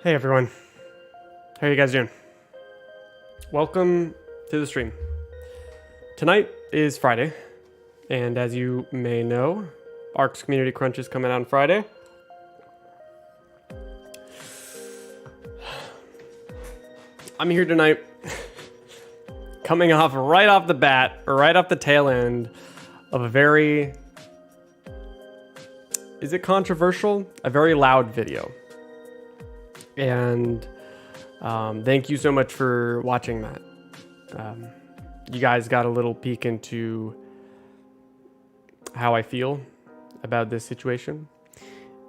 Hey everyone, how are you guys doing? Welcome to the stream. Tonight is Friday, and as you may know, ARK's Community Crunch is coming out on Friday. I'm here tonight, coming off right off the bat, or right off the tail end of a very, is it controversial? A very loud video. And thank you so much for watching that. You guys got a little peek into how I feel about this situation.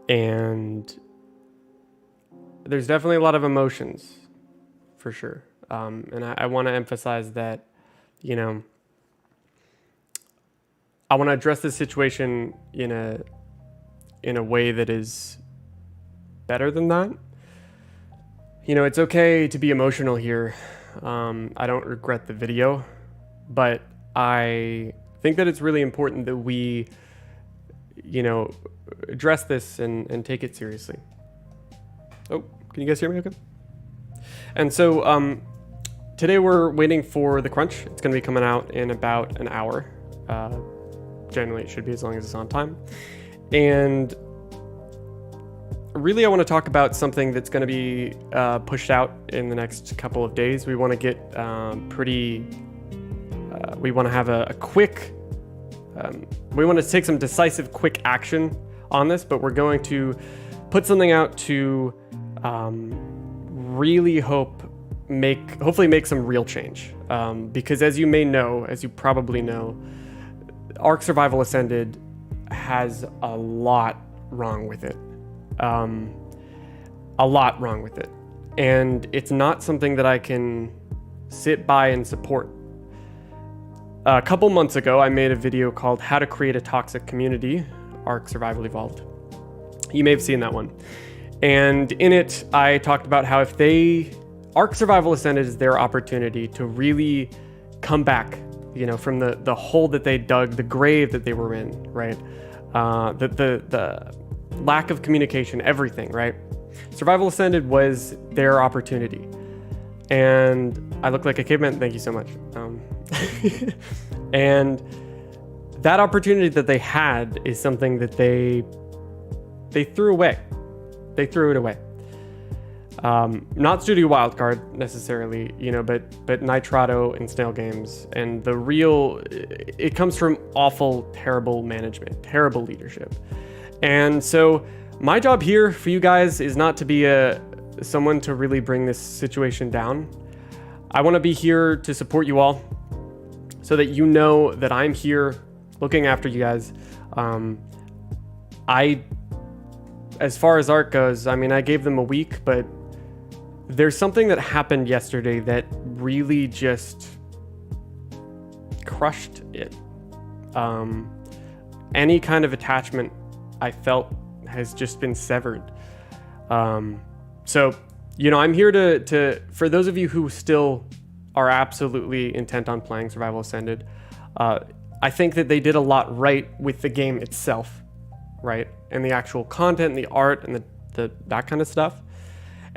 And there's definitely a lot of emotions, for sure. And I want to emphasize that, you know, I want to address this situation in a way that is better than that. You know, it's okay to be emotional here. I don't regret the video, but I think that it's really important that we, you know, address this and take it seriously. Oh, can you guys hear me okay? And so today we're waiting for the crunch. It's going to be coming out in about an hour. Generally, it should be as long as it's on time. And really, I want to talk about something that's going to be pushed out in the next couple of days. We want to get we want to have a quick, we want to take some decisive, quick action on this, but we're going to put something out to really hopefully make some real change. Because as you may know, as you probably know, ARK Survival Ascended has a lot wrong with it. A lot wrong with it. And it's not something that I can sit by and support. A couple months ago, I made a video called How to Create a Toxic Community, ARK Survival Evolved. You may have seen that one. And in it, I talked about how if ARK Survival Ascended is their opportunity to really come back, you know, from the hole that they dug, the grave that they were in, right? The lack of communication, everything, right? Survival Ascended was their opportunity. And I look like a caveman, thank you so much. And that opportunity that they had is something that they threw away. They threw it away. Not Studio Wildcard necessarily, you know, but Nitrado and Snail Games. And it comes from awful, terrible management, terrible leadership. And so my job here for you guys is not to be someone to really bring this situation down. I want to be here to support you all so that you know that I'm here looking after you guys. As far as ARK goes, I mean, I gave them a week, but there's something that happened yesterday that really just crushed it. Any kind of attachment I felt has just been severed. So, you know, I'm here to for those of you who still are absolutely intent on playing Survival Ascended, I think that they did a lot right with the game itself, right? And the actual content and the art and that kind of stuff.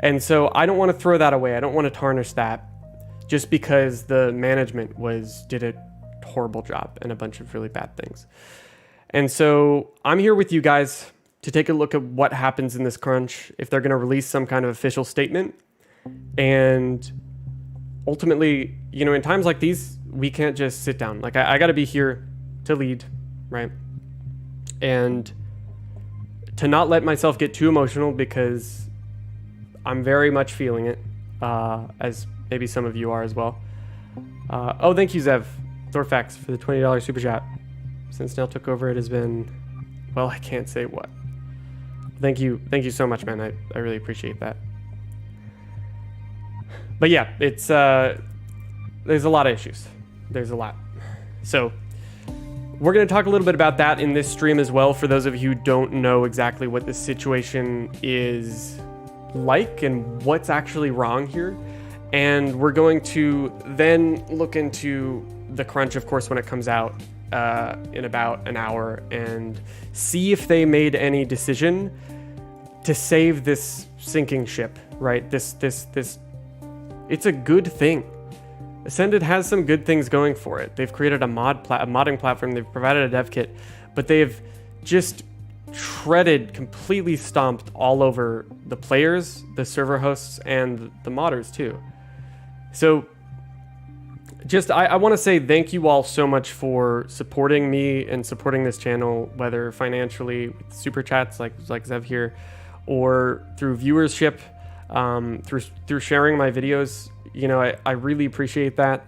And so I don't want to throw that away. I don't want to tarnish that just because the management did a horrible job and a bunch of really bad things. And so I'm here with you guys to take a look at what happens in this crunch, if they're going to release some kind of official statement. And ultimately, you know, in times like these, we can't just sit down. Like, I got to be here to lead, right? And to not let myself get too emotional because I'm very much feeling it, as maybe some of you are as well. Oh, thank you, Zev Thorfax, for the $20 super chat. Since Snail took over, it has been, well, I can't say what. Thank you so much, man. I really appreciate that. But yeah, it's there's a lot of issues. There's a lot. So we're going to talk a little bit about that in this stream as well, for those of you who don't know exactly what the situation is like and what's actually wrong here. And we're going to then look into the crunch, of course, when it comes out in about an hour, and see if they made any decision to save this sinking ship right? This, it's a good thing. Ascended has some good things going for it. They've created a modding platform. They've provided a dev kit, but they've just completely stomped all over the players, the server hosts, and the modders too. So just, I want to say thank you all so much for supporting me and supporting this channel, whether financially with super chats like Zev here, or through viewership, through sharing my videos. You know, I really appreciate that.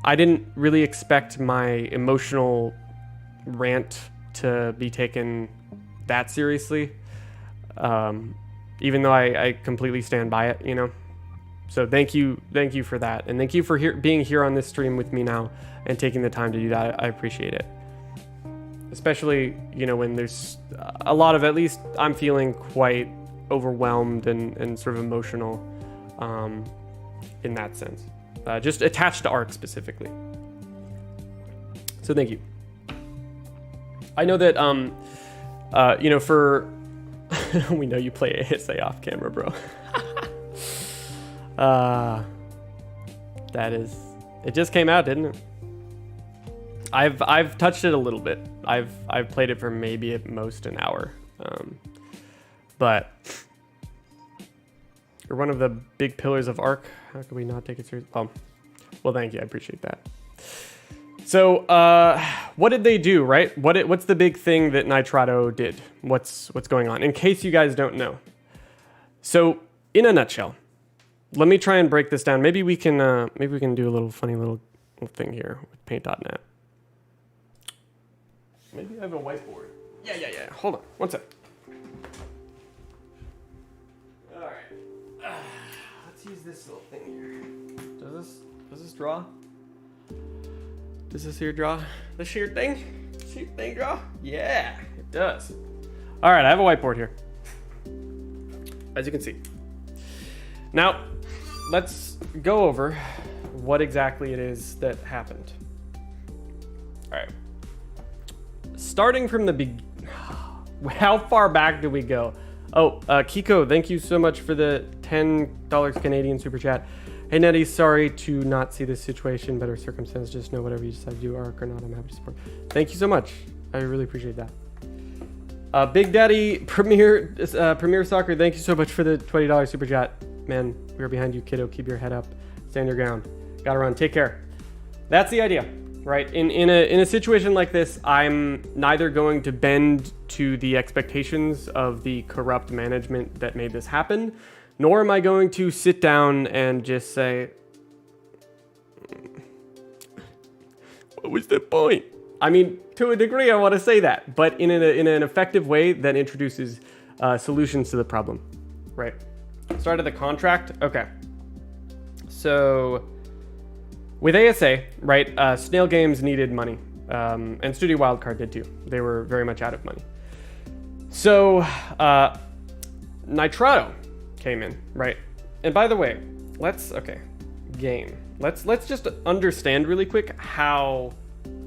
I didn't really expect my emotional rant to be taken that seriously, even though I completely stand by it, you know. So thank you for that, and thank you for being here on this stream with me now and taking the time to do that. I appreciate it, especially, you know, when there's a lot of, at least I'm feeling quite overwhelmed and sort of emotional in that sense, just attached to ARK specifically. So thank you. I know that you know, for we know you play ASA off camera, bro. That is, it just came out, didn't it? I've touched it a little bit. I've played it for maybe at most an hour, but you're one of the big pillars of ARK. How could we not take it seriously? Well, thank you. I appreciate that. So, what did they do, right? What's the big thing that Nitrado did? What's going on? In case you guys don't know. So, in a nutshell, let me try and break this down. Maybe we can do a little funny little thing here with paint.net. Maybe I have a whiteboard. Yeah. Hold on, one sec. All right. Let's use this little thing here. Does this draw? Does this here draw? The sheer thing? Sheer thing draw? Yeah, it does. All right, I have a whiteboard here, as you can see. Now, let's go over what exactly it is that happened. All right. Starting from the beginning, how far back do we go? Oh, Kiko, thank you so much for the $10 Canadian super chat. Hey Nettie, sorry to not see this situation, better circumstance. Just know whatever you decide to do, ARK or not, I'm happy to support. Thank you so much. I really appreciate that. Big Daddy Premier Soccer, thank you so much for the $20 super chat. Man, we're behind you, kiddo. Keep your head up. Stand your ground. Gotta run. Take care. That's the idea, right? In a situation like this, I'm neither going to bend to the expectations of the corrupt management that made this happen, nor am I going to sit down and just say, what was the point? I mean, to a degree, I want to say that, but in an effective way that introduces solutions to the problem, right? Start of the contract. Okay. So with ASA, right, Snail Games needed money, and Studio Wildcard did too. They were very much out of money. So Nitrado came in, right? And by the way, let's just understand really quick how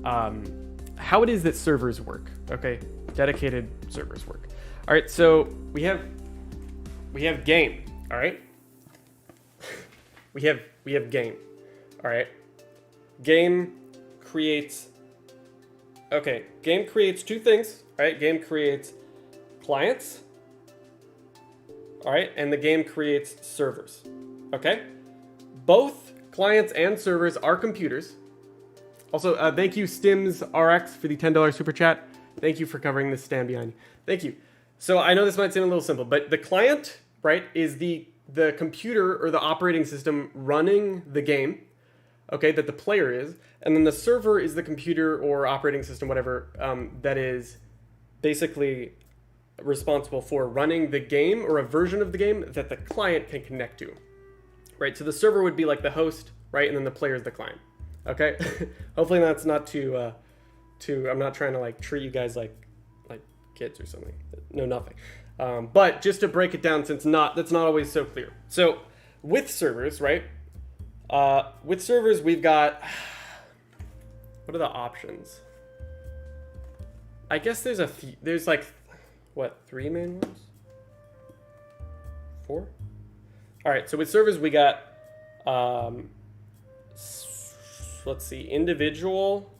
it is that servers work. Okay, dedicated servers work. All right, so we have game. All right, we have game. All right, game creates two things. All right, game creates clients. All right, and the game creates servers. Okay, both clients and servers are computers. Also, thank you Stims RX for the $10 super chat. Thank you for covering this stand behind you. Thank you. So I know this might seem a little simple, but the client, right, is the computer or the operating system running the game, okay, that the player is, and then the server is the computer or operating system, whatever, that is basically responsible for running the game or a version of the game that the client can connect to, right? So the server would be like the host, right, and then the player is the client. Okay, hopefully that's not too. I'm not trying to like treat you guys like kids or something. No, nothing. But just to break it down, since that's not always so clear. So with servers, right? With servers, we've got, what are the options? I guess there's like, what, 3 main ones? 4? All right, so with servers, we got, let's see, individual,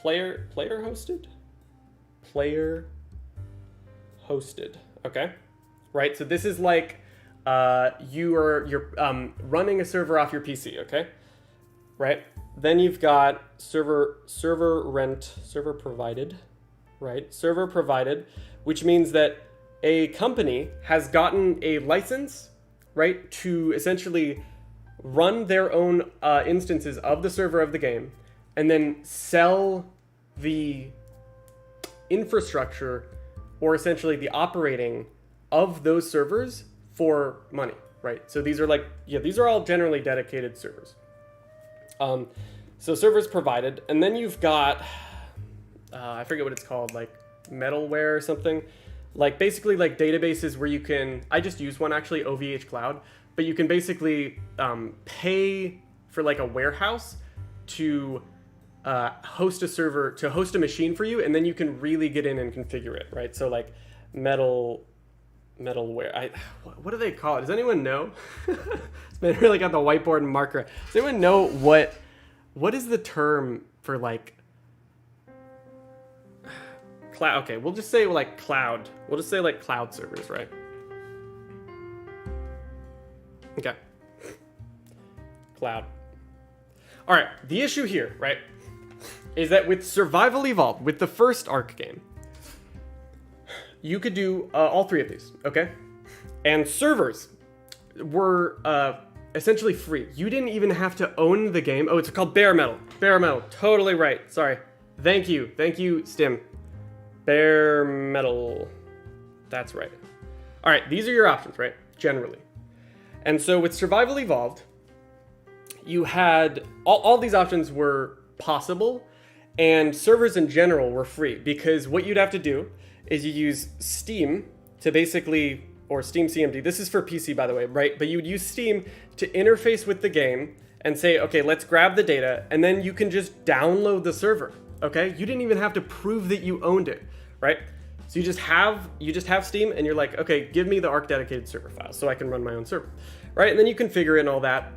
player hosted, okay? Right, so this is like you're running a server off your PC, okay? Right, then you've got server provided, right? Server provided, which means that a company has gotten a license, right, to essentially run their own instances of the server of the game and then sell the infrastructure or essentially the operating of those servers for money, right? So these are like, yeah, these are all generally dedicated servers. So servers provided, and then you've got, I forget what it's called, like metalware or something. Like basically like databases where you can, I just use one actually, OVH Cloud, but you can basically pay for like a warehouse to host a server, to host a machine for you, and then you can really get in and configure it, right? So like metalware, what do they call it? Does anyone know? It's been really got the whiteboard and marker. Does anyone know what is the term for like cloud? Okay, we'll just say like cloud. We'll just say like cloud servers, right? Okay. Cloud. All right, the issue here, right, is that with Survival Evolved, with the first ARK game, you could do all three of these, okay? And servers were essentially free. You didn't even have to own the game. Oh, it's called bare metal. Bare metal, totally right. Sorry. Thank you, Stim. Bare metal. That's right. All right, these are your options, right? Generally. And so with Survival Evolved, you had all these options were possible, and servers in general were free, because what you'd have to do is you use Steam to basically, or Steam CMD, this is for PC by the way, right? But you would use Steam to interface with the game and say, okay, let's grab the data, and then you can just download the server, okay? You didn't even have to prove that you owned it, right? So you just have Steam, and you're like, okay, give me the ARK dedicated server files so I can run my own server, right? And then you configure it and all that.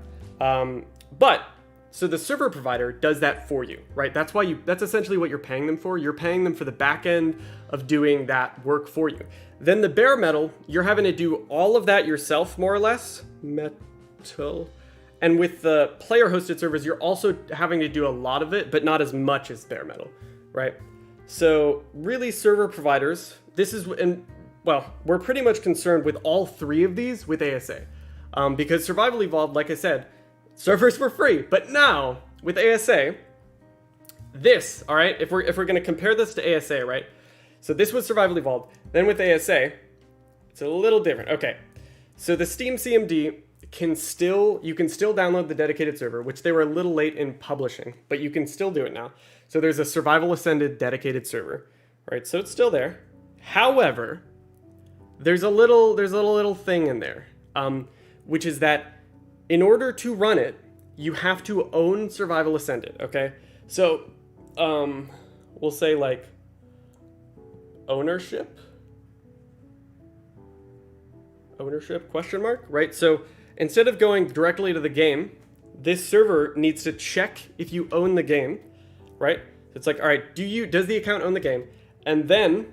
So the server provider does that for you, right? That's essentially what you're paying them for. You're paying them for the back end of doing that work for you. Then the bare metal, you're having to do all of that yourself, more or less. Metal. And with the player hosted servers, you're also having to do a lot of it, but not as much as bare metal, right? So really server providers, we're pretty much concerned with all three of these with ASA. Because Survival Evolved, like I said, servers were free, but now with ASA, this, all right, if we're going to compare this to ASA, right? So this was Survival Evolved. Then with ASA, it's a little different. Okay, so the Steam CMD you can still download the dedicated server, which they were a little late in publishing, but you can still do it now. So there's a Survival Ascended dedicated server, right? So it's still there. However, there's a little thing in there, which is that in order to run it, you have to own Survival Ascended, okay? So, we'll say like ownership question mark, right? So instead of going directly to the game, this server needs to check if you own the game, right? It's like, all right, does the account own the game? And then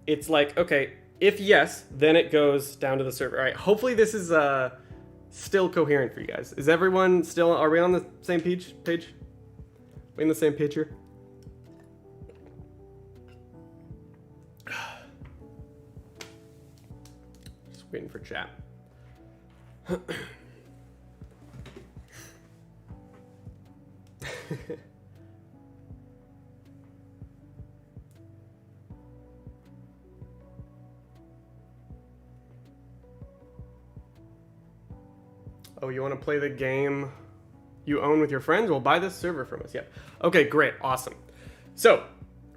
it's like, okay, if yes, then it goes down to the server. All right, hopefully this is still coherent for you guys. Is everyone still, are we on the same page? We on the same page here? Just waiting for chat. Oh, you want to play the game you own with your friends? Well, buy this server from us. Yeah. Okay, great. Awesome. So,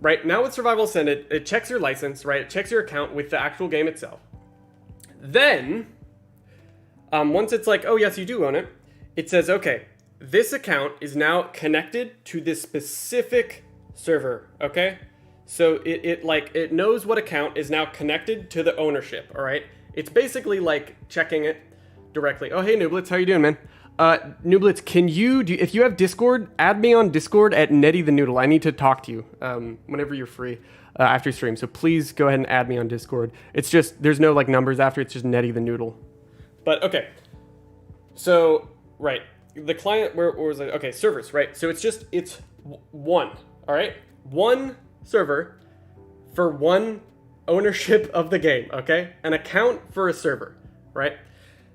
right, now with Survival Ascended, it checks your license, right? It checks your account with the actual game itself. Then, once it's like, oh, yes, you do own it, it says, okay, this account is now connected to this specific server, okay? So it knows what account is now connected to the ownership, all right? It's basically like checking it directly. Oh, hey, Nooblets, how you doing, man? Nooblets, if you have Discord, add me on Discord at Netty the Noodle. I need to talk to you whenever you're free after stream. So please go ahead and add me on Discord. It's just, there's no like numbers after, it's just Netty the Noodle. But okay, so, right, the client, where was it? Okay, servers, right? So it's one, all right? One server for one ownership of the game, okay? An account for a server, right?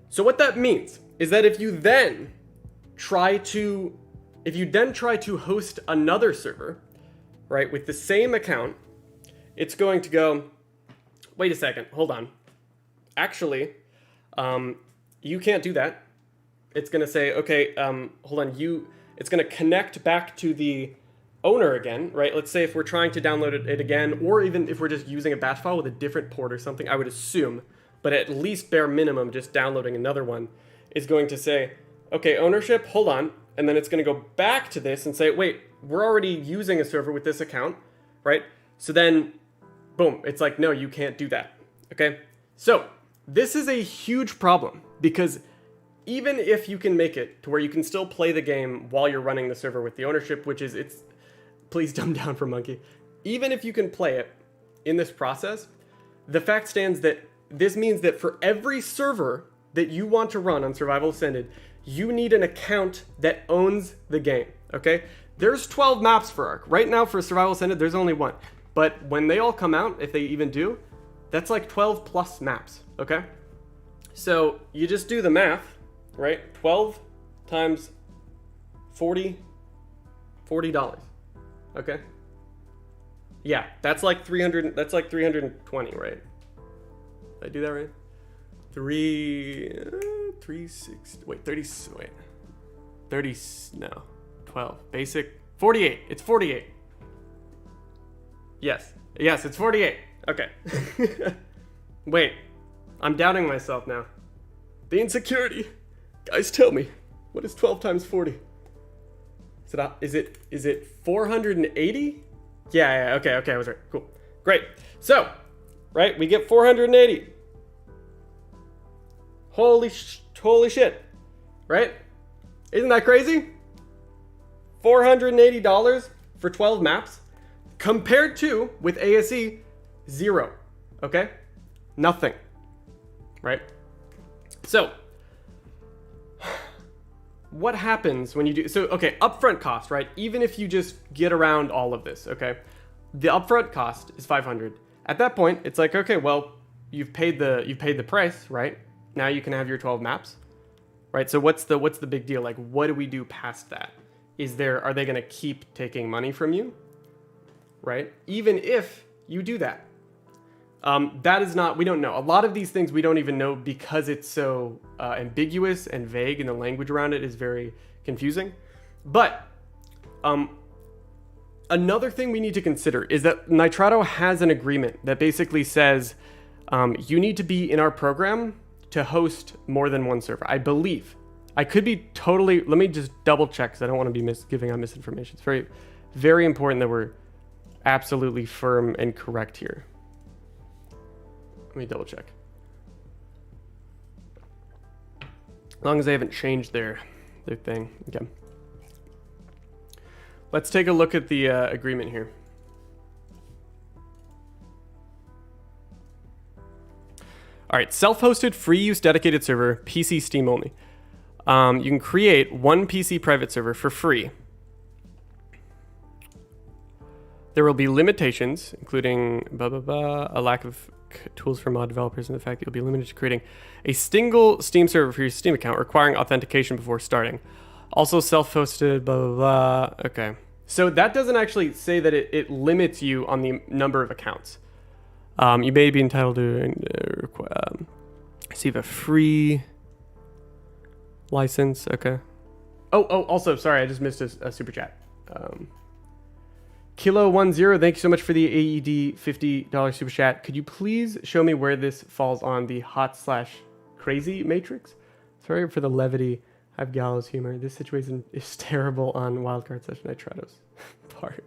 So what that means is that if you then try to host another server, right, with the same account, it's going to go, wait a second, hold on. Actually, you can't do that. It's going to say, okay, hold on, it's going to connect back to the owner again, right? Let's say if we're trying to download it again, or even if we're just using a batch file with a different port or something, I would assume, but at least bare minimum, just downloading another one is going to say, okay, ownership, hold on. And then it's going to go back to this and say, wait, we're already using a server with this account, right? So then, boom, it's like, no, you can't do that, okay? So this is a huge problem because even if you can make it to where you can still play the game while you're running the server with the ownership, which is, please dumb down for Monkey. Even if you can play it in this process, the fact stands that this means that for every server that you want to run on Survival Ascended, you need an account that owns the game, okay? There's 12 maps for ARK. Right now for Survival Ascended, there's only one. But when they all come out, if they even do, that's like 12 plus maps, okay? So you just do the math, right? 12 times $40, okay? Yeah, that's like 320, right? Did I do that right? 12, basic, 48, it's 48. Yes, it's 48, okay. Wait, I'm doubting myself now. The insecurity. Guys, tell me, what is 12 times 40? Is it 480? Yeah, okay, I was right, cool. Great, so, right, we get 480. Holy shit, right? Isn't that crazy? $480 for 12 maps compared to, with ASE, 0, okay? Nothing, right? So, what happens when you do, so, okay, upfront cost, right? Even if you just get around all of this, okay? The upfront cost is 500. At that point, it's like, okay, well, you've paid the price, right? Now you can have your 12 maps, right? So what's the big deal? Like, what do we do past that? Are they going to keep taking money from you, right? Even if you do that, that is not, we don't know. A lot of these things we don't even know because it's so ambiguous and vague, and the language around it is very confusing. But another thing we need to consider is that Nitrado has an agreement that basically says you need to be in our program to host more than one server. I believe. I could be totally, let me just double check because I don't want to be giving out misinformation. It's very, very important that we're absolutely firm and correct here. Let me double check. As long as they haven't changed their thing. Okay. Let's take a look at the agreement here. All right, self-hosted, free-use, dedicated server, PC, Steam only. You can create one PC private server for free. There will be limitations, including a lack of tools for mod developers, and the fact that you'll be limited to creating a single Steam server for your Steam account, requiring authentication before starting. Also self-hosted, blah, blah, blah. Okay. So that doesn't actually say that it limits you on the number of accounts. You may be entitled to receive a free license. Okay. Oh, also, sorry, I just missed a super chat. Kilo10, thank you so much for the AED $50 super chat. Could you please show me where this falls on the hot/crazy matrix? Sorry for the levity. I have gallows humor. This situation is terrible on wildcard/Nitrados part.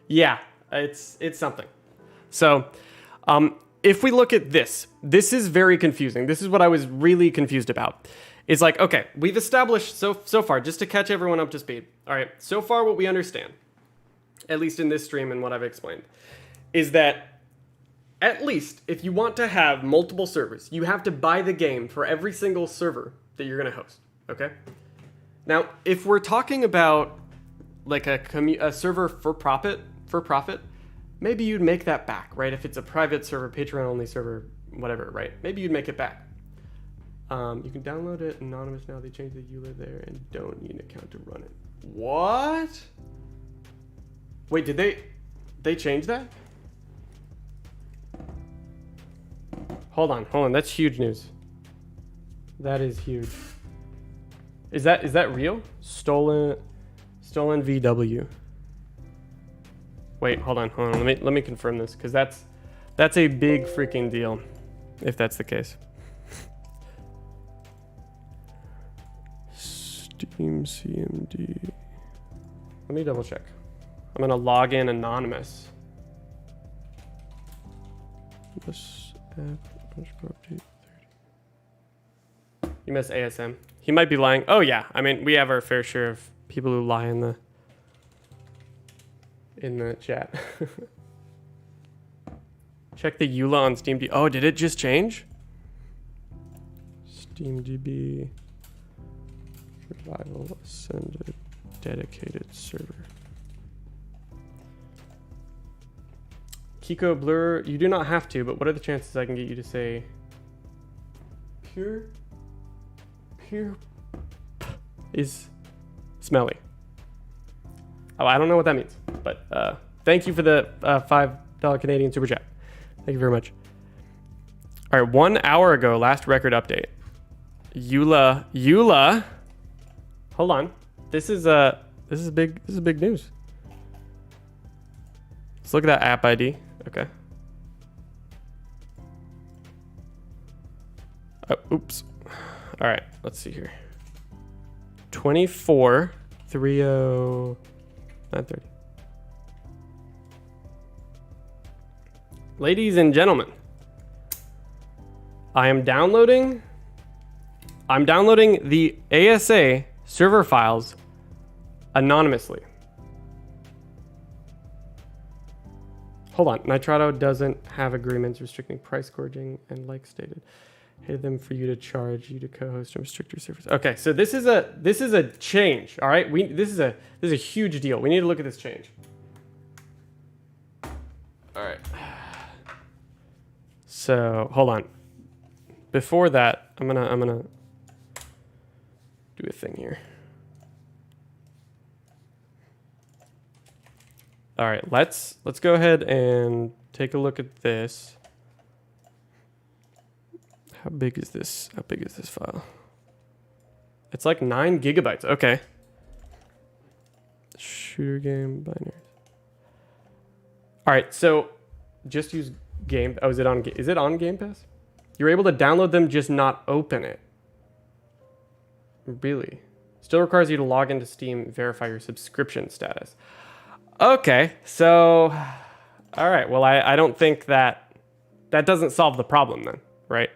Yeah, it's something. So, if we look at this is very confusing. This is what I was really confused about. It's like, okay, we've established so far, just to catch everyone up to speed. All right, so far what we understand, at least in this stream and what I've explained, is that at least if you want to have multiple servers, you have to buy the game for every single server that you're going to host, okay? Now, if we're talking about like a server for profit, maybe you'd make that back, right? If it's a private server, Patreon-only server, whatever, right? Maybe you'd make it back. You can download it anonymous now. They changed the EULA there and don't need an account to run it. What? Wait, did they change that? Hold on. That's huge news. That is huge. Is that real? Stolen VW. Wait, hold on. Let me confirm this, because that's a big freaking deal, if that's the case. Steam CMD. Let me double check. I'm gonna log in anonymous. This app update 30. You missed ASM. He might be lying. Oh yeah, I mean we have our fair share of people who lie in the chat. Check the EULA on SteamDB. Oh, did it just change? SteamDB Survival Ascended dedicated server. Kiko Blur, you do not have to, but what are the chances I can get you to say pure is smelly? Oh, I don't know what that means, but thank you for the $5 Canadian super chat. Thank you very much. All right, 1 hour ago, last record update. EULA. Hold on. This is big news. Let's look at that app ID. Okay. Oh, oops. All right, let's see here. 24/30 9:30. Ladies and gentlemen, I'm downloading the ASA server files anonymously. Hold on, Nitrado doesn't have agreements restricting price gorging and like stated. Hit them for you to charge you to co-host and restrict your servers. Okay, so this is a change. All right, this is a huge deal. We need to look at this change. All right. So hold on. Before that, I'm gonna do a thing here. All right, let's go ahead and take a look at this. How big is this? How big is this file? It's like 9 gigabytes. Okay. Shooter game binaries. All right, so just use Game. Oh, is it on Game Pass? You're able to download them, just not open it. Really? Still requires you to log into Steam, verify your subscription status. Okay, so, all right. Well, I don't think that doesn't solve the problem then, right?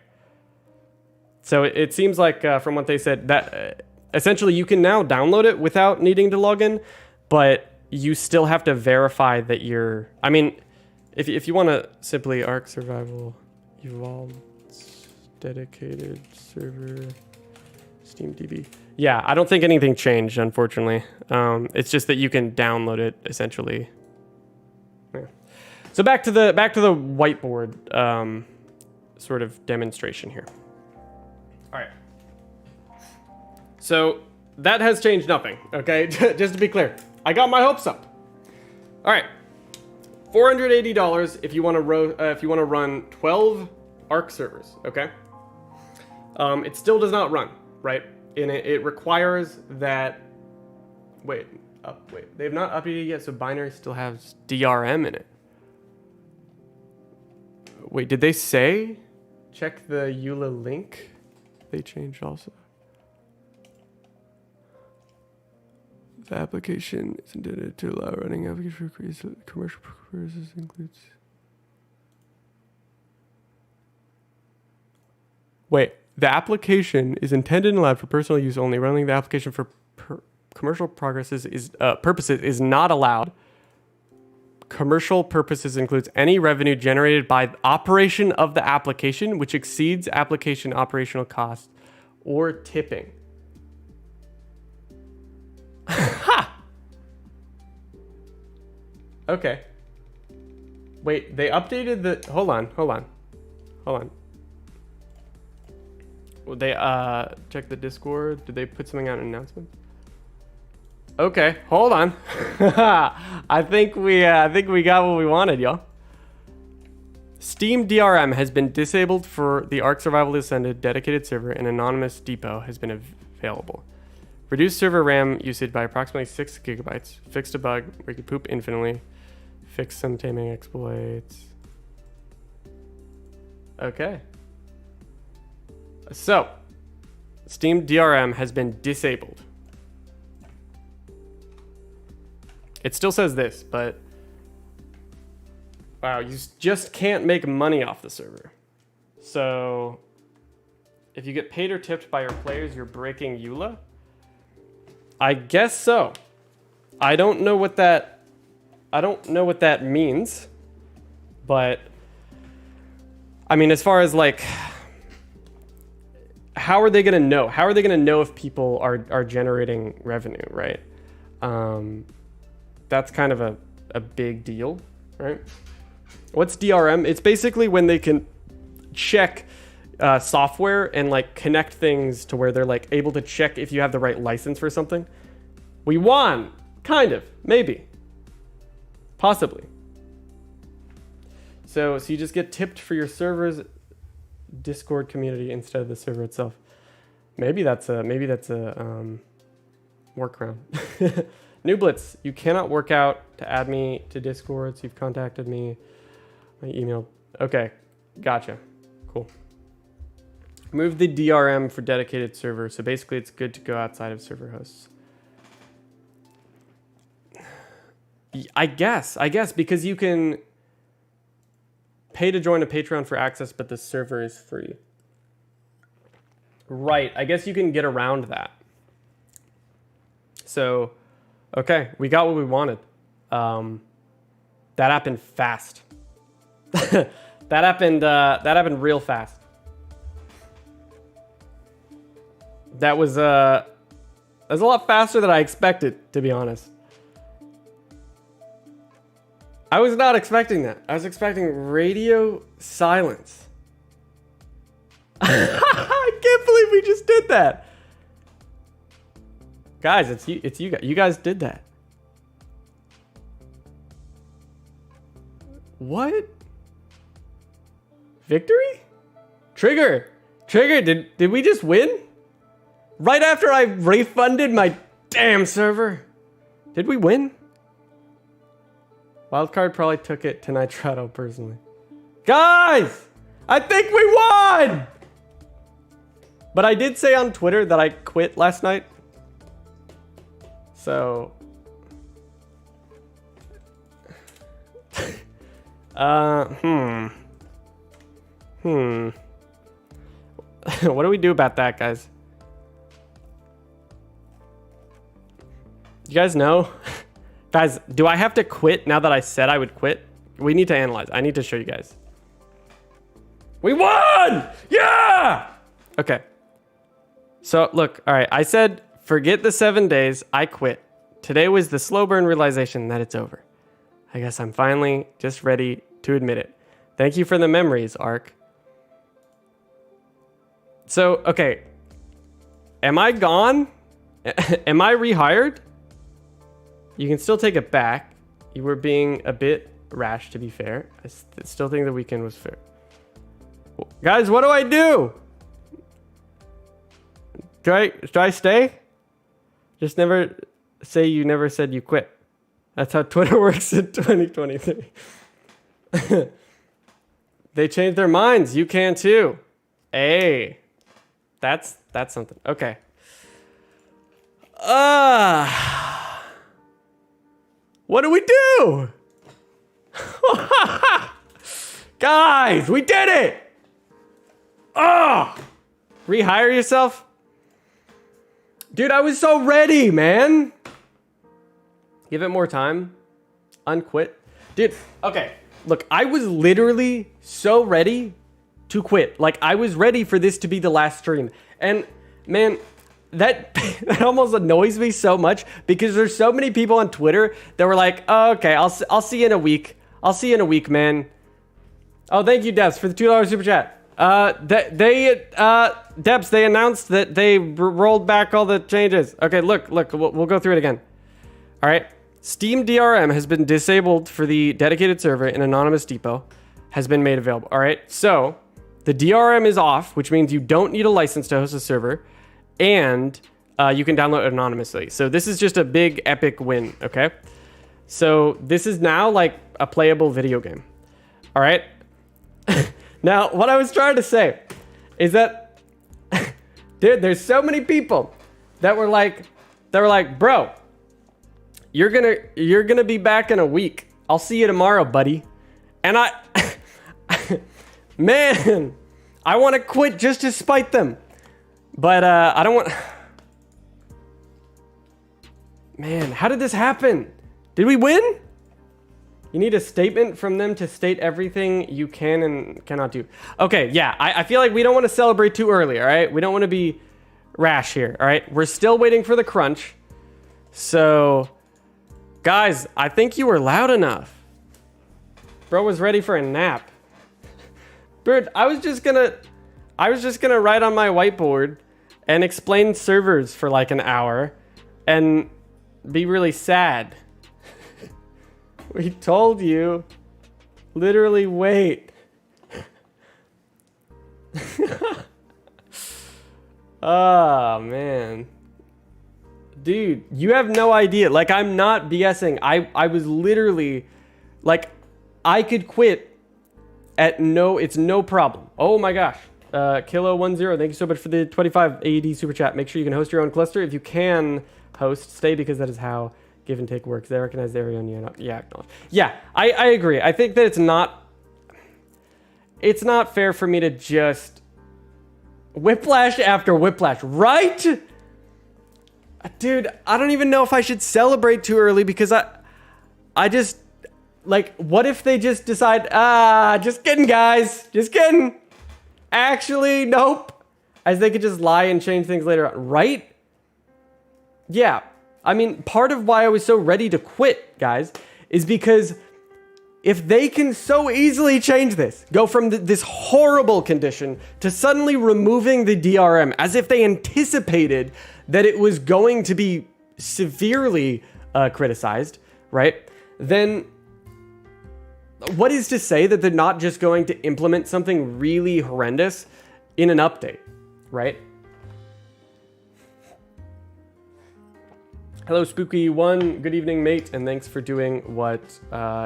So it seems like from what they said that essentially you can now download it without needing to log in, but you still have to verify that you're. I mean, if you want to simply ARK Survival Evolved dedicated server SteamDB. Yeah, I don't think anything changed, unfortunately. It's just that you can download it essentially. Yeah. So back to the whiteboard sort of demonstration here. All right. So that has changed nothing. Okay, just to be clear, I got my hopes up. All right, $480 if you want to run 12 ARK servers. Okay. It still does not run, right? And it requires that. Wait, they've not updated yet, so binary still has DRM in it. Wait, did they say? Check the EULA link. They changed also. The application is intended to allow running application for commercial purposes includes. Wait, the application is intended and allowed for personal use only. Running the application for commercial purposes is not allowed. Commercial purposes includes any revenue generated by the operation of the application which exceeds application operational costs or tipping. Ha! Okay. Wait, they updated the... Hold on. Well, they check the Discord. Did they put something out in announcements? Okay, hold on. I think we got what we wanted, y'all. Steam DRM has been disabled for the ARK Survival Ascended dedicated server, and anonymous depot has been available. Reduced server RAM usage by approximately 6 gigabytes. Fixed a bug where you could poop infinitely. Fixed some taming exploits. Okay. So, Steam DRM has been disabled. It still says this, but wow, you just can't make money off the server. So, if you get paid or tipped by your players, you're breaking EULA? I guess so. I don't know what that means, but I mean, as far as like, how are they gonna know? How are they gonna know if people are generating revenue, right? That's kind of a big deal, right? What's DRM? It's basically when they can check software and like connect things to where they're like able to check if you have the right license for something. We won, kind of, maybe, possibly. So you just get tipped for your server's Discord community instead of the server itself. Maybe that's a workaround. Nooblitz, you cannot work out to add me to Discord, so you've contacted me. My email. Okay, gotcha. Cool. Move the DRM for dedicated server. So basically it's good to go outside of server hosts. I guess because you can pay to join a Patreon for access, but the server is free. Right, I guess you can get around that. So, okay, we got what we wanted. That happened fast. that happened real fast. That was a lot faster than I expected, to be honest. I was not expecting that. I was expecting radio silence. I can't believe we just did that. Guys, it's you guys. You guys did that. What? Victory? Trigger, did we just win? Right after I refunded my damn server. Did we win? Wildcard probably took it to Nitrado personally. Guys, I think we won! But I did say on Twitter that I quit last night. So... What do we do about that, guys? You guys know? Guys, do I have to quit now that I said I would quit? We need to analyze. I need to show you guys. We won! Yeah! Okay. So, look, all right. I said, forget the 7 days. I quit. Today was the slow burn realization that it's over. I guess I'm finally just ready to admit it. Thank you for the memories, ARK. So, okay. Am I gone? Am I rehired? You can still take it back. You were being a bit rash, to be fair. I still think the weekend was fair. Guys, what do I do? Do I stay? Just never say you never said you quit. That's how Twitter works in 2023. They changed their minds. You can too. Hey, that's something. Okay. What do we do? Guys, we did it! Oh, Rehire yourself? Dude, I was so ready, man. Give it more time. Unquit. Dude, okay. Look, I was literally so ready to quit. Like, I was ready for this to be the last stream. And, man, that almost annoys me so much because there's so many people on Twitter that were like, oh, okay, I'll see you in a week. I'll see you in a week, man. Oh, thank you, Debs, for the $2 super chat. Debs, they announced that they rolled back all the changes. Okay, look, we'll go through it again. All right. Steam DRM has been disabled for the dedicated server in Anonymous Depot has been made available. All right. So the DRM is off, which means you don't need a license to host a server and you can download it anonymously. So this is just a big epic win. Okay. So this is now like a playable video game. All right. Now, what I was trying to say is that, dude, there's so many people that were like, bro, you're gonna be back in a week. I'll see you tomorrow, buddy. And man, I want to quit just to spite them. But I don't want... Man, how did this happen? Did we win? You need a statement from them to state everything you can and cannot do. Okay, yeah, I feel like we don't want to celebrate too early, all right? We don't want to be rash here, all right? We're still waiting for the crunch. So... Guys, I think you were loud enough. Bro was ready for a nap. Bird, I was just gonna write on my whiteboard and explain servers for like an hour and be really sad. We told you. Literally wait. Oh, man. Dude, you have no idea. Like, I'm not BSing. I was literally, like, I could quit at it's no problem. Oh my gosh. Kilo10, thank you so much for the 25 AED super chat. Make sure you can host your own cluster. If you can host, stay because that is how give and take works. They recognize the area on you. Yeah, yeah, I agree. I think that it's not fair for me to just whiplash after whiplash, right? Dude, I don't even know if I should celebrate too early because I just, like, what if they just decide, just kidding, guys. Just kidding. Actually, nope. As they could just lie and change things later on, right? Yeah. I mean, part of why I was so ready to quit, guys, is because if they can so easily change this, go from this horrible condition to suddenly removing the DRM as if they anticipated that it was going to be severely criticized, right? Then what is to say that they're not just going to implement something really horrendous in an update, right? Hello, Spooky1. Good evening, mate, and thanks for doing what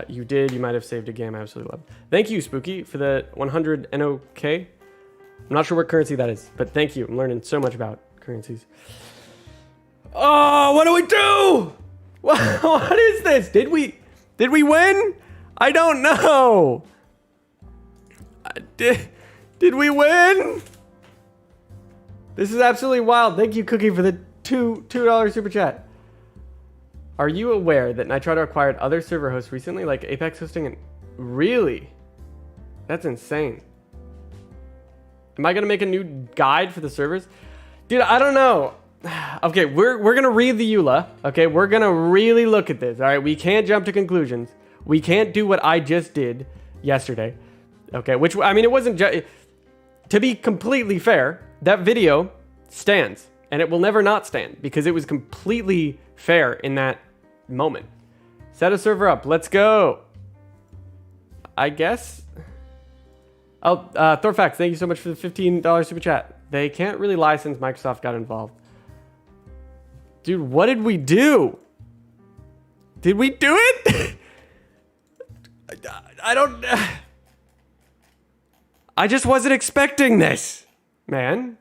you did. You might have saved a game I absolutely love. Thank you, Spooky, for the 100 NOK. I'm not sure what currency that is, but thank you. I'm learning so much about currencies. Oh, what do we do? What is this? Did we win? I don't know. Did we win? This is absolutely wild. Thank you, Cookie, for the $2 super chat. Are you aware that Nitrado acquired other server hosts recently, like Apex hosting? And really? That's insane. Am I gonna make a new guide for the servers? Dude, I don't know. Okay, we're gonna read the EULA. Okay, we're gonna really look at this. All right, we can't jump to conclusions. We can't do what I just did yesterday. Okay, which, I mean, it wasn't to be completely fair, that video stands and it will never not stand because it was completely fair in that moment. Set a server up. Let's go. I guess. Oh, Thorfax, thank you so much for the $15 super chat. They can't really lie since Microsoft got involved. Dude, what did we do? Did we do it? I don't... I just wasn't expecting this, man.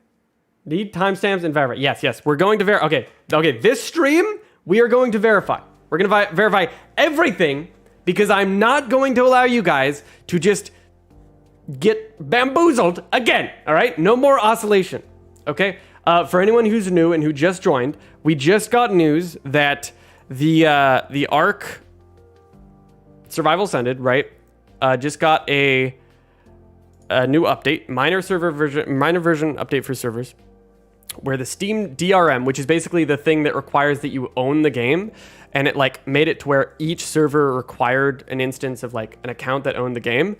Need timestamps and verify. Yes, we're going to verify. Okay, this stream, we are going to verify. We're going to verify everything because I'm not going to allow you guys to just get bamboozled again, all right? No more oscillation, Okay, for anyone who's new and who just joined, we just got news that the ARK Survival Ascended, right, just got a new update, minor version update for servers, where the Steam DRM, which is basically the thing that requires that you own the game, and it like made it to where each server required an instance of like an account that owned the game,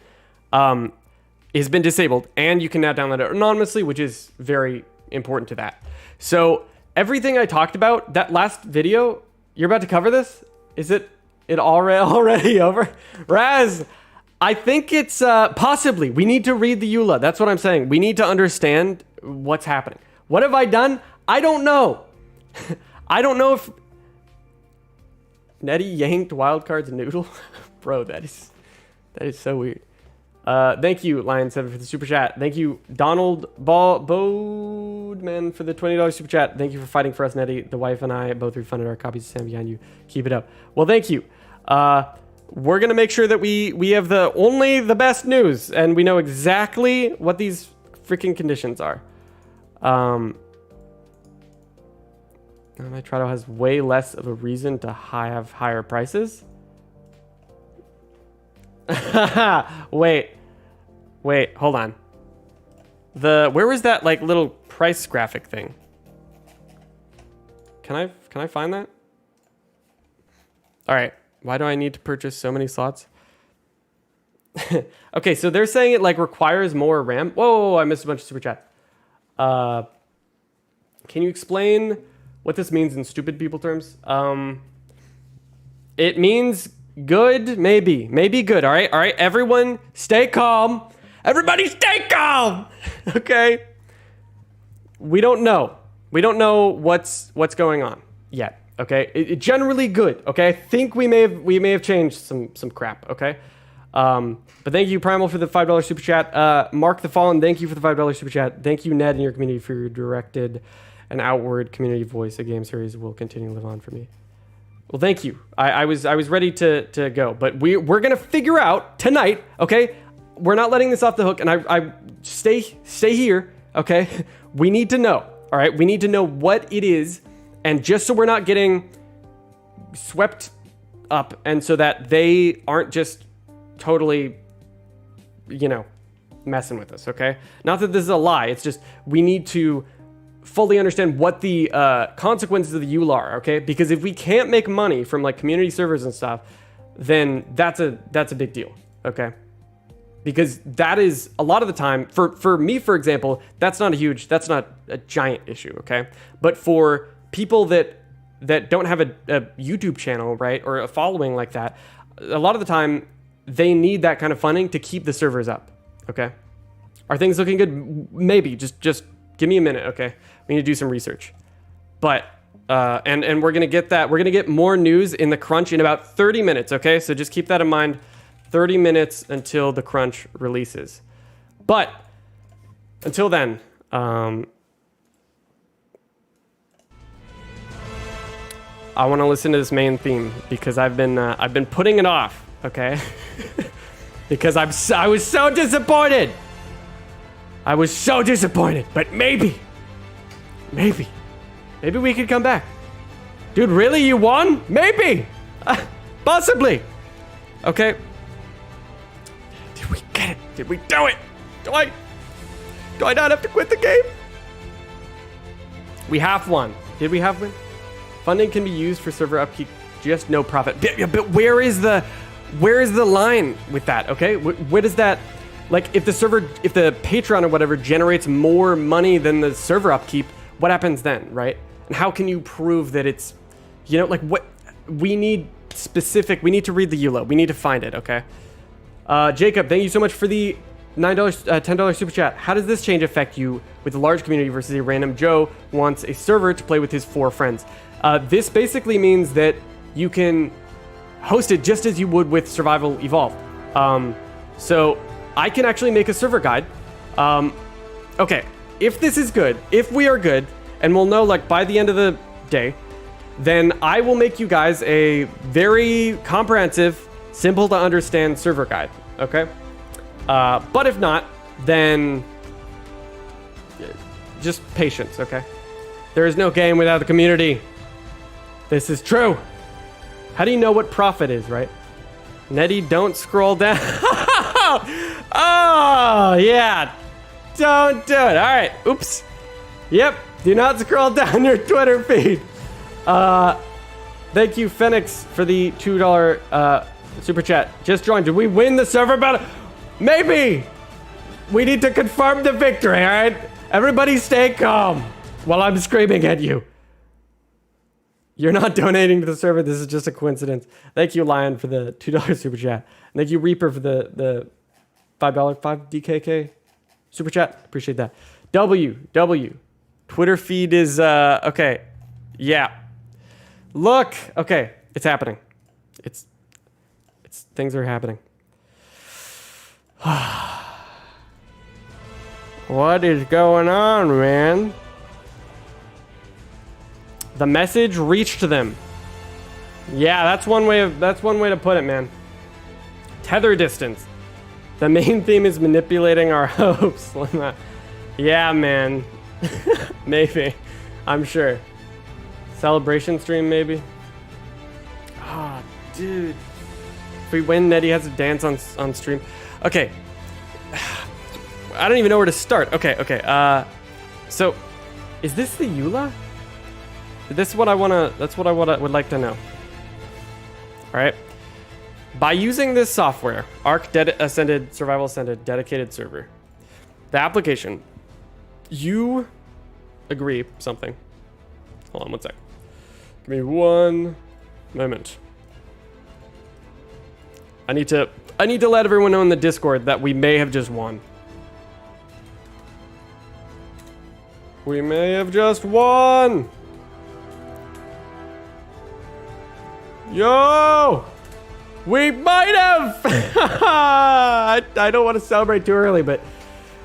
has been disabled, and you can now download it anonymously, which is very important to that. So everything I talked about, that last video, you're about to cover this? Is it already over? Raz, I think it's possibly. We need to read the EULA. That's what I'm saying. We need to understand what's happening. What have I done? I don't know. I don't know if Nettie yanked wildcards noodle. Bro, that is so weird. Thank you, Lion7 for the super chat. Thank you, Donald Bodeman for the $20 super chat. Thank you for fighting for us, Nettie. The wife and I both refunded our copies. Stand behind you. Keep it up. Well, thank you. We're gonna make sure that we have only the best news, and we know exactly what these freaking conditions are. My Trado has way less of a reason to have higher prices. wait, hold on. Where was that like little price graphic thing? Can I find that? All right. Why do I need to purchase so many slots? Okay, so they're saying it like requires more RAM. Whoa, I missed a bunch of super chat. Can you explain what this means in stupid people terms? It means good, maybe good. All right. Everyone, stay calm. Everybody, stay calm. Okay. We don't know what's going on yet. Okay. It generally good. Okay. I think we may have changed some crap. Okay. But thank you, Primal, for the $5 super chat. Mark the Fallen, thank you for the $5 super chat. Thank you, Ned, and your community for your directed and outward community voice. A game series will continue to live on for me. Well, thank you. I was ready to go, but we're gonna figure out tonight. Okay, we're not letting this off the hook, and I stay here. Okay, we need to know. All right, we need to know what it is, and just so we're not getting swept up, and so that they aren't just totally, messing with us. Okay, not that this is a lie. It's just we need to fully understand what the consequences of the EULA are, okay? Because if we can't make money from like community servers and stuff, then that's a big deal, okay? Because that is a lot of the time for me, for example, that's not a giant issue, okay? But for people that don't have a YouTube channel, right, or a following like that, a lot of the time they need that kind of funding to keep the servers up, okay? Are things looking good? Maybe. Just give me a minute, okay? We need to do some research. But, and we're going to get that. We're going to get more news in the crunch in about 30 minutes, okay? So just keep that in mind. 30 minutes until the crunch releases. But, until then, I want to listen to this main theme because I've been putting it off, okay? Because I was so disappointed. I was so disappointed, but maybe we could come back. Dude, really? You won? Maybe. Possibly. Okay. Did we get it? Did we do it? Do I not have to quit the game? We half won. Did we half win? Funding can be used for server upkeep, just no profit. But where is the line with that? Okay. Where does that, like, if the Patreon or whatever generates more money than the server upkeep, what happens then, right? And how can you prove that it's, like what we need we need to read the EULA. We need to find it, okay? Jacob, thank you so much for the $10 super chat. How does this change affect you with a large community versus a random Joe wants a server to play with his 4 friends? This basically means that you can host it just as you would with Survival Evolved. So I can actually make a server guide. Okay, if this is good, if we are good, and we'll know like by the end of the day, then I will make you guys a very comprehensive, simple to understand server guide, okay? But if not, then just patience, okay? There is no game without the community. This is true. How do you know what profit is, right? Nettie, don't scroll down. Oh, yeah. Don't do it. All right. Oops. Yep. Do not scroll down your Twitter feed. Thank you, Phoenix, for the $2 super chat. Just joined. Did we win the server battle? Maybe. We need to confirm the victory, all right? Everybody stay calm while I'm screaming at you. You're not donating to the server. This is just a coincidence. Thank you, Lion, for the $2 super chat. And thank you, Reaper, for the $5 DKK super chat. Appreciate that. W. Twitter feed is, okay. Yeah. Look. Okay. It's happening. It's things are happening. What is going on, man? The message reached them. Yeah, that's one way to put it, man. Tether distance. The main theme is manipulating our hopes. Yeah, man. Maybe. I'm sure. Celebration stream, maybe. Ah, oh, dude. If we win, Nettie has to dance on stream. Okay. I don't even know where to start. Okay. So, is this the EULA? That's what I would like to know. All right. By using this software, ARK Survival Ascended dedicated server, the application, you agree something. Hold on one sec. Give me one moment. I need to let everyone know in the Discord that we may have just won. We may have just won. Yo! We might have! I don't want to celebrate too early, but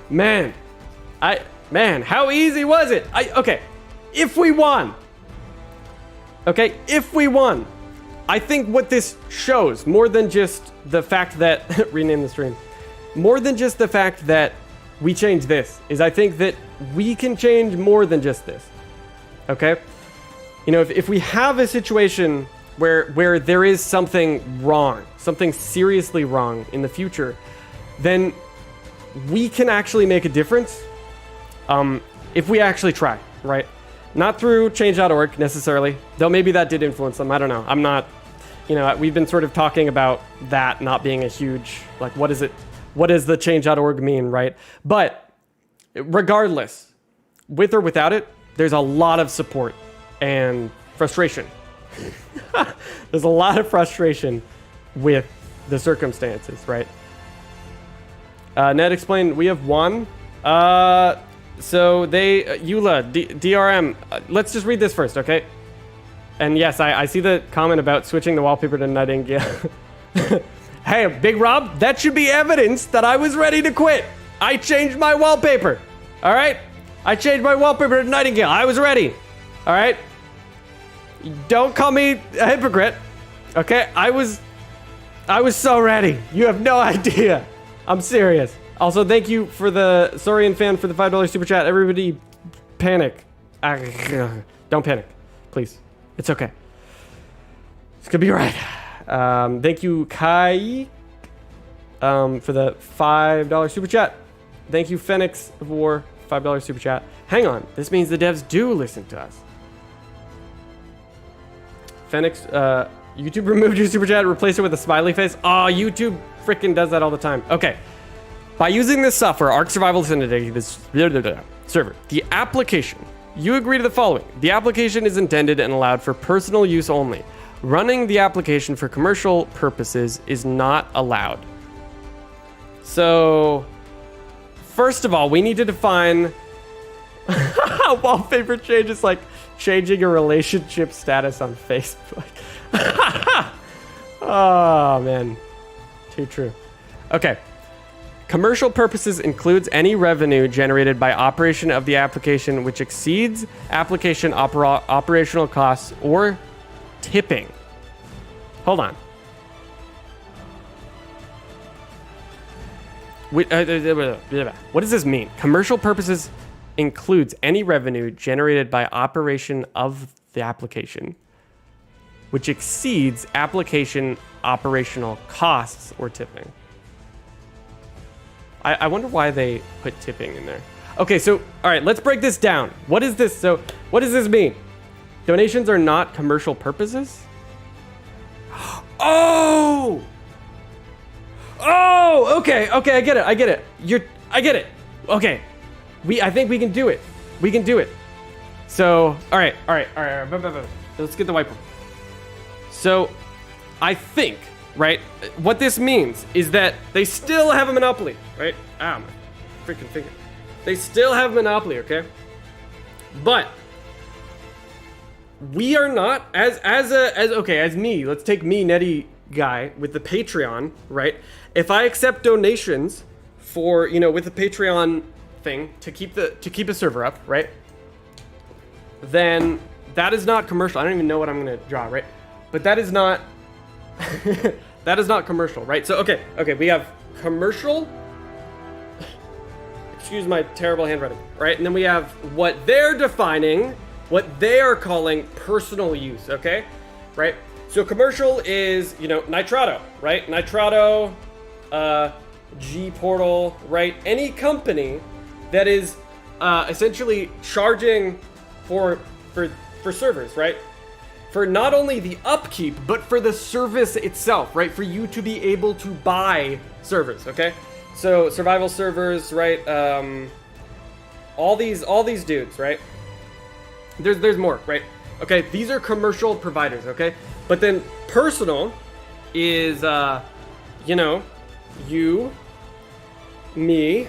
man, how easy was it? Okay, if we won, I think what this shows, more than just the fact that, rename the stream, more than just the fact that we changed this, is I think that we can change more than just this, okay? You know, if we have a situation where there is something wrong, something seriously wrong in the future, then we can actually make a difference if we actually try, right? Not through change.org necessarily, though maybe that did influence them. I don't know. I'm not, we've been sort of talking about that not being a huge, like, what does the change.org mean, right? But regardless, with or without it, there's a lot of support and frustration. There's a lot of frustration with the circumstances, right? Ned explained, we have won. So they, EULA, DRM, let's just read this first, okay? And yes, I see the comment about switching the wallpaper to Nightingale. Hey, Big Rob, that should be evidence that I was ready to quit. I changed my wallpaper, all right? I changed my wallpaper to Nightingale. I was ready, all right? Don't call me a hypocrite, okay? I was so ready. You have no idea. I'm serious. Also, thank you for the Saurian fan for the $5 super chat. Everybody panic. Don't panic, please. It's okay. It's gonna be right. Thank you, Kai, for the $5 super chat. Thank you, Phoenix, for $5 super chat. Hang on. This means the devs do listen to us. Phoenix, YouTube removed your super chat, replaced it with a smiley face. Oh, YouTube freaking does that all the time. Okay. By using this software, ARK Survival Ascended, this server, the application, you agree to the following. The application is intended and allowed for personal use only. Running the application for commercial purposes is not allowed. So, first of all, we need to define wallpaper change is like changing a relationship status on Facebook. Oh, man. Too true. Okay. Commercial purposes includes any revenue generated by operation of the application which exceeds application operational costs or tipping. Hold on. What does this mean? Commercial purposes includes any revenue generated by operation of the application, which exceeds application operational costs or tipping. I wonder why they put tipping in there. Okay, so, all right, let's break this down. What is this? So, what does this mean? Donations are not commercial purposes? Oh! Oh, okay, I get it. I get it. Okay. I think we can do it. We can do it. So, all right. Let's get the whiteboard. So, I think, right, what this means is that they still have a monopoly, right? Ah, my freaking finger. They still have a monopoly, okay? But we are not as me. Let's take me, Netty guy, with the Patreon, right? If I accept donations for, with the Patreon thing to keep the server up, right? Then that is not commercial. I don't even know what I'm gonna draw, right? But that is not that is not commercial, right? So okay, we have commercial. Excuse my terrible handwriting, right? And then we have what they're defining, what they are calling personal use, okay? Right? So commercial is, Nitrado, right? Nitrado, G Portal, right? Any company that is essentially charging for servers, right? For not only the upkeep, but for the service itself, right? For you to be able to buy servers, okay? So survival servers, right? All these dudes, right? There's more, right? Okay, these are commercial providers, okay? But then personal is, you, me.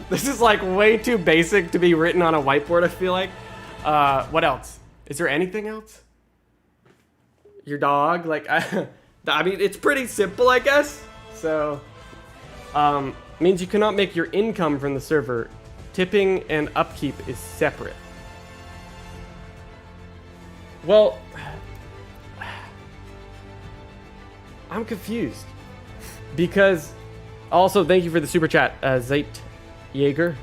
This is like way too basic to be written on a whiteboard, I feel like. What else? Is there anything else? Your dog, like, I mean, it's pretty simple, I guess. So, means you cannot make your income from the server. Tipping and upkeep is separate. Well, I'm confused because also thank you for the super chat, Zait Jaeger,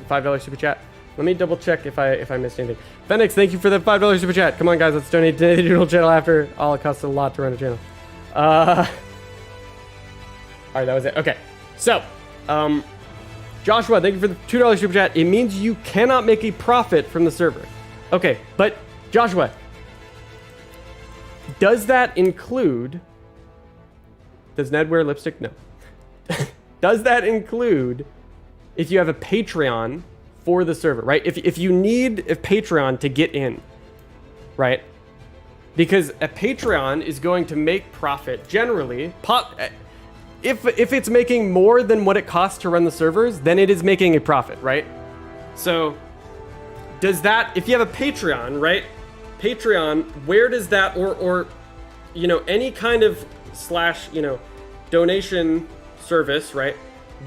$5 super chat. Let me double check if I missed anything. Phoenix, thank you for the $5 super chat. Come on, guys, let's donate to the Doodle channel after all. It costs a lot to run a channel. All right, that was it. Okay, so Joshua, thank you for the $2 super chat. It means you cannot make a profit from the server. Okay, but Joshua, does that include? Does Ned wear lipstick? No. Does that include if you have a Patreon for the server, right? If you need a Patreon to get in, right? Because a Patreon is going to make profit generally. If it's making more than what it costs to run the servers, then it is making a profit, right? So does that, if you have a Patreon, right? Patreon, where does that, or any kind of / donation service, right?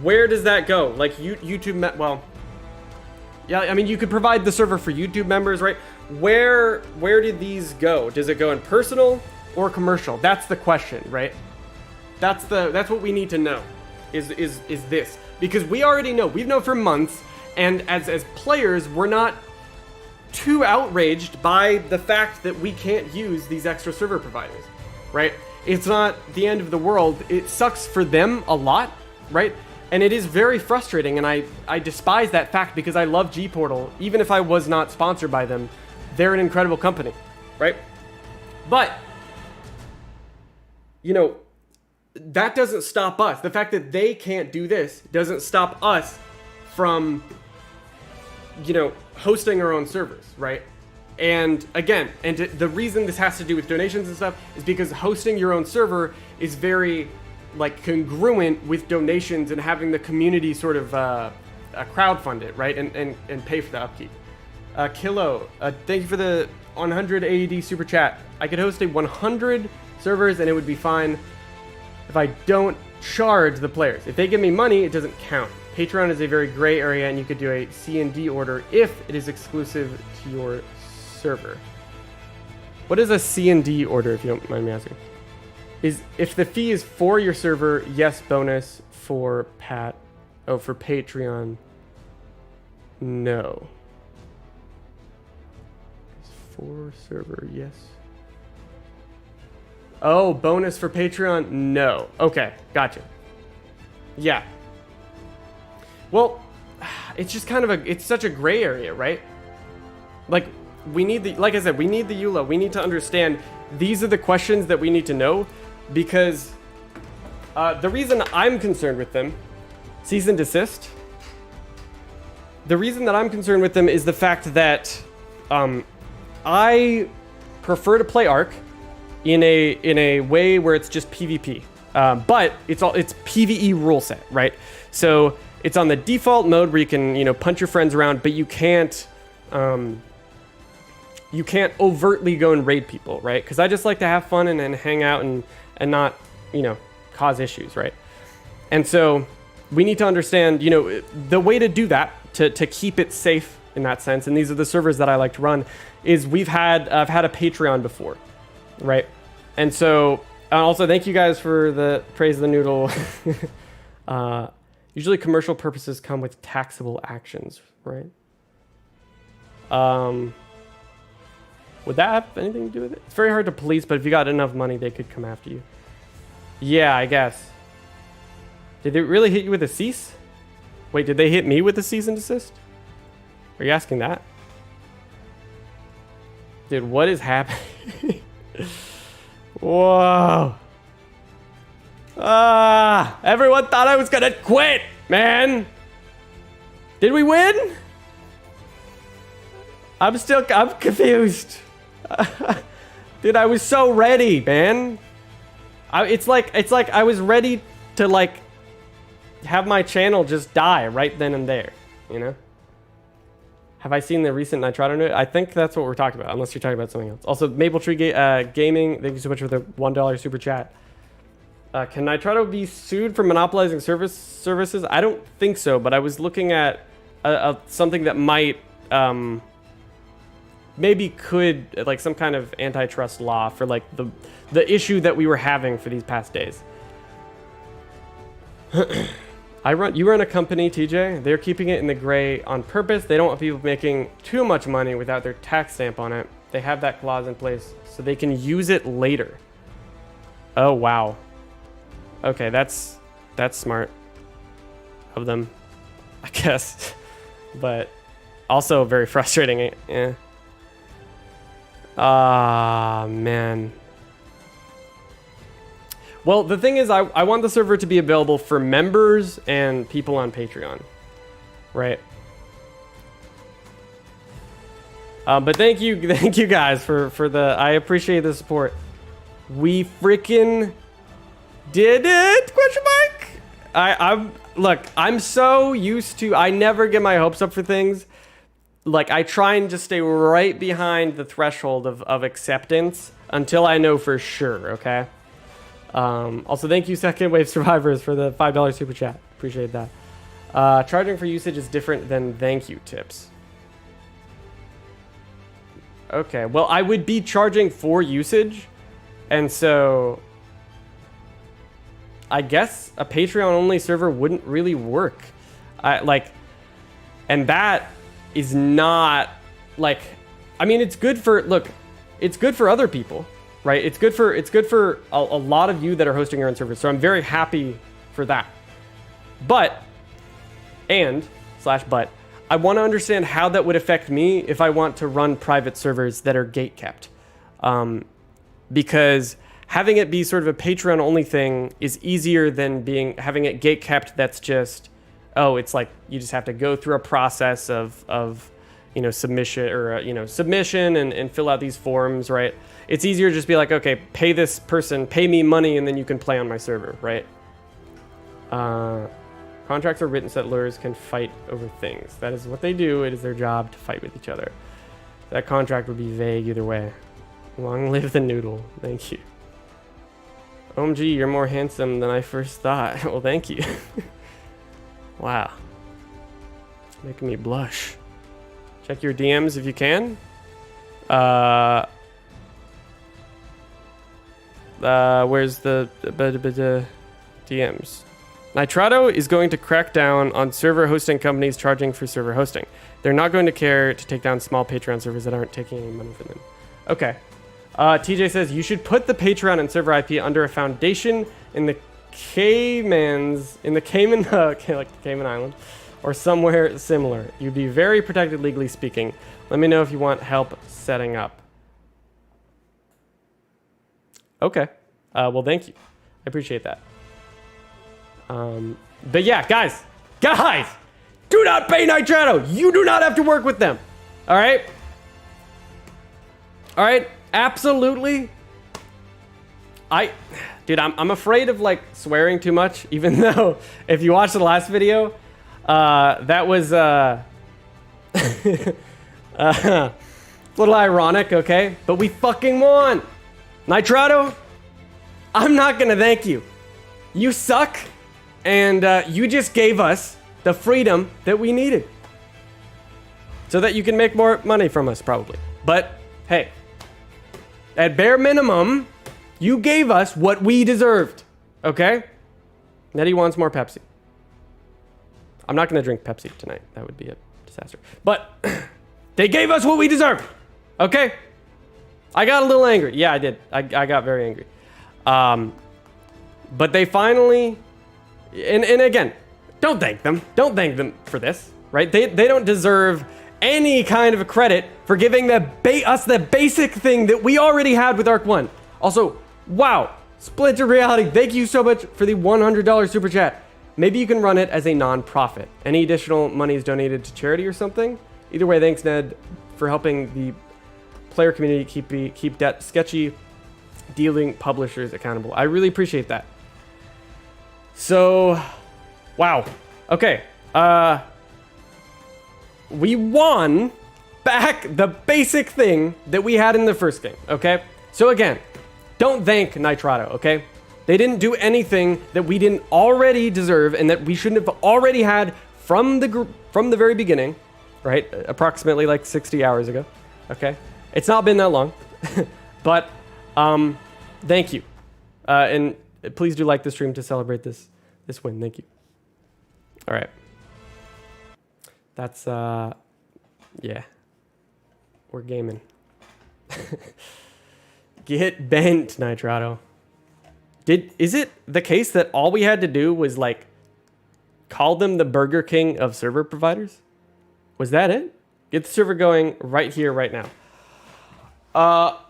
Where does that go? Like YouTube, well, yeah, I mean, you could provide the server for YouTube members, right? Where did these go? Does it go in personal or commercial? That's the question, right? That's what we need to know is this, because we already know, we've known for months, and as players, we're not too outraged by the fact that we can't use these extra server providers, right? It's not the end of the world. It sucks for them a lot, right? And it is very frustrating, and I despise that fact because I love G Portal. Even if I was not sponsored by them, they're an incredible company, right? But, that doesn't stop us. The fact that they can't do this doesn't stop us from, hosting our own servers, right? And again, the reason this has to do with donations and stuff is because hosting your own server is very congruent with donations and having the community sort of crowdfund it, right? And pay for the upkeep. Kilo, thank you for the 100 AED super chat. I could host a 100 servers and it would be fine if I don't charge the players. If they give me money, it doesn't count. Patreon is a very gray area, and you could do a C&D order if it is exclusive to your server. What is a C&D order, if you don't mind me asking? Is if the fee is for your server, yes, bonus for for Patreon. No. For server, yes. Oh, bonus for Patreon? No. Okay, gotcha. Yeah. Well, it's just kind of it's such a gray area, right? Like, like I said, we need the EULA. We need to understand these are the questions that we need to know, because the reason I'm concerned with them, cease and desist, the reason that I'm concerned with them is the fact that I prefer to play ARK in a way where it's just PvP, but it's PvE rule set, right? So it's on the default mode where you can punch your friends around, but you can't overtly go and raid people, right? Because I just like to have fun and hang out and not cause issues, right? And so we need to understand the way to do that to keep it safe in that sense, and these are the servers that I like to run, is I've had a Patreon before, right? And so also thank you guys for the praise of the noodle. Usually commercial purposes come with taxable actions, right? Would that have anything to do with it? It's very hard to police, but if you got enough money, they could come after you. Yeah, I guess. Did they really hit you with a cease? Wait, did they hit me with a cease and desist? Are you asking that? Dude, what is happening? Whoa. Everyone thought I was gonna quit, man. Did we win? I'm confused. Dude, I was so ready, man. It's like I was ready to have my channel just die right then and there, Have I seen the recent Nitrado note? I think that's what we're talking about, unless you're talking about something else. Also, Maple Tree Gaming, thank you so much for the $1 super chat. Can Nitrado be sued for monopolizing services? I don't think so, but I was looking at something that might maybe could, some kind of antitrust law for the issue that we were having for these past days. You run a company, TJ. They're keeping it in the gray on purpose. They don't want people making too much money without their tax stamp on it. They have that clause in place so they can use it later. Oh, wow. Okay, that's smart of them, I guess. But also very frustrating. Yeah. Man. Well, the thing is, I want the server to be available for members and people on Patreon, right? But thank you guys for the. I appreciate the support. We freaking did it? Question mark. I'm so used to. I never get my hopes up for things. I try and just stay right behind the threshold of acceptance until I know for sure. Okay. Also, thank you, Second Wave Survivors, for the $5 super chat. Appreciate that. Charging for usage is different than thank you tips. Okay, well, I would be charging for usage, and so I guess a Patreon-only server wouldn't really work. And that is not I mean, it's good for it's good for other people. Right, it's good for a lot of you that are hosting your own servers. So I'm very happy for that. But I want to understand how that would affect me if I want to run private servers that are gate kept, because having it be sort of a Patreon only thing is easier than having it gate kept. That's just it's you just have to go through a process of submission or submission and fill out these forms, right? It's easier to just be okay, pay this person, pay me money, and then you can play on my server, right? Contracts are written so that lawyers can fight over things. That is what they do. It is their job to fight with each other. That contract would be vague either way. Long live the noodle. Thank you. OMG, you're more handsome than I first thought. Well, thank you. Wow. It's making me blush. Check your DMs if you can. Where's the DMs? Nitrado is going to crack down on server hosting companies charging for server hosting. They're not going to care to take down small Patreon servers that aren't taking any money from them. Okay. TJ says, you should put the Patreon and server IP under a foundation in the Cayman, like the Cayman Island, or somewhere similar. You'd be very protected legally speaking. Let me know if you want help setting up. Okay. Well, thank you. I appreciate that. But yeah, guys, do not pay Nitrado. You do not have to work with them. All right. Absolutely. Dude, I'm afraid of like swearing too much, even though if you watch the last video, that was, a little ironic. Okay. But we fucking won. Nitrado, I'm not going to thank you. You suck. And you just gave us the freedom that we needed so that you can make more money from us, probably. But hey, at bare minimum, you gave us what we deserved. Okay? Nettie wants more Pepsi. I'm not going to drink Pepsi tonight. That would be a disaster. But they gave us what we deserved. Okay? I got a little angry. Yeah, I did. I got very angry. But they finally... And again, don't thank them. Don't thank them for this, right? They don't deserve any kind of credit for giving us the basic thing that we already had with ARK 1. Also, wow, SplntrdReality, thank you so much for the $100 super chat. Maybe you can run it as a non-profit. Any additional money is donated to charity or something. Either way, thanks, Ned, for helping the player community keep that sketchy dealing publishers accountable. I really appreciate that. So, wow. Okay. We won back the basic thing that we had in the first game, okay? So again, don't thank Nitrado, okay? They didn't do anything that we didn't already deserve and that we shouldn't have already had from the very beginning, right? Approximately like 60 hours ago, okay? It's not been that long, but thank you. And please do like the stream to celebrate this win. Thank you. All right. That's yeah. We're gaming. Get bent, Nitrado. Is it the case that all we had to do was like call them the Burger King of server providers? Was that it? Get the server going right here, right now.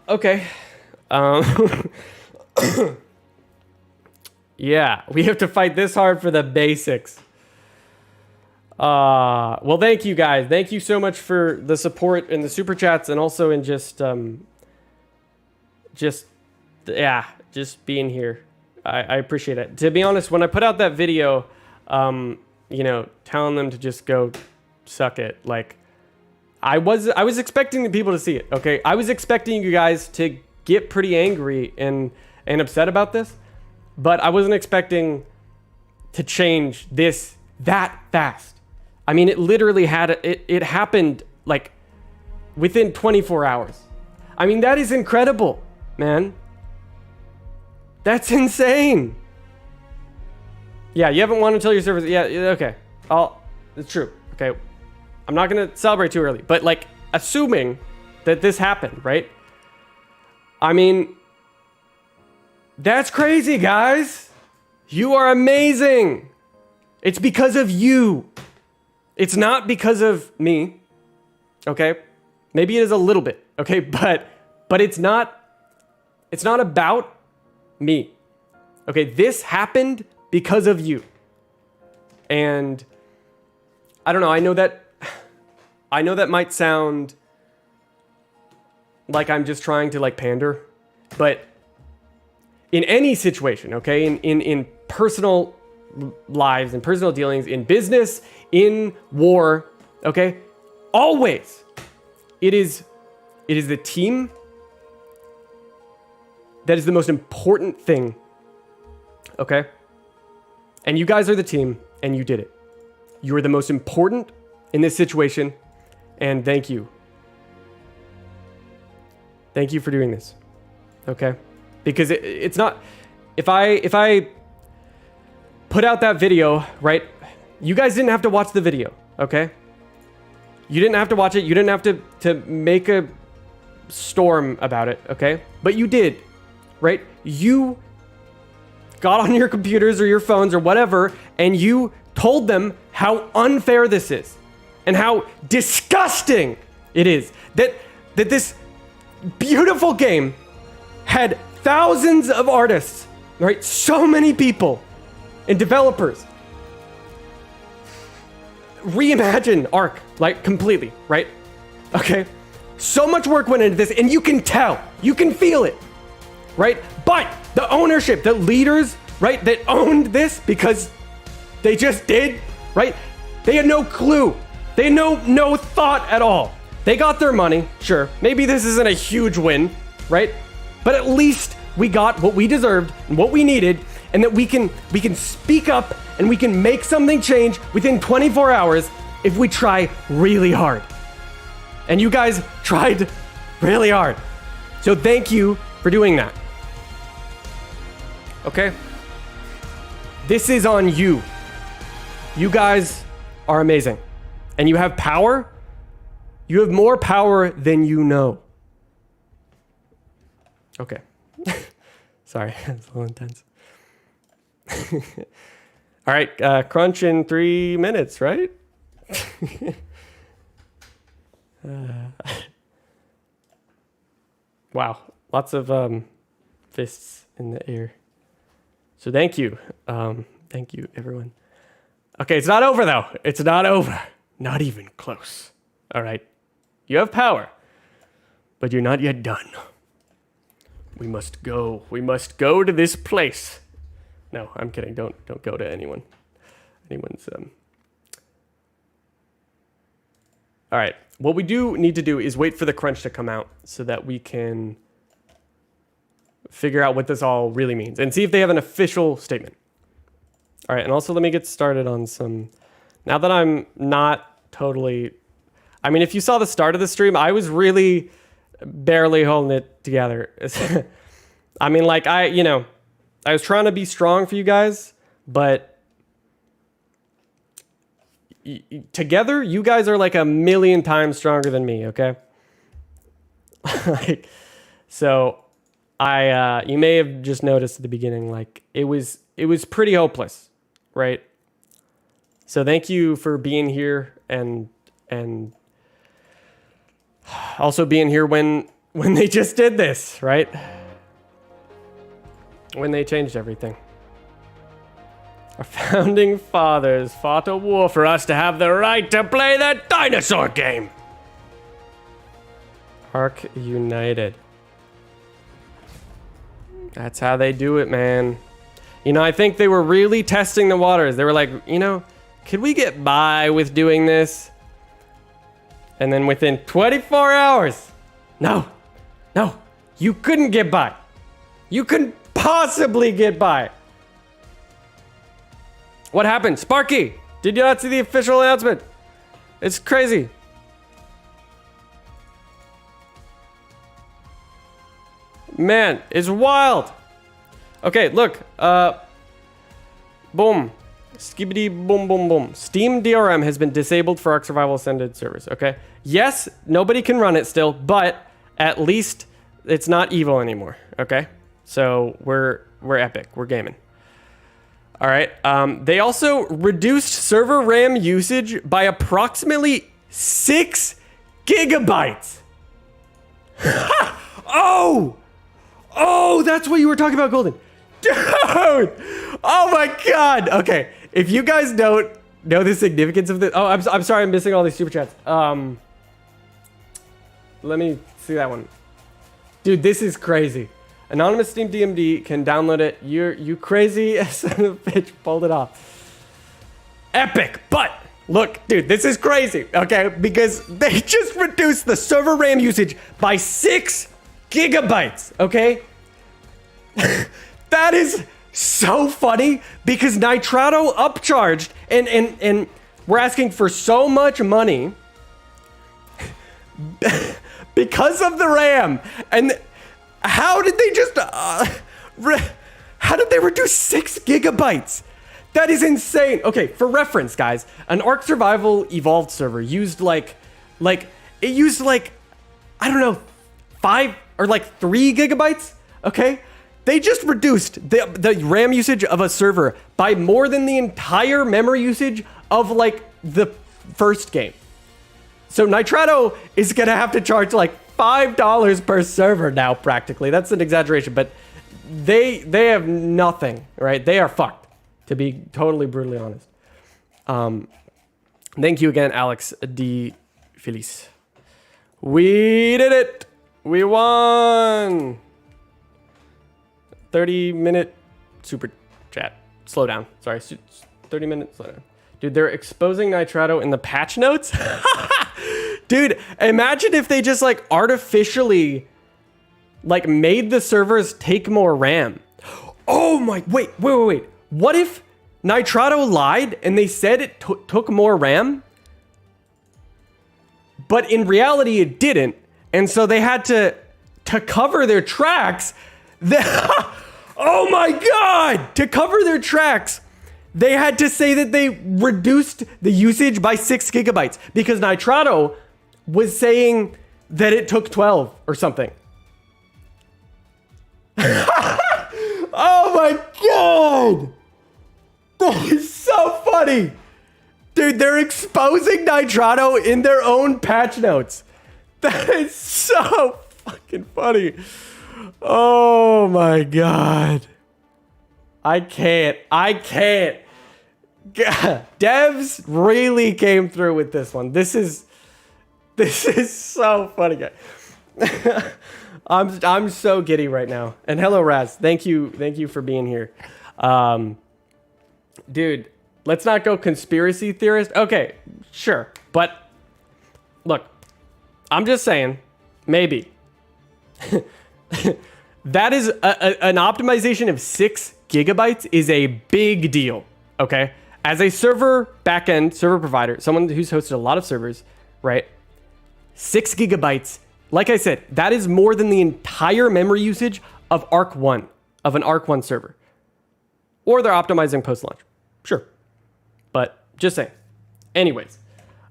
Okay. Yeah, we have to fight this hard for the basics. Well, thank you guys. Thank you so much for the support in the super chats and also in just being here. I appreciate it. To be honest, when I put out that video, you know, telling them to just go suck it, like I was expecting the people to see it. Okay, I was expecting you guys to get pretty angry and upset about this. But I wasn't expecting to change this that fast. I mean, it literally it happened like within 24 hours. I mean, that is incredible, man. That's insane. Yeah, you haven't won until your servers. Yeah, okay. It's true. Okay. I'm not going to celebrate too early, but like assuming that this happened, right? I mean, that's crazy, guys. You are amazing. It's because of you. It's not because of me. Okay? Maybe it is a little bit. Okay? But it's not about me. Okay? This happened because of you. And I don't know. I know that might sound like I'm just trying to like pander, but in any situation, okay, in personal lives, in personal dealings, in business, in war, okay, always, it is the team that is the most important thing, okay? And you guys are the team, and you did it. You are the most important in this situation, and thank you. Thank you for doing this, okay? Because it's not, if I put out that video, right? You guys didn't have to watch the video, okay? You didn't have to watch it. You didn't have to make a storm about it, okay? But you did, right? You got on your computers or your phones or whatever, and you told them how unfair this is and how disgusting it is that this beautiful game had thousands of artists, right? So many people and developers reimagine ARK, like, completely, right? Okay? So much work went into this, and you can tell, you can feel it, right? But the ownership, the leaders, right, that owned this because they just did, right? They had no clue. They had no thought at all. They got their money, sure. Maybe this isn't a huge win, right? But at least we got what we deserved and what we needed, and that we can speak up and we can make something change within 24 hours if we try really hard. And you guys tried really hard. So thank you for doing that. Okay? This is on you. You guys are amazing. And you have power. You have more power than you know. Okay. Sorry, that's a little intense. All right, crunch in 3 minutes, right? Wow, lots of fists in the air. So thank you. Thank you, everyone. Okay, it's not over, though. It's not over. Not even close. All right. You have power, but you're not yet done. We must go. We must go to this place. No, I'm kidding. Don't go to anyone. Anyone's All right. What we do need to do is wait for the crunch to come out so that we can figure out what this all really means and see if they have an official statement. All right, and also let me get started on some. Now that I'm not totally, I mean, if you saw the start of the stream, I was really barely holding it together. I mean, like, I was trying to be strong for you guys, but together, you guys are like 1,000,000 times stronger than me, okay? Like, so you may have just noticed at the beginning, like, it was pretty hopeless, right? So thank you for being here and also being here when they just did this, right? When they changed everything. Our founding fathers fought a war for us to have the right to play the dinosaur game. ARK United. That's how they do it, man. You know, I think they were really testing the waters. They were like, could we get by with doing this? And then within 24 hours, no, you couldn't get by. You couldn't possibly get by. What happened? Sparky, did you not see the official announcement? It's crazy. Man, it's wild. Okay, look. Boom. Skibbity boom boom boom. Steam DRM has been disabled for ARK Survival Ascended servers, okay? Yes, nobody can run it still, but at least it's not evil anymore, okay? So we're epic. We're gaming. All right. They also reduced server RAM usage by approximately 6 gigabytes. Oh, that's what you were talking about, Golden. Dude. Oh my God. Okay. If you guys don't know the significance of this. Oh, I'm sorry. I'm missing all these super chats. Let me see that one. Dude, this is crazy. Anonymous Steam DMD can download it. You crazy son of a bitch pulled it off. Epic, but look, dude, this is crazy, okay? Because they just reduced the server RAM usage by 6 gigabytes, okay? That is so funny because Nitrado upcharged and we're asking for so much money because of the RAM. And how did they just how did they reduce 6 gigabytes? That is insane. Okay, for reference, guys, an ARK Survival Evolved server used I don't know, 5 or like 3 gigabytes. Okay, they just reduced the RAM usage of a server by more than the entire memory usage of like the first game. So Nitrado is gonna have to charge like $5 per server now, practically. That's an exaggeration, but they have nothing, right? They are fucked, to be totally brutally honest. Thank you again, Alex D. Feliz. We did it. We won. 30-minute super chat. Slow down. Sorry, 30-minute slow down. Dude, they're exposing Nitrado in the patch notes. Dude, imagine if they just like artificially like made the servers take more RAM. Oh my, wait. What if Nitrado lied and they said it took more RAM, but in reality it didn't, and so they had to cover their tracks. Oh my God! To cover their tracks, they had to say that they reduced the usage by 6 gigabytes because Nitrado was saying that it took 12 or something. Oh my God! That is so funny. Dude, they're exposing Nitrado in their own patch notes. That is so fucking funny. Oh my God. I can't. God, devs really came through with this one. This is so funny, guys. I'm so giddy right now. And hello, Raz. Thank you for being here. Dude, let's not go conspiracy theorist. Okay, sure. But look, I'm just saying, maybe. That is an optimization of 6 gigabytes is a big deal, okay? As a server backend server provider, someone who's hosted a lot of servers, right? 6 gigabytes, like I said, that is more than the entire memory usage of ARK 1, of an ARK 1 server. Or they're optimizing post-launch. Sure. But just saying. Anyways,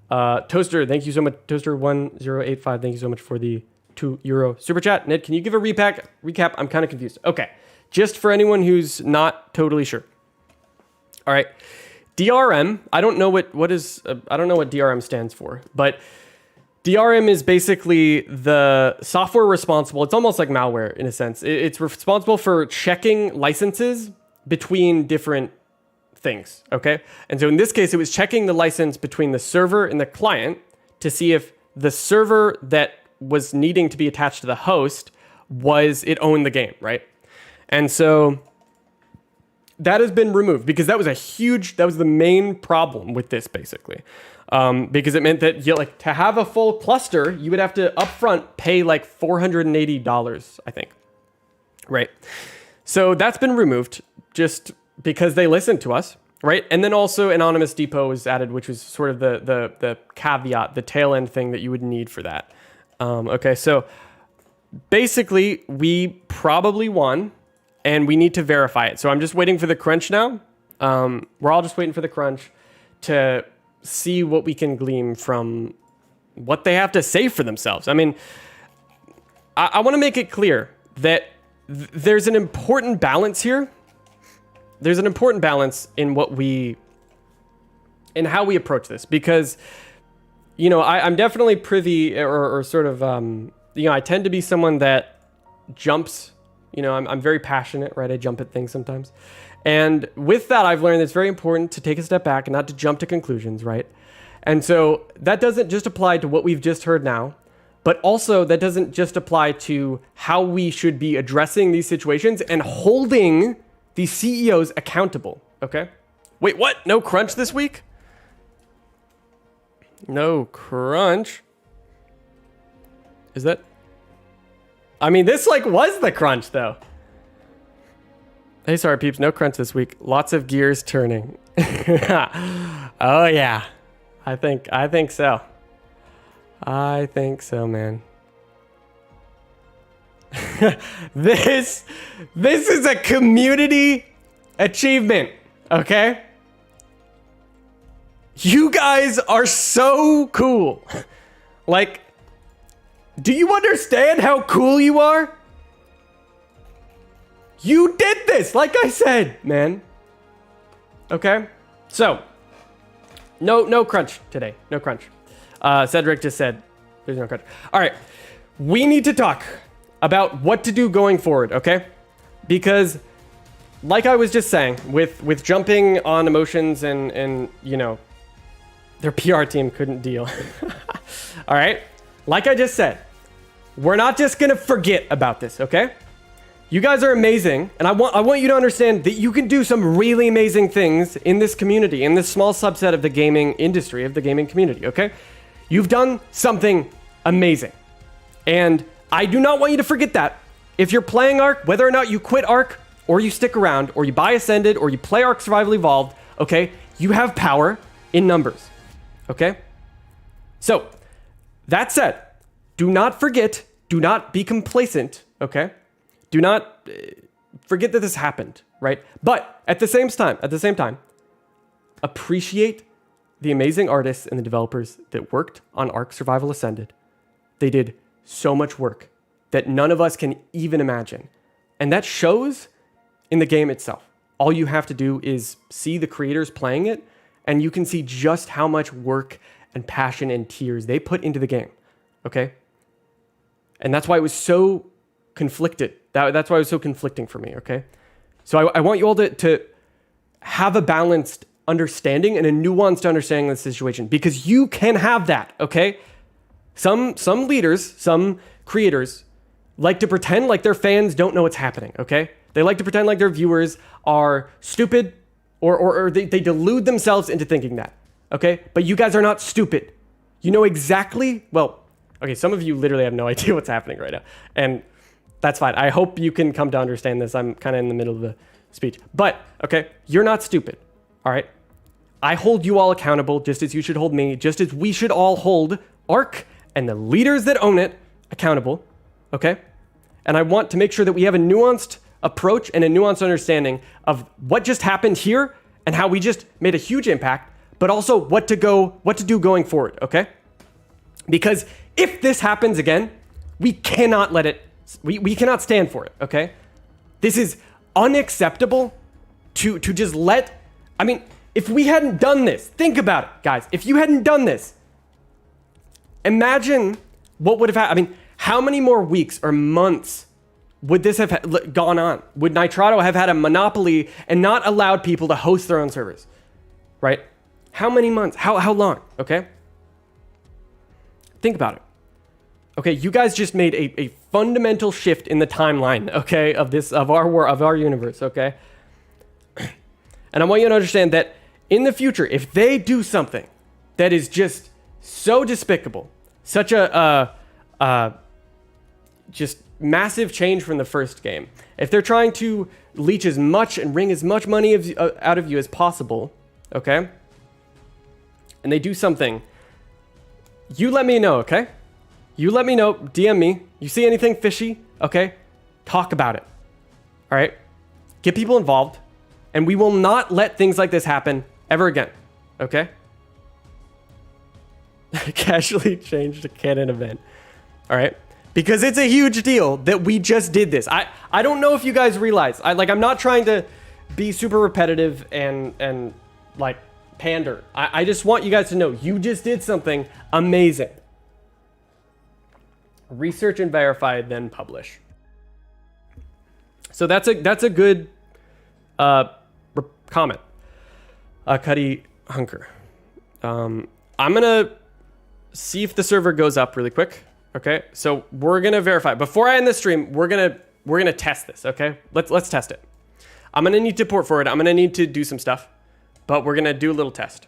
Toaster, thank you so much. Toaster1085, thank you so much for the €2 super chat. Ned, can you give a recap? I'm kind of confused. Okay. Just for anyone who's not totally sure. All right. DRM, I don't know what DRM stands for, but DRM is basically the software responsible. It's almost like malware in a sense. It's responsible for checking licenses between different things, okay? And so in this case, it was checking the license between the server and the client to see if the server that was needing to be attached to the host it owned the game, right? And so that has been removed because that was the main problem with this basically. Because it meant that to have a full cluster, you would have to upfront pay like $480, I think. Right. So that's been removed just because they listened to us, right? And then also anonymous depot was added, which was sort of the caveat, the tail end thing that you would need for that. Okay, so basically we probably won and we need to verify it. So I'm just waiting for the crunch now. We're all just waiting for the crunch to see what we can glean from what they have to say for themselves. I mean, I want to make it clear that there's an important balance here. There's an important balance in how we approach this because, I'm definitely privy or sort of, I tend to be someone that jumps, I'm very passionate, right? I jump at things sometimes. And with that, I've learned it's very important to take a step back and not to jump to conclusions, right? And so that doesn't just apply to what we've just heard now, but also that doesn't just apply to how we should be addressing these situations and holding these CEOs accountable, okay? Wait, what? No crunch this week? No crunch? Is that... I mean, this was the crunch though. Hey, sorry peeps, no crunch this week. Lots of gears turning. Oh yeah, I think so. I think so, man. This is a community achievement, okay? You guys are so cool. Like, do you understand how cool you are? You did this, like I said, man. Okay? So, no crunch today. No crunch. Cedric just said there's no crunch. All right. We need to talk about what to do going forward, okay? Because like I was just saying, with jumping on emotions and you know, their PR team couldn't deal. All right? Like I just said, we're not just going to forget about this, okay? You guys are amazing, and I want you to understand that you can do some really amazing things in this community, in this small subset of the gaming industry, of the gaming community, okay? You've done something amazing. And I do not want you to forget that. If you're playing ARK, whether or not you quit ARK, or you stick around, or you buy Ascended, or you play ARK Survival Evolved, okay? You have power in numbers, okay? So, that said, do not forget, do not be complacent, okay? Do not forget that this happened, right? But at the same time, appreciate the amazing artists and the developers that worked on ARK Survival Ascended. They did so much work that none of us can even imagine. And that shows in the game itself. All you have to do is see the creators playing it, and you can see just how much work and passion and tears they put into the game, okay? And that's why it was so conflicted. That's why it was so conflicting for me, okay? So I want you all to have a balanced understanding and a nuanced understanding of the situation, because you can have that, okay? Some leaders, some creators like to pretend like their fans don't know what's happening, okay? They like to pretend like their viewers are stupid or they delude themselves into thinking that, okay? But you guys are not stupid. You know exactly, well, okay, some of you literally have no idea what's happening right now. And that's fine. I hope you can come to understand this. I'm kind of in the middle of the speech. But, okay, you're not stupid, all right? I hold you all accountable just as you should hold me, just as we should all hold ARK and the leaders that own it accountable, okay? And I want to make sure that we have a nuanced approach and a nuanced understanding of what just happened here and how we just made a huge impact, but also what to do going forward, okay? Because if this happens again, we cannot let it, we cannot stand for it, okay? This is unacceptable to just let, I mean, if we hadn't done this, think about it, guys. If you hadn't done this, imagine what would have happened. I mean, how many more weeks or months would this have gone on? Would Nitrado have had a monopoly and not allowed people to host their own servers, right? How many months? How long, okay? Think about it. Okay, you guys just made a fundamental shift in the timeline, okay, of our universe, okay? And I want you to understand that in the future, if they do something that is just so despicable, such a just massive change from the first game, if they're trying to leech as much and wring as much money out of you as possible, okay? And they do something, you let me know, okay? You let me know, DM me. You see anything fishy, okay? Talk about it, all right? Get people involved, and we will not let things like this happen ever again, okay? Casually changed to canon event, all right? Because it's a huge deal that we just did this. I don't know if you guys realize, I'm not trying to be super repetitive and like pander. I just want you guys to know you just did something amazing. Research and verify, then publish. So that's a good comment. Cuddy Hunker. I'm gonna see if the server goes up really quick. Okay, so we're gonna verify. Before I end the stream, we're gonna test this. Okay, let's test it. I'm gonna need to port forward. I'm gonna need to do some stuff, but we're gonna do a little test.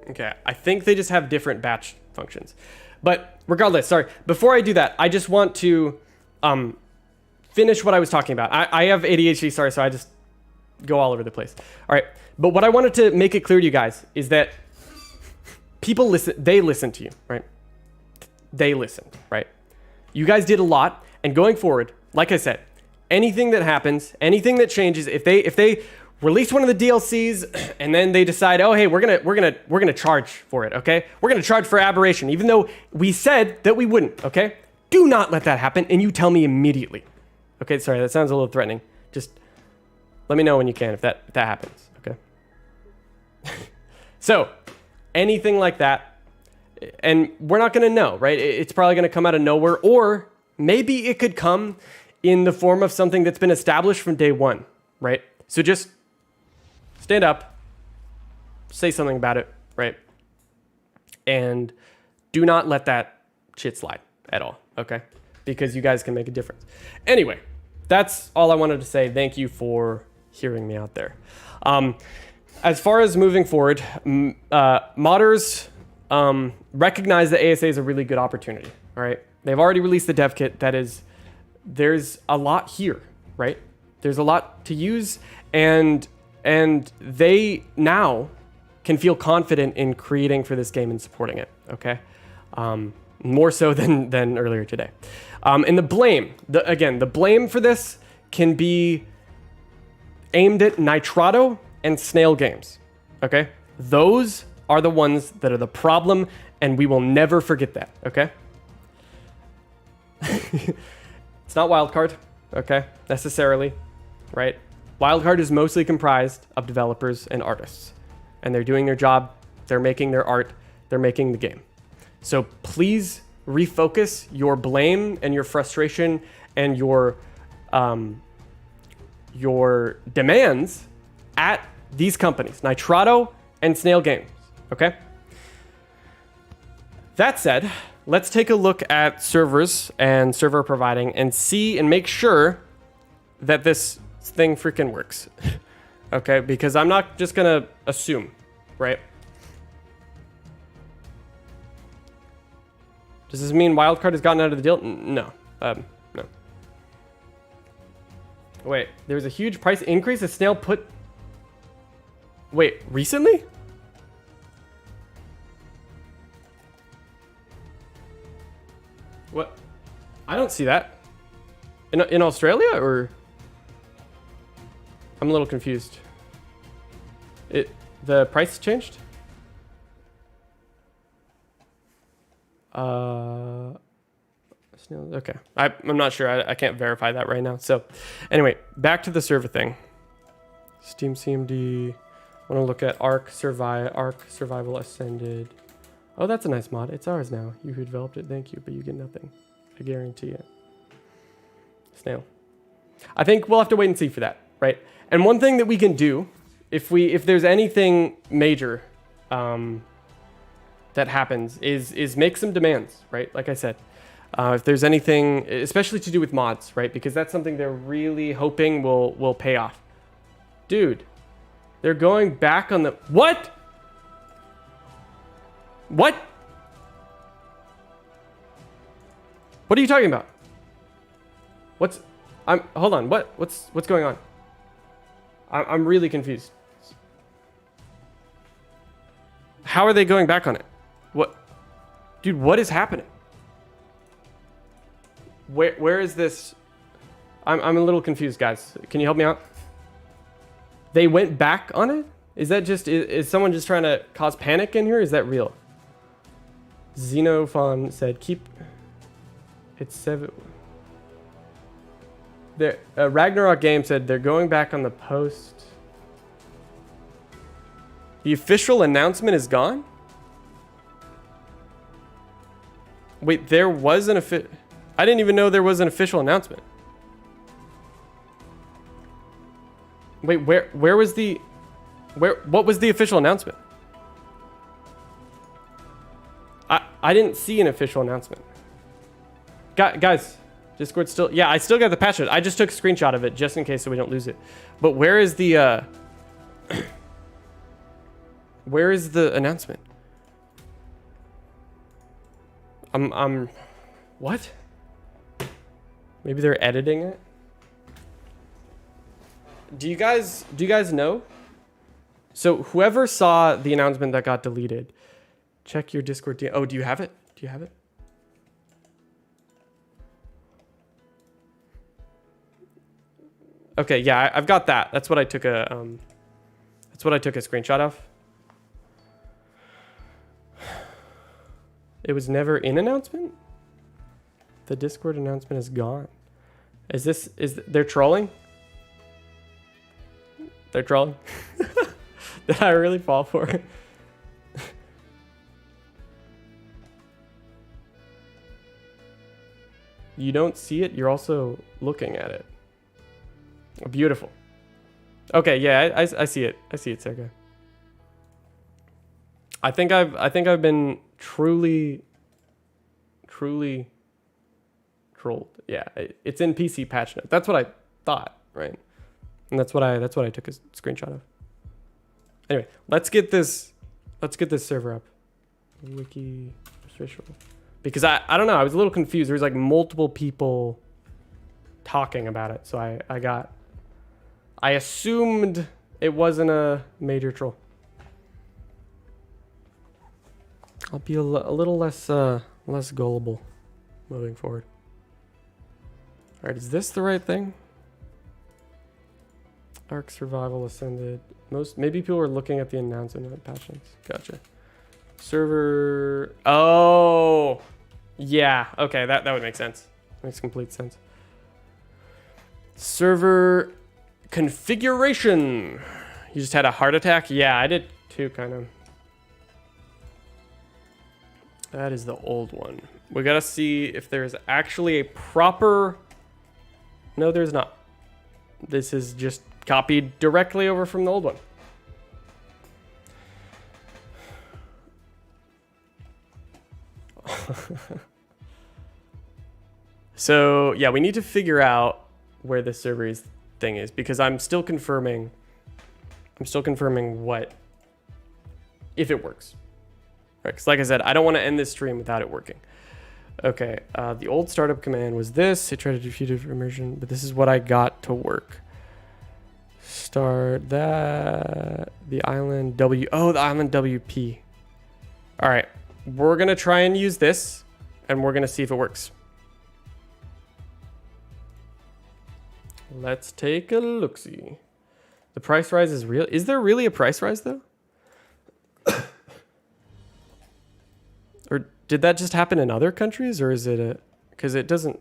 Okay, I think they just have different batch functions. But regardless, sorry, before I do that, I just want to finish what I was talking about. I have ADHD, sorry, so I just go all over the place. All right, but what I wanted to make it clear to you guys is that people listen, they listen to you, right? They listened, right? You guys did a lot, and going forward, like I said, anything that happens, anything that changes, if they release one of the DLCs, and then they decide, oh hey, we're gonna charge for it, okay? We're gonna charge for Aberration, even though we said that we wouldn't, okay? Do not let that happen, and you tell me immediately. Okay, sorry, that sounds a little threatening. Just let me know when you can if that happens, okay? So, anything like that, and we're not gonna know, right? It's probably gonna come out of nowhere, or maybe it could come in the form of something that's been established from day one, right? So just stand up, say something about it, right? And do not let that shit slide at all, okay? Because you guys can make a difference. Anyway, that's all I wanted to say. Thank you for hearing me out there. As far as moving forward, modders recognize that ASA is a really good opportunity, all right? They've already released the dev kit. There's a lot here, right? There's a lot to use, and they now can feel confident in creating for this game and supporting it, okay? More so than earlier today. And the blame, the blame for this can be aimed at Nitrado and Snail Games, okay? Those are the ones that are the problem, and we will never forget that, okay? It's not Wildcard, okay, necessarily, right? Wildcard is mostly comprised of developers and artists, and they're doing their job, they're making their art, they're making the game. So please refocus your blame and your frustration and your demands at these companies, Nitrado and Snail Games, okay? That said, let's take a look at servers and server providing and see and make sure that this thing freaking works. Okay, because I'm not just gonna assume, right? Does this mean Wildcard has gotten out of the deal? No. No. Wait, there was a huge price increase as Snail put... Wait, recently? What? I don't see that. In Australia, or? I'm a little confused. The price changed? Okay. I'm not sure. I can't verify that right now. So anyway, back to the server thing. Steam CMD. I want to look at ARK Survival Ascended. Oh, that's a nice mod. It's ours now. You who developed it, thank you, but you get nothing. I guarantee it. Snail. I think we'll have to wait and see for that, right? And one thing that we can do, if there's anything major that happens, is make some demands, right? Like I said, if there's anything, especially to do with mods, right? Because that's something they're really hoping will pay off. Dude, they're going back on the... What? What? What are you talking about? Hold on. What's going on? I'm really confused. How are they going back on it? What? Dude, what is happening? Where is this? I'm a little confused, guys. Can you help me out? They went back on it? Is that just... Is someone just trying to cause panic in here? Is that real? Xenophon said, keep... It's 7... Ragnarok Game said they're going back on the post. The official announcement is gone? Wait, there was an I didn't even know there was an official announcement. Wait, where was the... What was the official announcement? I didn't see an official announcement. Guys, Discord still... Yeah, I still got the patch note. I just took a screenshot of it just in case so we don't lose it. But where is the... where is the announcement? What? Maybe they're editing it? Do you guys know? So whoever saw the announcement that got deleted, check your Discord. Oh, do you have it? Do you have it? Okay, yeah, I've got that. That's what I took a That's what I took a screenshot of. It was never in announcement? The Discord announcement is gone. They're trolling? They're trolling? Did I really fall for it? You don't see it, you're also looking at it. Beautiful. Okay, yeah, I see it. I see it, Sergey. I think I've been truly trolled. Yeah, it's in PC patch notes. That's what I thought, right? And that's what I took a screenshot of. Anyway, let's get this server up. Wiki official. Because I don't know, I was a little confused. There was like multiple people talking about it. So I assumed it wasn't a major troll. I'll be a little less gullible moving forward. All right, is this the right thing? ARK Survival Ascended. Maybe people were looking at the announcement of patch notes. Gotcha. Server. Oh, yeah. Okay, that would make sense. Makes complete sense. Server configuration. You just had a heart attack? Yeah, I did too, kind of. That is the old one. We gotta see if there's actually a proper... No, there's not. This is just copied directly over from the old one. So, yeah, we need to figure out where the server thing is, because I'm still confirming what... if it works. Right, because like I said, I don't want to end this stream without it working. Okay, the old startup command was this. It tried to defeat it for immersion, but this is what I got to work. Start that. The island W. Oh, the island WP. All right, we're going to try and use this, and we're going to see if it works. Let's take a look-see. The price rise is real. Is there really a price rise, though? Or did that just happen in other countries, or is it a... Because it doesn't...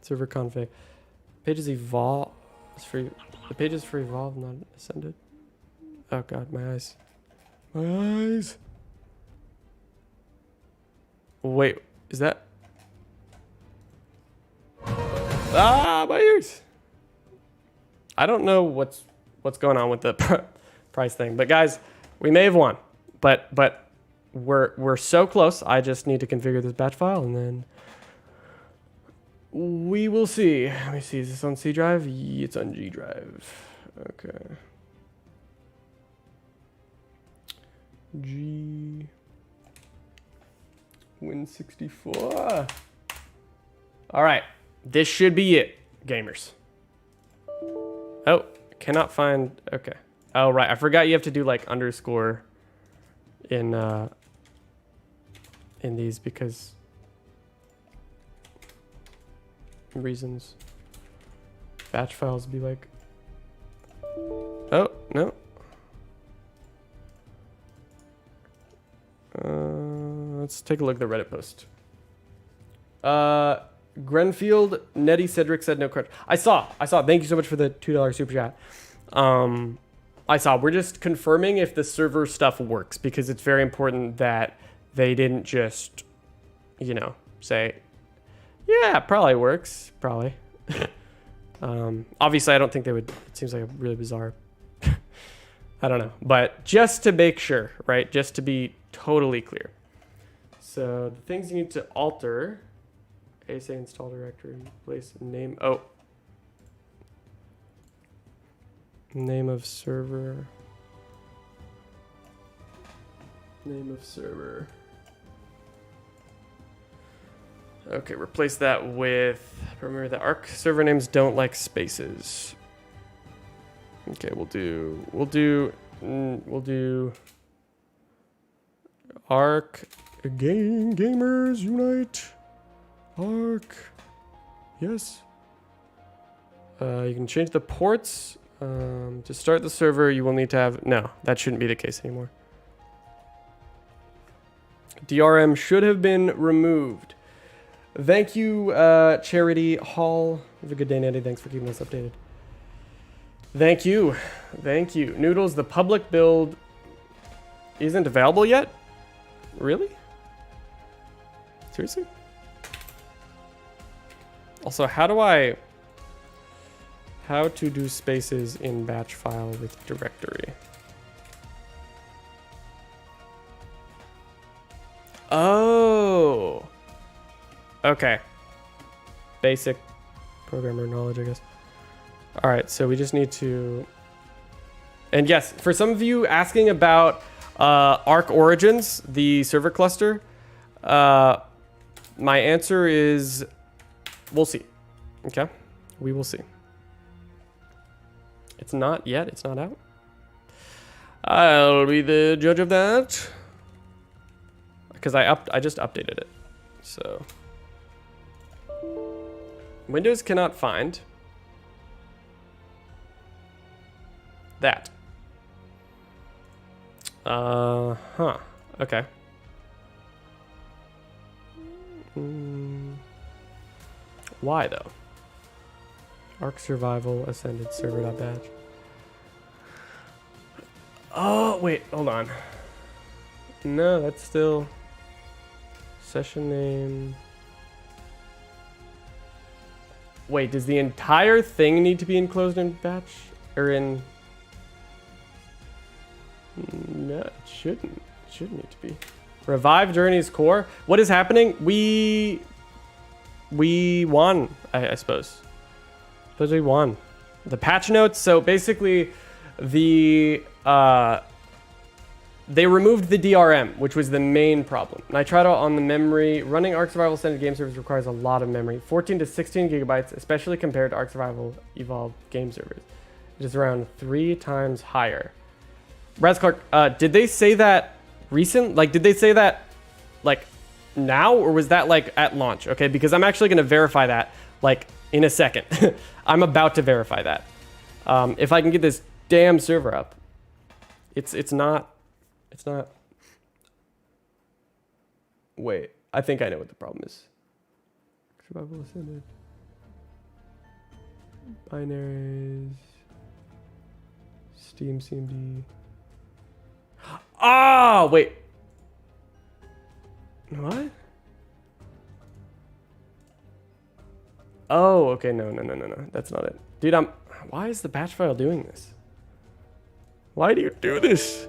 Server config. Pages evolve... It's free. The pages for evolve, not ascended. Oh god, my eyes. My eyes! Wait, is that... Ah, my ears! I don't know what's going on with the price thing, but guys, we may have won. But we're so close. I just need to configure this batch file, and then we will see. Let me see. Is this on C drive? It's on G drive. Okay. G. Win64. All right. This should be it, gamers. Oh, cannot find. Okay. Oh, right. I forgot you have to do like underscore in these because reasons. Batch files be like. Oh, no. Let's take a look at the Reddit post. Grenfield, Nettie Cedric said no credit. I saw. Thank you so much for the $2 super chat. I saw. We're just confirming if the server stuff works, because it's very important that they didn't just, say, yeah, it probably works. Probably. Obviously, I don't think they would. It seems like a really bizarre. I don't know. But just to make sure, right? Just to be totally clear. So the things you need to alter. ASA install directory, place name. Oh. Name of server. Name of server. Okay, replace that with, remember the ARK server names don't like spaces. Okay, we'll do ARK gamers unite. ARK. Yes. You can change the ports. To start the server, you will need to have... No, that shouldn't be the case anymore. DRM should have been removed. Thank you, Charity Hall. Have a good day, Nandy. Thanks for keeping us updated. Thank you. Thank you. Noodles, the public build isn't available yet? Really? Seriously? Also, how to do spaces in batch file with directory? Oh. Okay. Basic programmer knowledge, I guess. All right, so we just need to... And yes, for some of you asking about ARK Origins, the server cluster, my answer is we'll see. Okay? We will see. It's not yet. It's not out. I'll be the judge of that. Because I just updated it. So... Windows cannot find... that. Okay. Why though? ARK survival ascended server.batch. Oh wait, hold on. No, that's still session name. Wait, does the entire thing need to be enclosed in batch or in? No, it shouldn't. It shouldn't need to be. Revive Journey's core. What is happening? We won, I suppose. We won. The patch notes. So basically, they removed the DRM, which was the main problem. And I tried out on the memory. Running ARK Survival Standard Game Servers requires a lot of memory, 14 to 16 gigabytes, especially compared to ARK Survival Evolved game servers. It is around 3 times higher. Raz Clark, did they say that recent? Like, did they say that like now, or was that like at launch? Okay, because I'm actually going to verify that like in a second. I'm about to verify that. If I can get this damn server up, it's not. Wait, I think I know what the problem is. Survival ascended. Binaries. Steam CMD. Oh, wait. What? Oh, okay. No. That's not it. Dude, why is the batch file doing this? Why do you do this?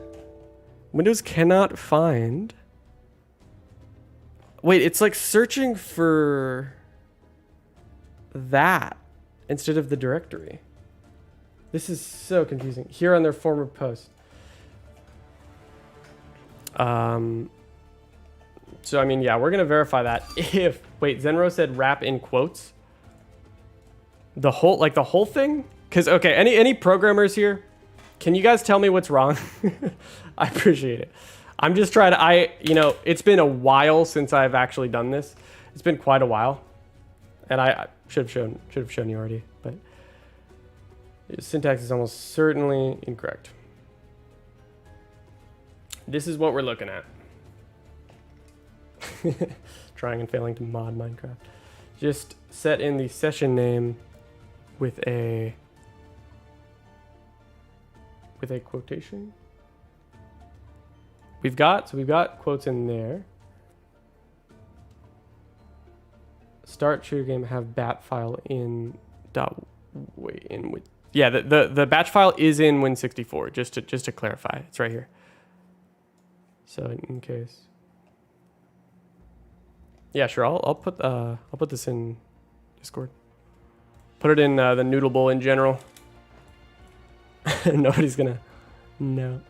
Windows cannot find. Wait, it's like searching for that instead of the directory. This is so confusing. Here on their former post. So I mean, yeah, we're gonna verify that. If wait, Zenro said wrap in quotes. The whole thing? Because okay, any programmers here? Can you guys tell me what's wrong? I appreciate it. I'm just trying to, it's been a while since I've actually done this. It's been quite a while. And I should have shown you already, but syntax is almost certainly incorrect. This is what we're looking at. Trying and failing to mod Minecraft. Just set in the session name with a quotation. We've got quotes in there. Start shooter game have bat file in yeah, the batch file is in Win64, just to clarify. It's right here. So in case. Yeah, sure. I'll put this in Discord. Put it in the Noodle Bowl in general. Nobody's gonna no.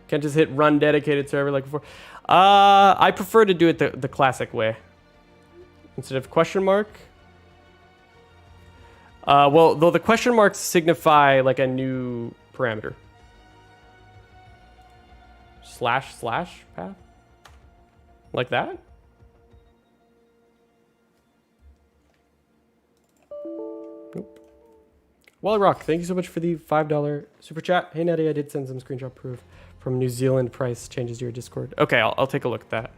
Can't just hit run dedicated server like before. I prefer to do it the classic way. Instead of question mark. Well, though the question marks signify like a new parameter. / path? Like that? Nope. Well, Rock, thank you so much for the $5 super chat. Hey, Nettie, I did send some screenshot proof from New Zealand price changes to your Discord. Okay, I'll take a look at that.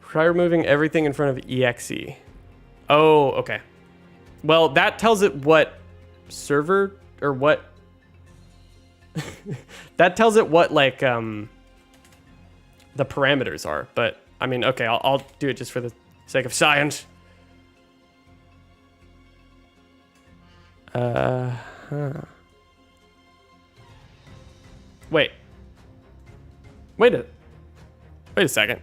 Try removing everything in front of exe. Oh, okay. Well, that tells it what server or what that tells it what like the parameters are. But I mean, okay, I'll do it just for the sake of science. Wait a second.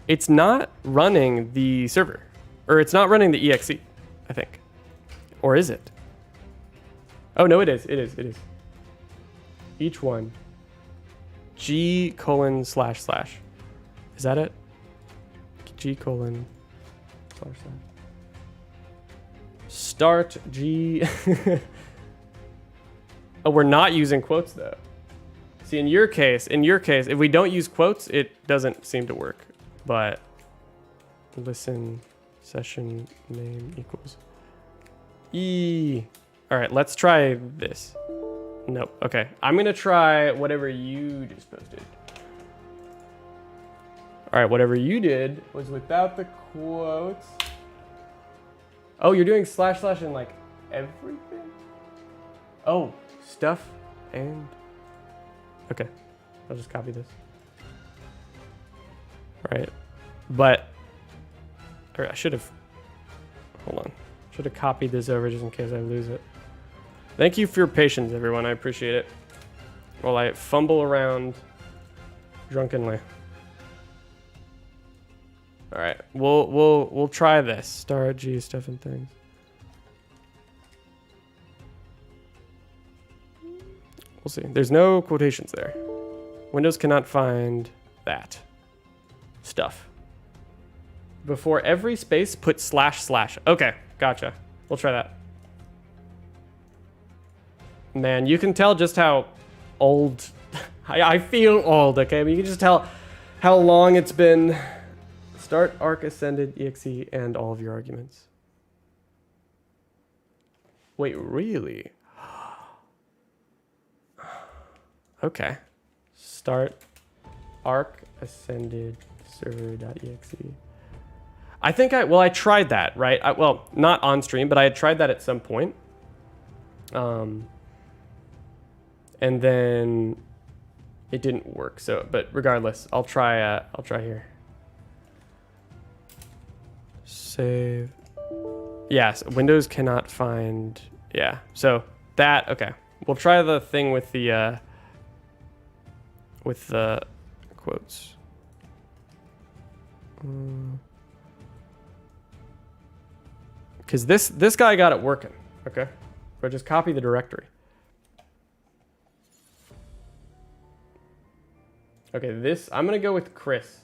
It's not running the server, or it's not running the exe, I think. Or is it? Oh no, it is. Each one. G:// Is that it? G:// Start G. Oh, we're not using quotes though. See, in your case, if we don't use quotes, it doesn't seem to work. But listen, session name equals E. All right, let's try this. Nope. Okay, I'm gonna try whatever you just posted. All right, whatever you did was without the quotes. Oh, you're doing / in like everything? Oh, stuff and... Okay, I'll just copy this. All right, but or I should have, hold on. Should have copied this over just in case I lose it. Thank you for your patience, everyone. I appreciate it. While I fumble around drunkenly. All right, we'll try this. Star G stuff and things. We'll see. There's no quotations there. Windows cannot find that stuff. Before every space, put //. Okay, gotcha. We'll try that. Man, you can tell just how old I feel old. Okay, but you can just tell how long it's been. Start ARK Ascended exe and all of your arguments. Wait, really? Okay. Start ARK Ascended server.exe. I think I tried that, right? Well, not on stream, but I had tried that at some point. And then it didn't work. So, but regardless, I'll try here. Save. Yes, Windows cannot find. Yeah. So that, okay. We'll try the thing with the quotes. Because this guy got it working. Okay. But just copy the directory. Okay, I'm gonna go with Chris.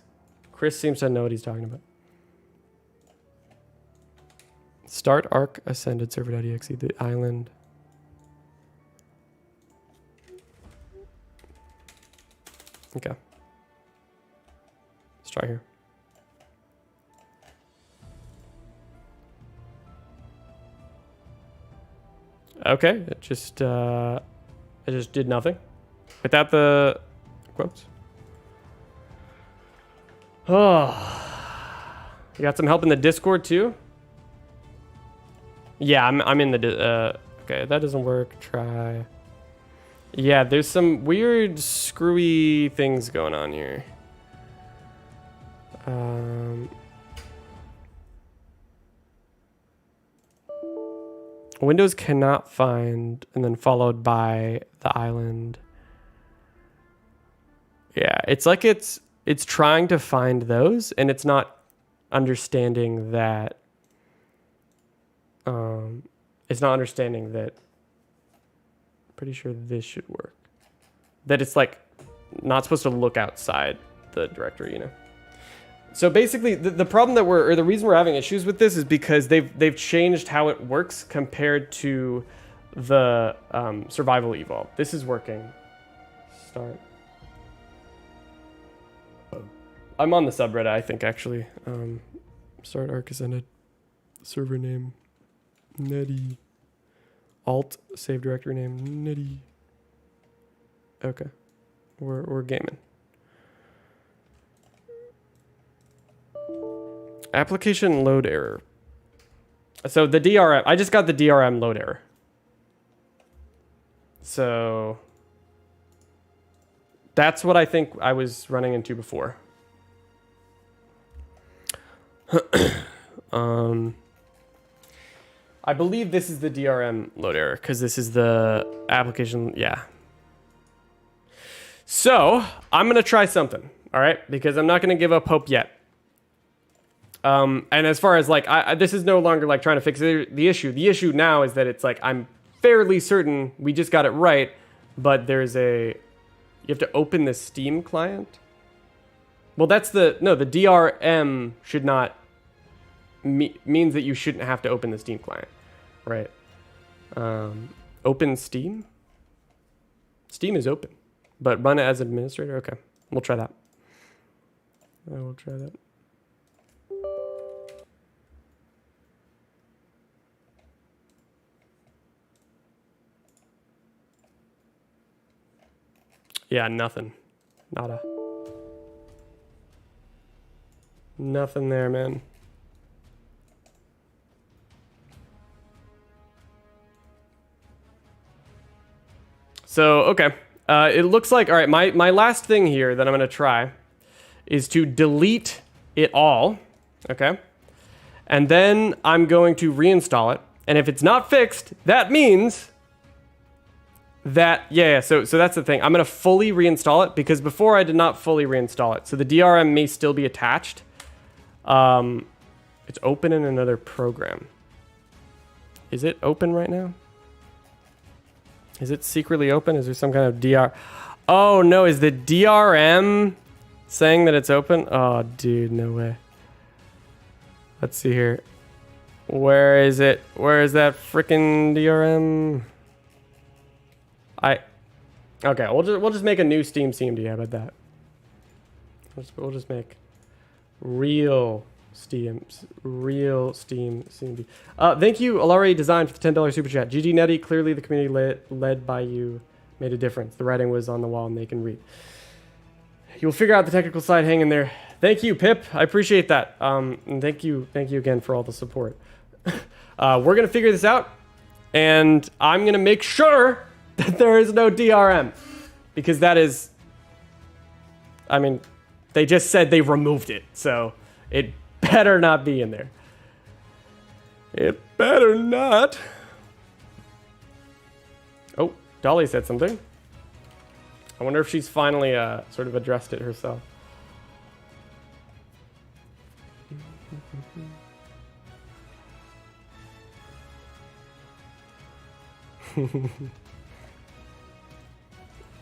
Chris seems to know what he's talking about. Start ARK Ascended server.exe, the island. Okay. Let's try here. Okay, it just did nothing without the quotes. Oh, you got some help in the Discord too? Yeah, I'm in the okay, that doesn't work. Try. Yeah, there's some weird screwy things going on here. Windows cannot find, and then followed by the island. Yeah, it's like it's trying to find those, and it's not understanding that. It's not understanding that. Pretty sure this should work. That it's like not supposed to look outside the directory, you know. So basically, the problem that the reason we're having issues with this is because they've changed how it works compared to the survival evolve. This is working. Start. I'm on the subreddit, I think, actually. Start ARK Ascended. server name, Netty. Alt, save directory name, Netty. Okay, we're gaming. Application load error. So the DRM, I just got the DRM load error. So that's what I think I was running into before. I believe this is the DRM load error because this is the application. Yeah. So I'm going to try something. All right. Because I'm not going to give up hope yet. And as far as like, this is no longer like trying to fix the issue. The issue now is that it's like, I'm fairly certain we just got it right, but there's you have to open the Steam client. Well, that's the DRM should not means that you shouldn't have to open the Steam client, right? Open Steam? Steam is open, but run it as administrator? Okay, we'll try that. I will try that. Yeah, nothing. Nada. Nothing there, man. So, okay. It looks like, all right, my last thing here that I'm going to try is to delete it all, okay? And then I'm going to reinstall it. And if it's not fixed, that means that, so that's the thing. I'm going to fully reinstall it because before I did not fully reinstall it. So the DRM may still be attached. It's open in another program. Is it open right now? Is it secretly open? Is there some kind of DR? Oh no, is the DRM saying that it's open? Oh dude, no way. Let's see here. Where is it? Where is that freaking DRM? Okay, we'll just make a new Steam CMD. How about that? We'll just make real Steam CMD. Thank you, Alari Design, for the $10 super chat. GG Netty, clearly the community led by you made a difference. The writing was on the wall and they can read. You'll figure out the technical side. Hang in there. Thank you, Pip. I appreciate that. And thank you again for all the support. We're gonna figure this out, and I'm gonna make sure that there is no DRM, because that is, I mean, they just said they removed it, so it better not be in there. It better not. Oh, Dolly said something. I wonder if she's finally sort of addressed it herself.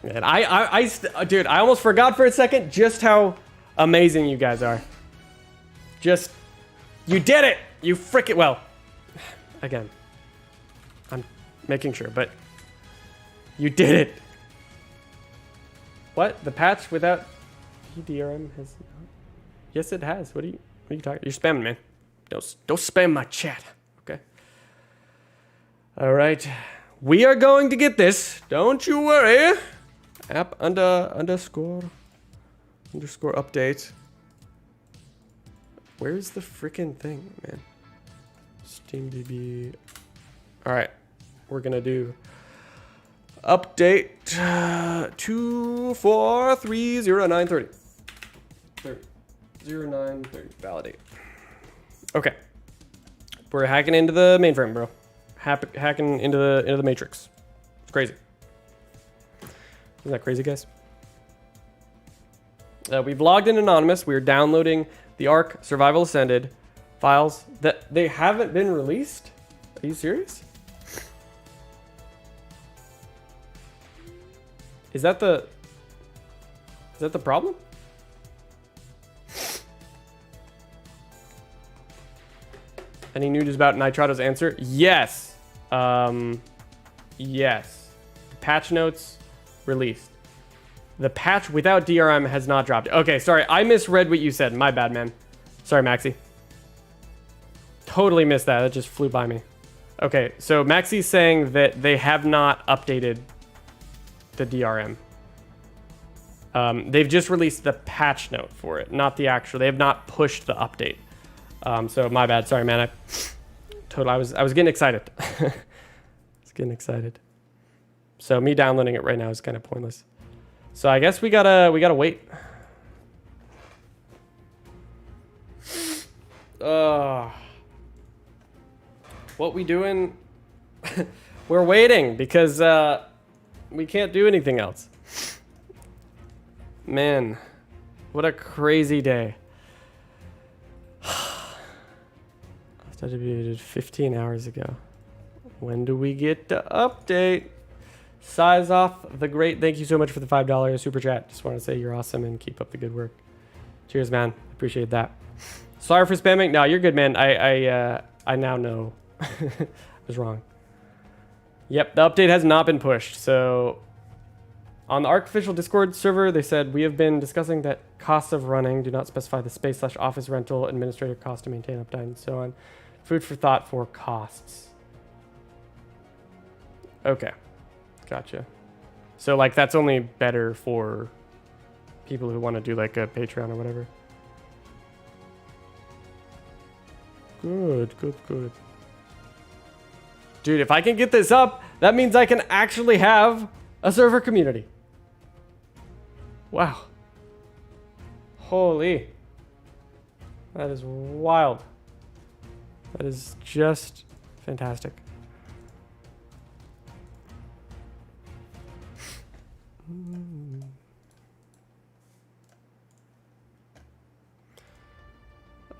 And dude, I almost forgot for a second just how amazing you guys are. Just, you did it! You frickin', well, again, I'm making sure, but you did it. What? The patch without DRM has not? Yes, it has. What are you talking? You're spamming, man. Don't spam my chat, okay? All right. We are going to get this. Don't you worry. App underscore update. Where's the freaking thing, man? SteamDB. All right. We're going to do update 2430930. 0930. Validate. Okay. We're hacking into the mainframe, bro. Hacking into the matrix. It's crazy. Isn't that crazy, guys? We've logged in anonymous. We are downloading the ARK Survival Ascended files that they haven't been released. Are you serious? Is that the problem? Any news about Nitrato's answer? Yes. Yes. Patch notes released. The patch without DRM has not dropped. Okay, sorry. I misread what you said. My bad, man. Sorry, Maxi. totally missed that. That just flew by me. Okay, so Maxi's saying that they have not updated the DRM. They've just released the patch note for it, not the actual. They have not pushed the update. So my bad. Sorry, man. I was getting excited. I was getting excited. So me downloading it right now is kind of pointless. So I guess we gotta wait. What we doing? We're waiting because we can't do anything else. Man, what a crazy day. I started 15 hours ago. When do we get the update? Size off the great. Thank you so much for the $5 super chat. Just want to say you're awesome and keep up the good work. Cheers, man. Appreciate that. Sorry for spamming. No, you're good, man. I now know I was wrong. Yep, the update has not been pushed. So on the ARK official Discord server, they said, we have been discussing that costs of running do not specify the space/office rental, administrator cost to maintain uptime, and so on. Food for thought for costs. Okay. Gotcha. So like that's only better for people who want to do like a Patreon or whatever. Good. Dude, if I can get this up, that means I can actually have a server community. Wow. Holy. That is wild. That is just fantastic.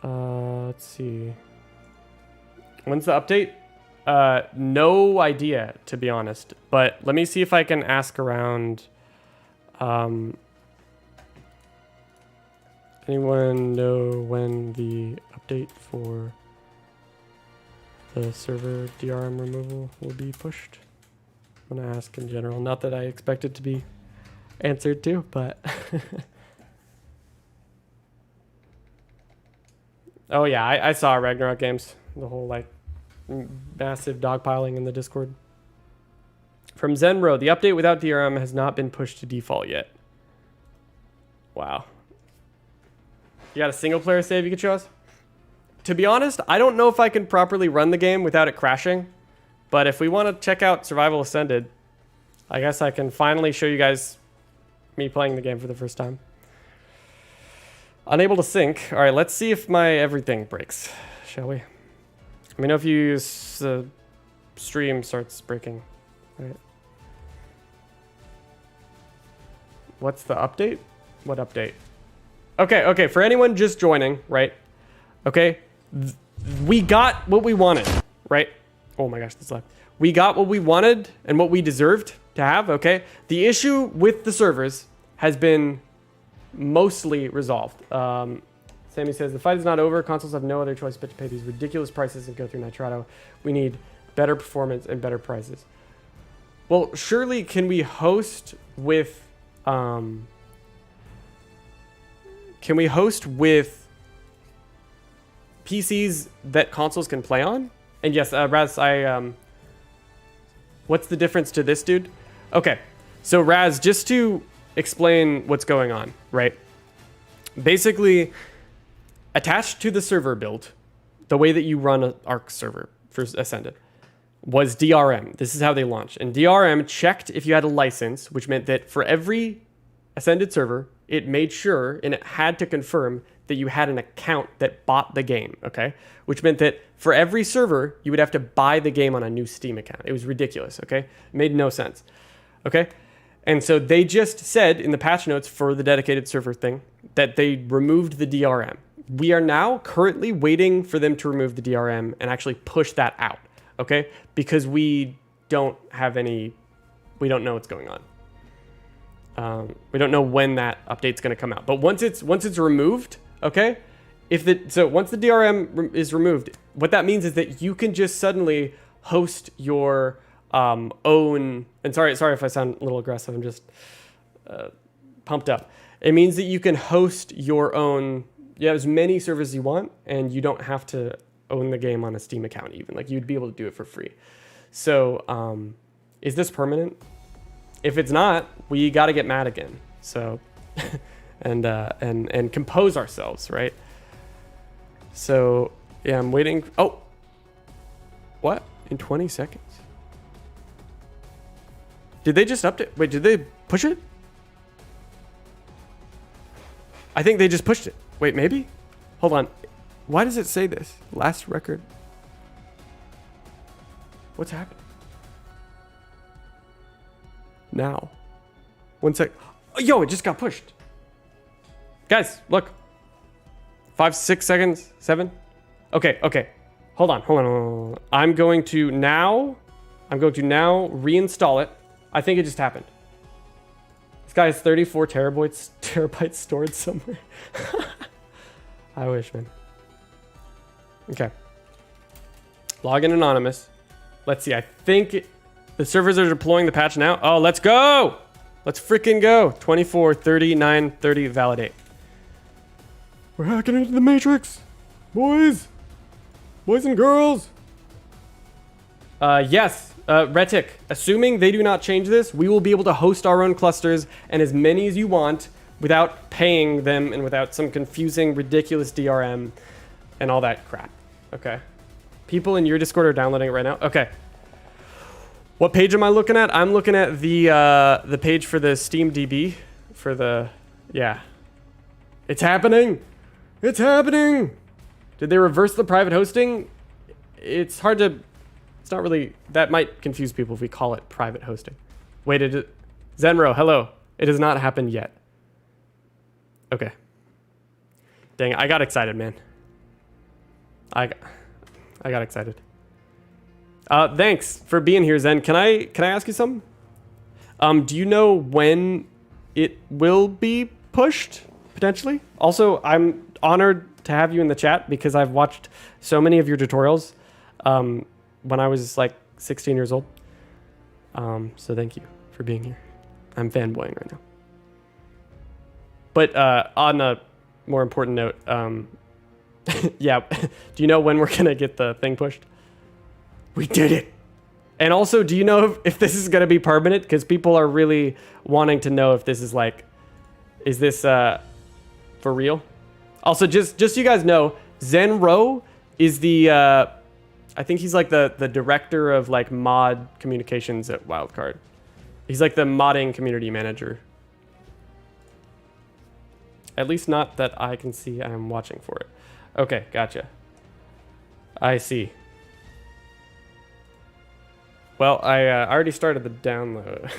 Let's see. When's the update? No idea, to be honest. But let me see if I can ask around. Anyone know when the update for the server DRM removal will be pushed? I'm gonna ask in general. Not that I expect it to be answered to, but oh yeah, I saw Ragnarok games. The whole like massive dogpiling in the Discord. From Zenro, the update without DRM has not been pushed to default yet. Wow. You got a single player save you could show us? To be honest, I don't know if I can properly run the game without it crashing. But if we want to check out Survival Ascended, I guess I can finally show you guys me playing the game for the first time. Unable to sync. All right, let's see if my everything breaks, shall we? Let me know if the stream starts breaking. All right. What's the update? What update? Okay, for anyone just joining, right? Okay, we got what we wanted, right? Oh my gosh, this left. We got what we wanted and what we deserved to have, okay? The issue with the servers has been mostly resolved. Sammy says, the fight is not over. Consoles have no other choice but to pay these ridiculous prices and go through Nitrado. We need better performance and better prices. Well, surely can we host with... Can we host with PCs that consoles can play on? And yes, Raz, what's the difference to this dude? Okay, so Raz, just to explain what's going on, right? Basically, attached to the server build, the way that you run an ARK server for Ascended was DRM. This is how they launched. And DRM checked if you had a license, which meant that for every Ascended server, it made sure and it had to confirm that you had an account that bought the game, okay? Which meant that for every server, you would have to buy the game on a new Steam account. It was ridiculous, okay? It made no sense, okay? And so they just said in the patch notes for the dedicated server thing that they removed the DRM. We are now currently waiting for them to remove the DRM and actually push that out, okay? Because we don't know what's going on. We don't know when that update's going to come out. But once it's removed, okay? Once the DRM is removed, what that means is that you can just suddenly host your own. And sorry if I sound a little aggressive. I'm just pumped up. It means that you can host your own. You have as many servers as you want, and you don't have to own the game on a Steam account even. Like you'd be able to do it for free. So is this permanent? If it's not, we got to get mad again. So and compose ourselves, right? So yeah, I'm waiting. Oh, what? In 20 seconds? Did they just update? Wait, did they push it? I think they just pushed it. Wait, maybe? Hold on. Why does it say this? Last record. What's happening? Now. 1 sec. Oh, yo, it just got pushed. Guys, look. 5, 6 seconds. 7. Okay. Hold on. I'm going to now reinstall it. I think it just happened. This guy has 34 terabytes stored somewhere. I wish, man. Okay. Login anonymous. Let's see. I think the servers are deploying the patch now. Oh, let's go. Let's freaking go. 24, 39, 30, validate. We're hacking into the Matrix. Boys and girls. Yes, Retic, assuming they do not change this, we will be able to host our own clusters and as many as you want without paying them and without some confusing, ridiculous DRM and all that crap. Okay. People in your Discord are downloading it right now. Okay. What page am I looking at? I'm looking at the page for the Steam DB for the, yeah. It's happening. It's happening. Did they reverse the private hosting? It's hard to, it's not really, that might confuse people if we call it private hosting. Wait, Zenro, hello. It has not happened yet. Okay. Dang, I got excited, man. I got excited. Thanks for being here, Zen. Can I ask you something? Do you know when it will be pushed, potentially? Also, I'm honored to have you in the chat because I've watched so many of your tutorials when I was like 16 years old. So thank you for being here. I'm fanboying right now. But on a more important note, yeah, do you know when we're gonna get the thing pushed? We did it. And also, do you know if this is gonna be permanent? Because people are really wanting to know if this is like, is this for real? Also, just so you guys know, Zenro is the, I think he's like the director of like mod communications at Wildcard. He's like the modding community manager. At least not that I can see. I'm watching for it. Okay, gotcha. I see. Well, I already started the download.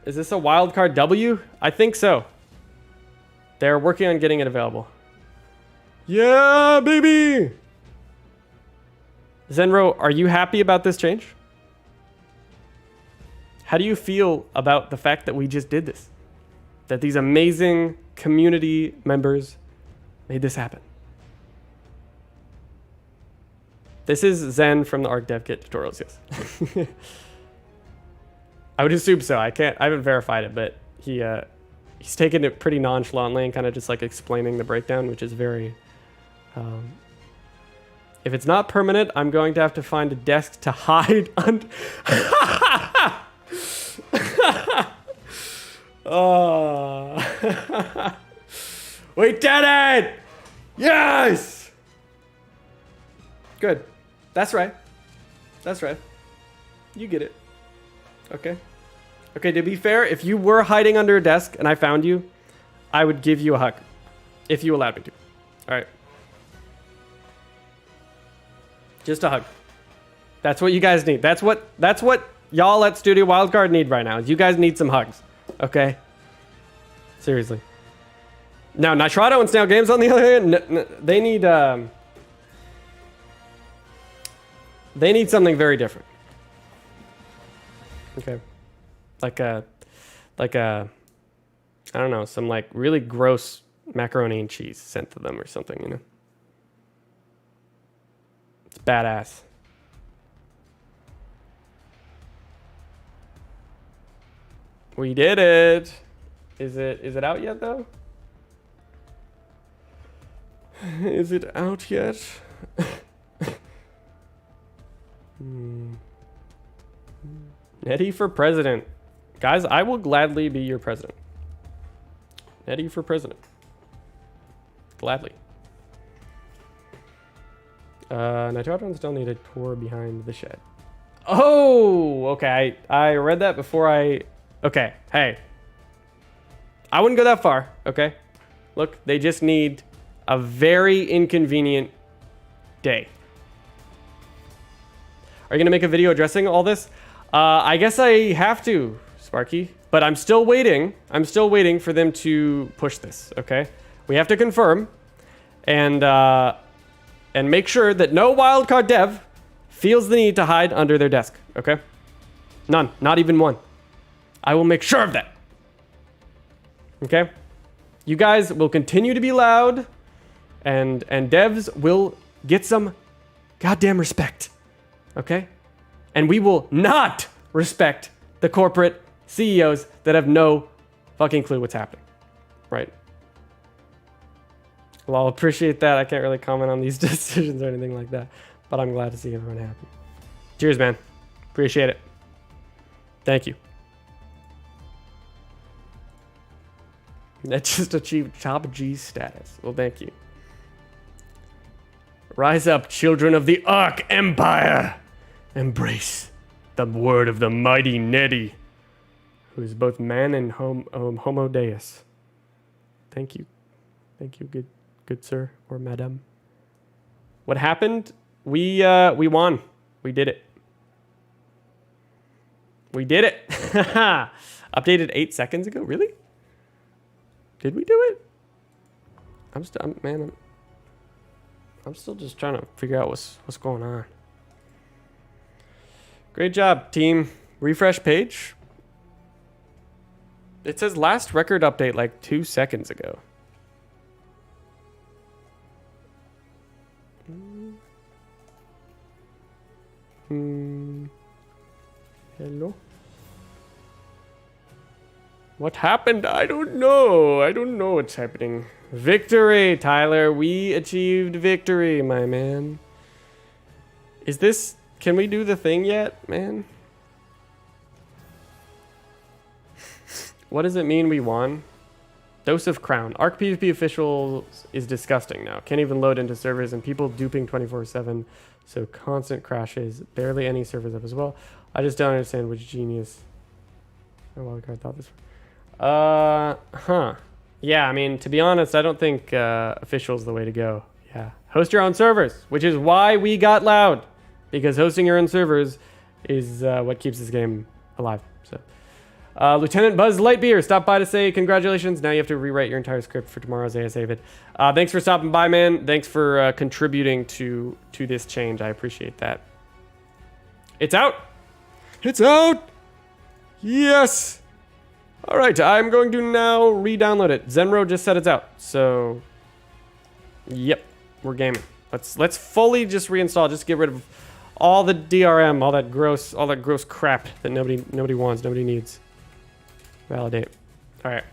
Is this a wildcard W? I think so. They're working on getting it available. Yeah, baby! Zenro, are you happy about this change? How do you feel about the fact that we just did this? That these amazing community members made this happen? This is Zen from the ARK Dev Kit tutorials, yes. I would assume so. I haven't verified it, but he's taken it pretty nonchalantly and kind of just like explaining the breakdown, which is very... if it's not permanent, I'm going to have to find a desk to hide under... Oh. We did it! Yes! Good. That's right. That's right. You get it. Okay. Okay, to be fair, if you were hiding under a desk and I found you, I would give you a hug. If you allowed me to. Alright. Just a hug. That's what you guys need. That's what y'all at Studio Wildcard need right now. You guys need some hugs. Okay? Seriously. Now, Nitrado and Snail Games, on the other hand, they need something very different. Okay. Like a, I don't know, some like really gross macaroni and cheese sent to them or something, you know? It's badass. We did it. Is it out yet though? Is it out yet? Nettie for president. Guys, I will gladly be your president. Nettie for president. Gladly. Nitrotron still need a tour behind the shed. Oh, okay. I read that before I... Okay, hey. I wouldn't go that far, okay? Look, they just need a very inconvenient day. Are you going to make a video addressing all this? I guess I have to, Sparky. But I'm still waiting. I'm still waiting for them to push this, okay? We have to confirm and make sure that no wildcard dev feels the need to hide under their desk, okay? None. Not even one. I will make sure of that. Okay? You guys will continue to be loud and devs will get some goddamn respect. Okay? And we will not respect the corporate CEOs that have no fucking clue what's happening. Right? Well, I'll appreciate that. I can't really comment on these decisions or anything like that, but I'm glad to see everyone happy. Cheers, man. Appreciate it. Thank you. That just achieved top G status. Well, thank you. Rise up, children of the ARK Empire. Embrace the word of the mighty Nettie, who is both man and homo deus. Thank you. Thank you, good sir or madam. What happened? We won. We did it. We did it. Updated 8 seconds ago. Really? Did we do it? I'm still just trying to figure out what's going on. Great job, team. Refresh page. It says last record update like 2 seconds ago. Hello? What happened? I don't know. I don't know what's happening. Victory, Tyler. We achieved victory, my man. Is this... Can we do the thing yet, man? What does it mean we won? Dose of Crown. ARK PvP officials is disgusting now. Can't even load into servers and people duping 24/7. So constant crashes. Barely any servers up as well. I just don't understand which genius. Oh, well, I thought this. Yeah, I mean, to be honest, I don't think official's the way to go. Yeah. Host your own servers, which is why we got loud. Because hosting your own servers is what keeps this game alive. So, Lieutenant Buzz Lightbeer stopped by to say congratulations. Now you have to rewrite your entire script for tomorrow's ASA vid. Thanks for stopping by, man. Thanks for contributing to this change. I appreciate that. It's out. It's out. Yes. All right, I'm going to now re-download it. Zenro just said it's out. So, yep, we're gaming. Let's fully just reinstall. Just get rid of all the DRM, all that gross crap that nobody wants, nobody needs. Validate. All right.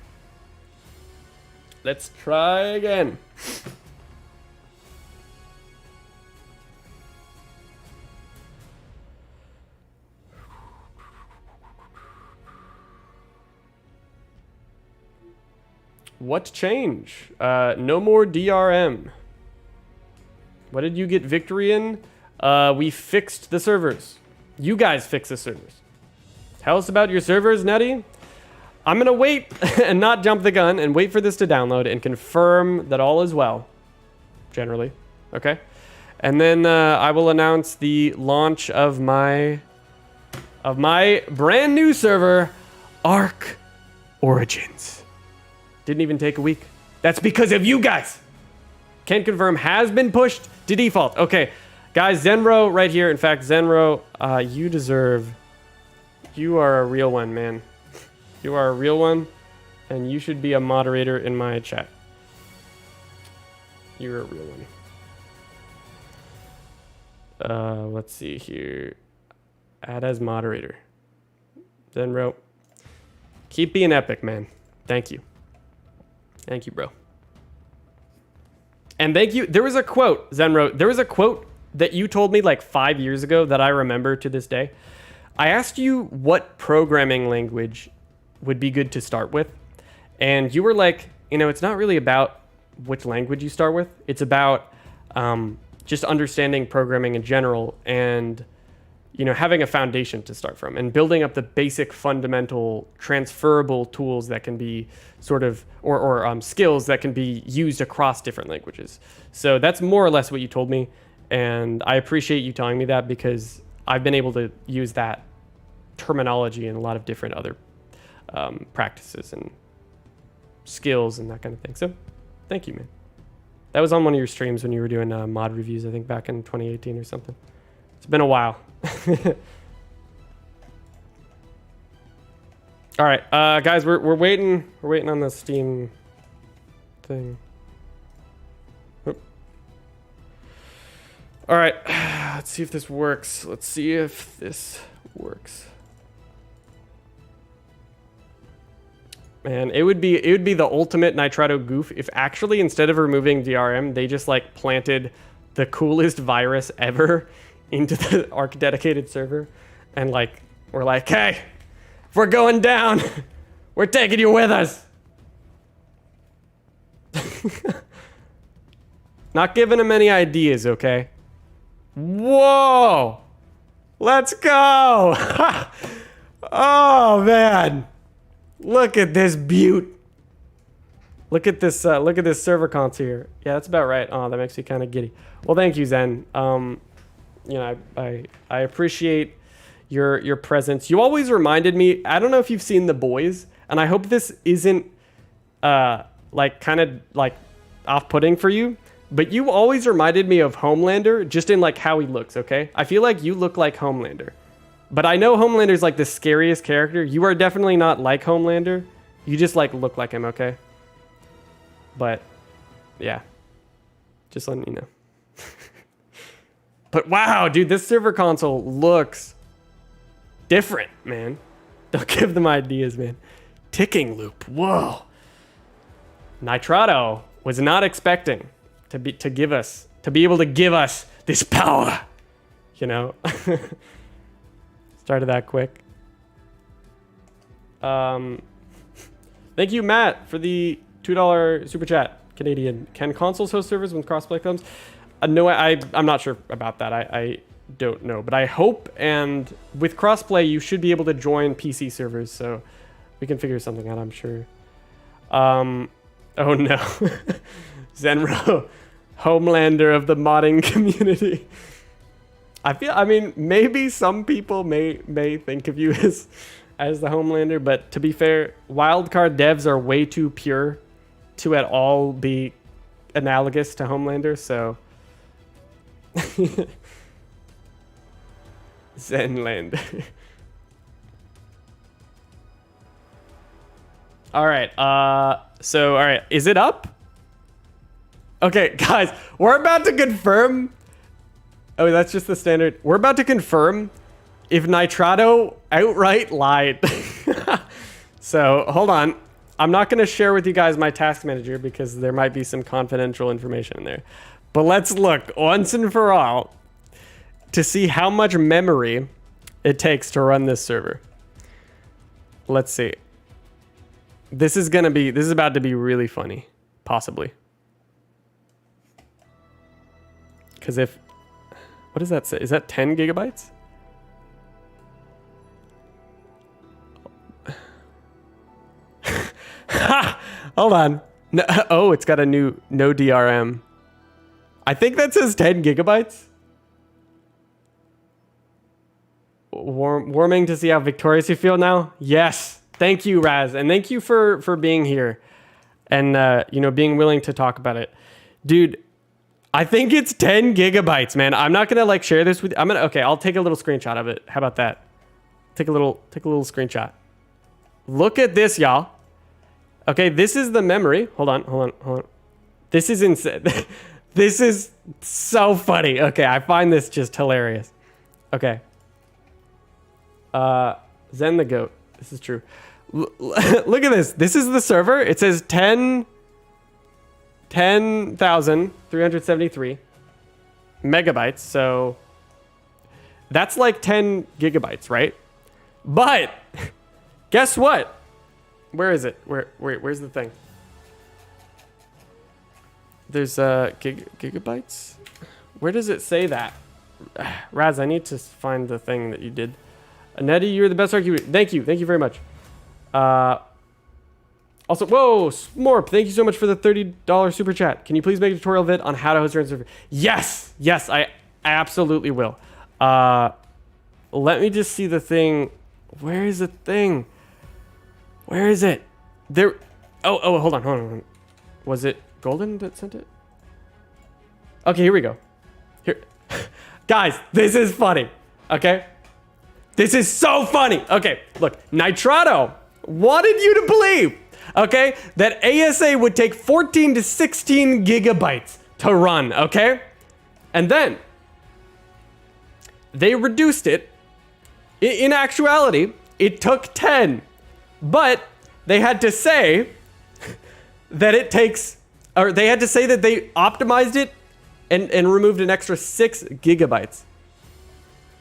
Let's try again. What change? No more DRM. What did you get victory in? We fixed the servers. You guys fixed the servers. Tell us about your servers, Nettie. I'm going to wait and not jump the gun and wait for this to download and confirm that all is well. Generally. Okay? And then I will announce the launch of my brand new server, ARK Origins. Didn't even take a week. That's because of you guys. Can confirm has been pushed to default. Okay. Guys, Zenro right here. In fact, Zenro, you are a real one, man. You are a real one, and you should be a moderator in my chat. You're a real one. Let's see here. Add as moderator. Zenro, keep being epic, man. Thank you. Thank you, bro. And thank you. There was a quote, Zen wrote, there was a quote that you told me like 5 years ago that I remember to this day. I asked you what programming language would be good to start with. And you were like, you know, it's not really about which language you start with. It's about just understanding programming in general and, you know, having a foundation to start from and building up the basic fundamental transferable tools that can be sort of, or skills that can be used across different languages. So that's more or less what you told me. And I appreciate you telling me that because I've been able to use that terminology in a lot of different other practices and skills and that kind of thing. So thank you, man. That was on one of your streams when you were doing mod reviews, I think back in 2018 or something. It's been a while. All right, guys, we're waiting on the Steam thing. Oop. All right, let's see if this works. Man, it would be the ultimate Nitrado goof if actually instead of removing DRM, they just like planted the coolest virus ever into the ARK dedicated server, and like we're like, hey, if we're going down, we're taking you with us. Not giving him any ideas, okay? Whoa! Let's go! Oh man! Look at this beaut. Look at this server console here. Yeah, that's about right. Oh, that makes me kind of giddy. Well, thank you, Zen. You know, I appreciate your presence. You always reminded me. I don't know if you've seen The Boys, and I hope this isn't like kind of like off-putting for you, but you always reminded me of Homelander, just in like how he looks. Okay, I feel like you look like Homelander. But I know Homelander's like the scariest character. You are definitely not like Homelander. You just like look like him, okay? But yeah, just letting you know. But wow, dude, this server console looks different, man. Don't give them ideas, man. Ticking loop, whoa. Nitrado was not expecting to be able to give us this power, you know. Started that quick. Thank you, Matt, for the $2 super chat. Canadian. Can consoles host servers when crossplay comes? No, I'm not sure about that. I don't know, but I hope. And with crossplay, you should be able to join PC servers, so we can figure something out, I'm sure. Oh no, Zenro, Homelander of the modding community. I mean, maybe some people may think of you as the Homelander, but to be fair, wildcard devs are way too pure to at all be analogous to Homelander, so Zenlander. All right, so all right, is it up? Okay, guys, we're about to confirm. Oh, that's just the standard. We're about to confirm if Nitrado outright lied. So hold on. I'm not going to share with you guys my task manager because there might be some confidential information in there. But let's look once and for all to see how much memory it takes to run this server. Let's see. This is about to be really funny, possibly. Because if, what does that say? Is that 10 gigabytes? Hold on. No, oh, it's got a no DRM. I think that says 10 gigabytes. Warming to see how victorious you feel now. Yes. Thank you, Raz. And thank you for being here and, you know, being willing to talk about it. Dude, I think it's 10 gigabytes, man. I'm not going to like share this with you. Okay, I'll take a little screenshot of it. How about that? Take a little screenshot. Look at this, y'all. Okay, this is the memory. Hold on. This is insane. This is so funny. Okay, I find this just hilarious. Okay. Zen the goat. This is true. Look at this. This is the server. It says 10 10,373 megabytes. So that's like 10 gigabytes, right? But guess what? Where is it? Where's the thing? There's gigabytes. Where does it say that? Raz, I need to find the thing that you did. Nettie, you're the best arcade. Thank you very much. Also, whoa, Smorp, thank you so much for the $30 super chat. Can you please make a tutorial vid on how to host your own server? Yes, I absolutely will. Let me just see the thing. Where is the thing? Where is it? There. Oh, hold on. Was it Golden that sent it? Okay, here we go. Here. Guys, this is funny. Okay? This is so funny. Okay, look. Nitrato wanted you to believe, okay, that ASA would take 14 to 16 gigabytes to run, okay? And then they reduced it. In actuality, it took 10. But they had to say that it takes, or they had to say that they optimized it and removed an extra 6 gigabytes.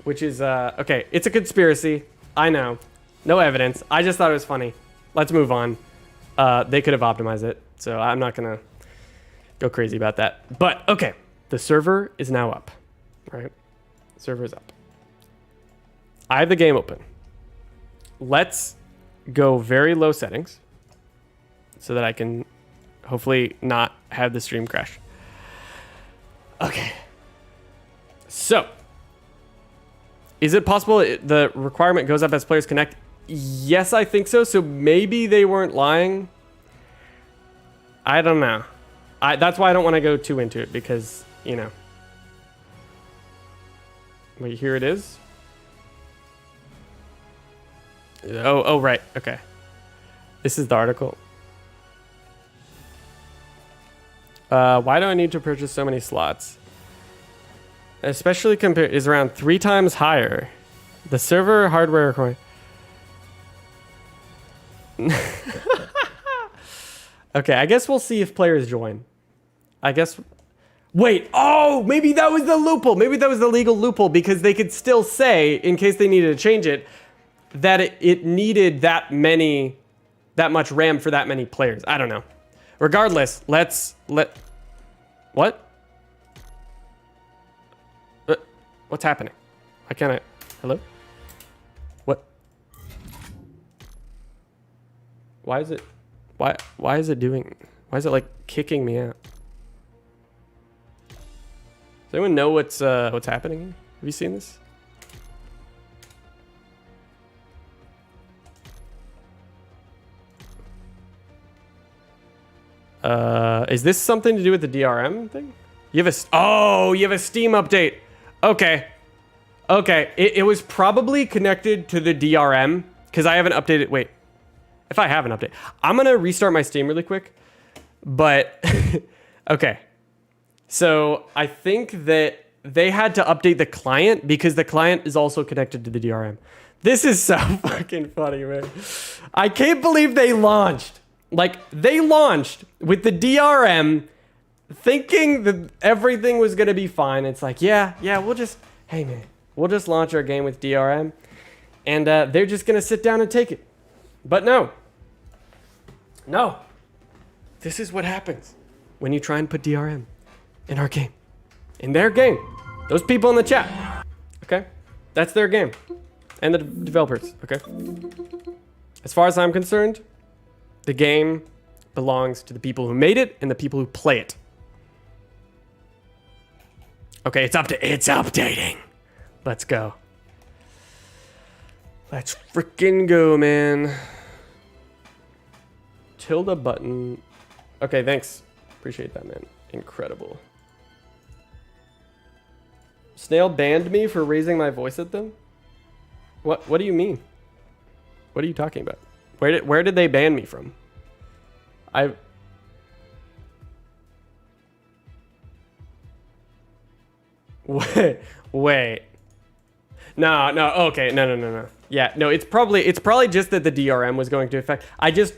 Which is, okay, it's a conspiracy. I know. No evidence. I just thought it was funny. Let's move on. They could have optimized it, so I'm not going to go crazy about that. But, okay, the server is now up, right? The server is up. I have the game open. Let's go very low settings so that I can hopefully not have the stream crash. Okay. So, is it possible the requirement goes up as players connect? Yes, I think so. So maybe they weren't lying. I don't know. That's why I don't want to go too into it because, you know. Wait, here it is. Oh, right. Okay. This is the article. Why do I need to purchase so many slots? Especially compared is around 3 times higher. The server hardware requirement. Okay, I guess we'll see if players join. I guess. Wait, oh, maybe that was the loophole. Maybe that was the legal loophole because they could still say, in case they needed to change it, that it needed that much RAM for that many players. I don't know. Regardless, what? What's happening? Why can't I? Hello? What? Why is it? Why is it doing? Why is it like kicking me out? Does anyone know what's happening here? Have you seen this? Is this something to do with the DRM thing? You have a Steam update. Okay. It was probably connected to the DRM because I haven't updated. Wait, if I have an update, I'm gonna restart my Steam really quick. But okay, so I think that they had to update the client because the client is also connected to the DRM. This is so fucking funny, man. I can't believe they launched. Like, they launched with the DRM thinking that everything was going to be fine. It's like, yeah, we'll just launch our game with DRM. And they're just going to sit down and take it. But no. This is what happens when you try and put DRM in our game. In their game. Those people in the chat. Okay? That's their game. And the developers. Okay? As far as I'm concerned, the game belongs to the people who made it and the people who play it. Okay, it's updating. Let's go. Let's freaking go, man. Tilde button. Okay, thanks. Appreciate that, man. Incredible. Snail banned me for raising my voice at them? What do you mean? What are you talking about? Where did they ban me from? Wait. No. Okay. No. Yeah, no. It's probably just that the DRM was going to affect. I just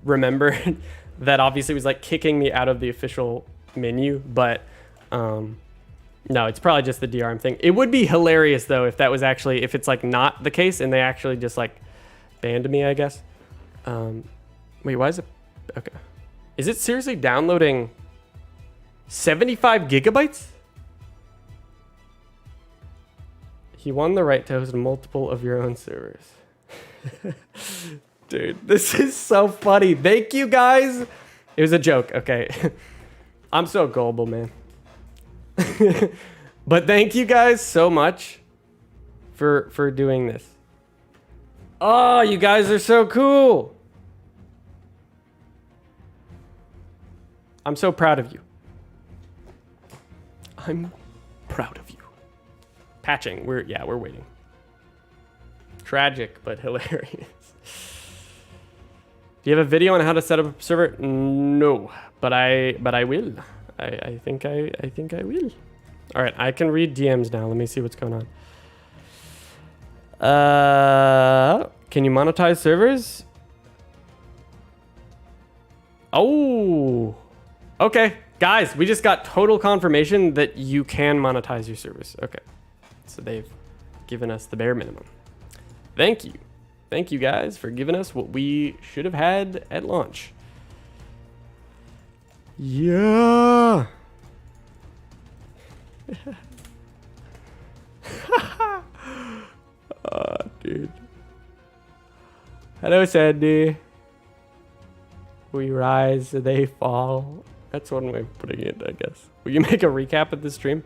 remembered that obviously was like kicking me out of the official menu, but no, it's probably just the DRM thing. It would be hilarious though if that was actually, if it's like not the case and they actually just like banned me, I guess. Wait, why is it? Okay. Is it seriously downloading 75 gigabytes? He won the right to host multiple of your own servers. Dude, this is so funny. Thank you guys. It was a joke, okay. I'm so gullible, man. But thank you guys so much for doing this. Oh, you guys are so cool. I'm so proud of you. I'm proud of you. Patching, we're waiting. Tragic, but hilarious. Do you have a video on how to set up a server? No, but I will. I think I will. All right, I can read DMs now. Let me see what's going on. Can you monetize servers? Oh, okay. Guys, we just got total confirmation that you can monetize your servers. Okay, so they've given us the bare minimum. Thank you. Thank you guys for giving us what we should have had at launch. Yeah. Oh, dude. Hello, Sandy. We rise, they fall. That's one way of putting it, I guess. Will you make a recap of the stream?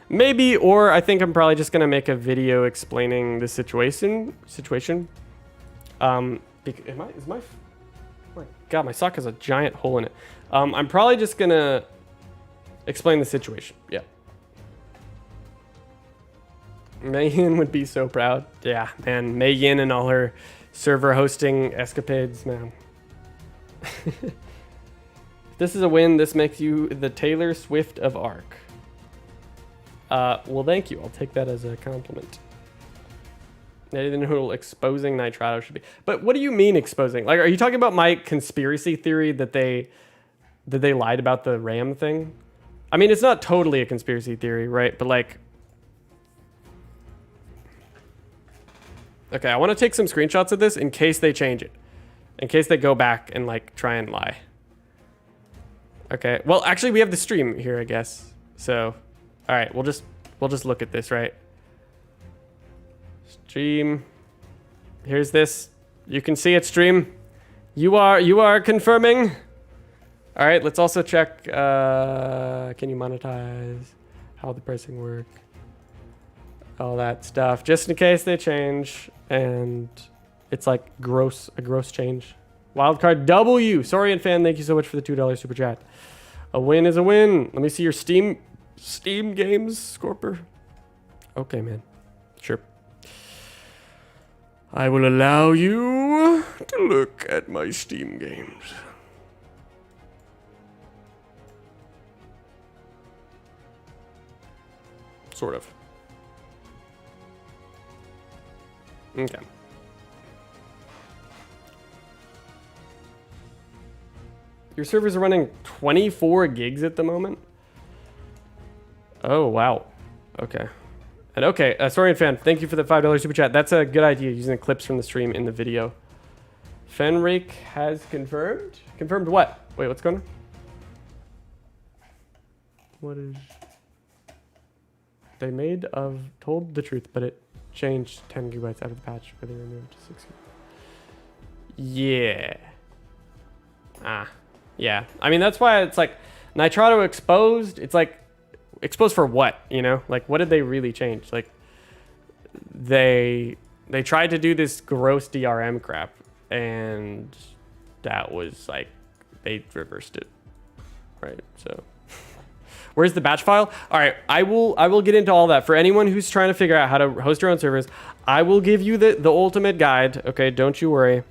Maybe, or I think I'm probably just gonna make a video explaining the situation. Oh my God, my sock has a giant hole in it. I'm probably just gonna explain the situation. Yeah. Megan would be so proud. Yeah, man, Megan and all her server hosting escapades, man. If this is a win, this makes you the Taylor Swift of ARK. Well, thank you. I'll take that as a compliment. I didn't know who exposing Nitrado should be. But what do you mean exposing? Like, are you talking about my conspiracy theory that they lied about the RAM thing? I mean, it's not totally a conspiracy theory, right? But like, okay, I want to take some screenshots of this in case they change it. In case they go back and like try and lie. Okay, well, actually we have the stream here, I guess. So, all right, we'll just look at this, right? Stream. Here's this. You can see it, stream. You are confirming. All right, let's also check. Can you monetize? How the pricing work? All that stuff, just in case they change. And it's like a gross change. Wildcard W. Sorian fan, thank you so much for the $2 super chat. A win is a win. Let me see your Steam games, Scorper. Okay, man. Sure. I will allow you to look at my Steam games. Sort of. Okay. Your servers are running 24 gigs at the moment? Oh, wow. Okay. And okay, Sorian fan, thank you for the $5 super chat. That's a good idea, using the clips from the stream in the video. Fenric has confirmed? Confirmed what? Wait, what's going on? What is... They told the truth, but it changed 10 gigabytes out of the patch where they removed 6 gigabytes. Yeah. Yeah. I mean, that's why it's like Nitrado exposed. It's like exposed for what, you know? Like, what did they really change? Like, they tried to do this gross DRM crap, and that was like, they reversed it, right? So where's the batch file? All right, I will get into all that. For anyone who's trying to figure out how to host your own servers, I will give you the ultimate guide. Okay, don't you worry.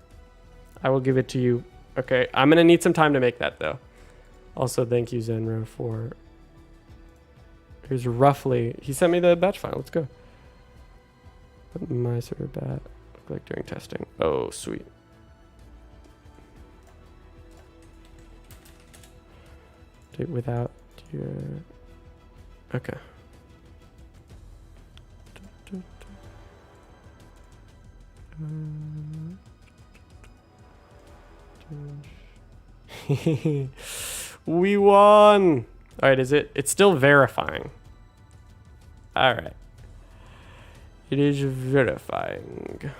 I will give it to you. Okay, I'm gonna need some time to make that though. Also, thank you Zenro for. Here's roughly. He sent me the batch file. Let's go. What my server bat look like during testing? Oh, sweet. without your... Okay. We won. All right, is it? It's still verifying. All right. It is verifying.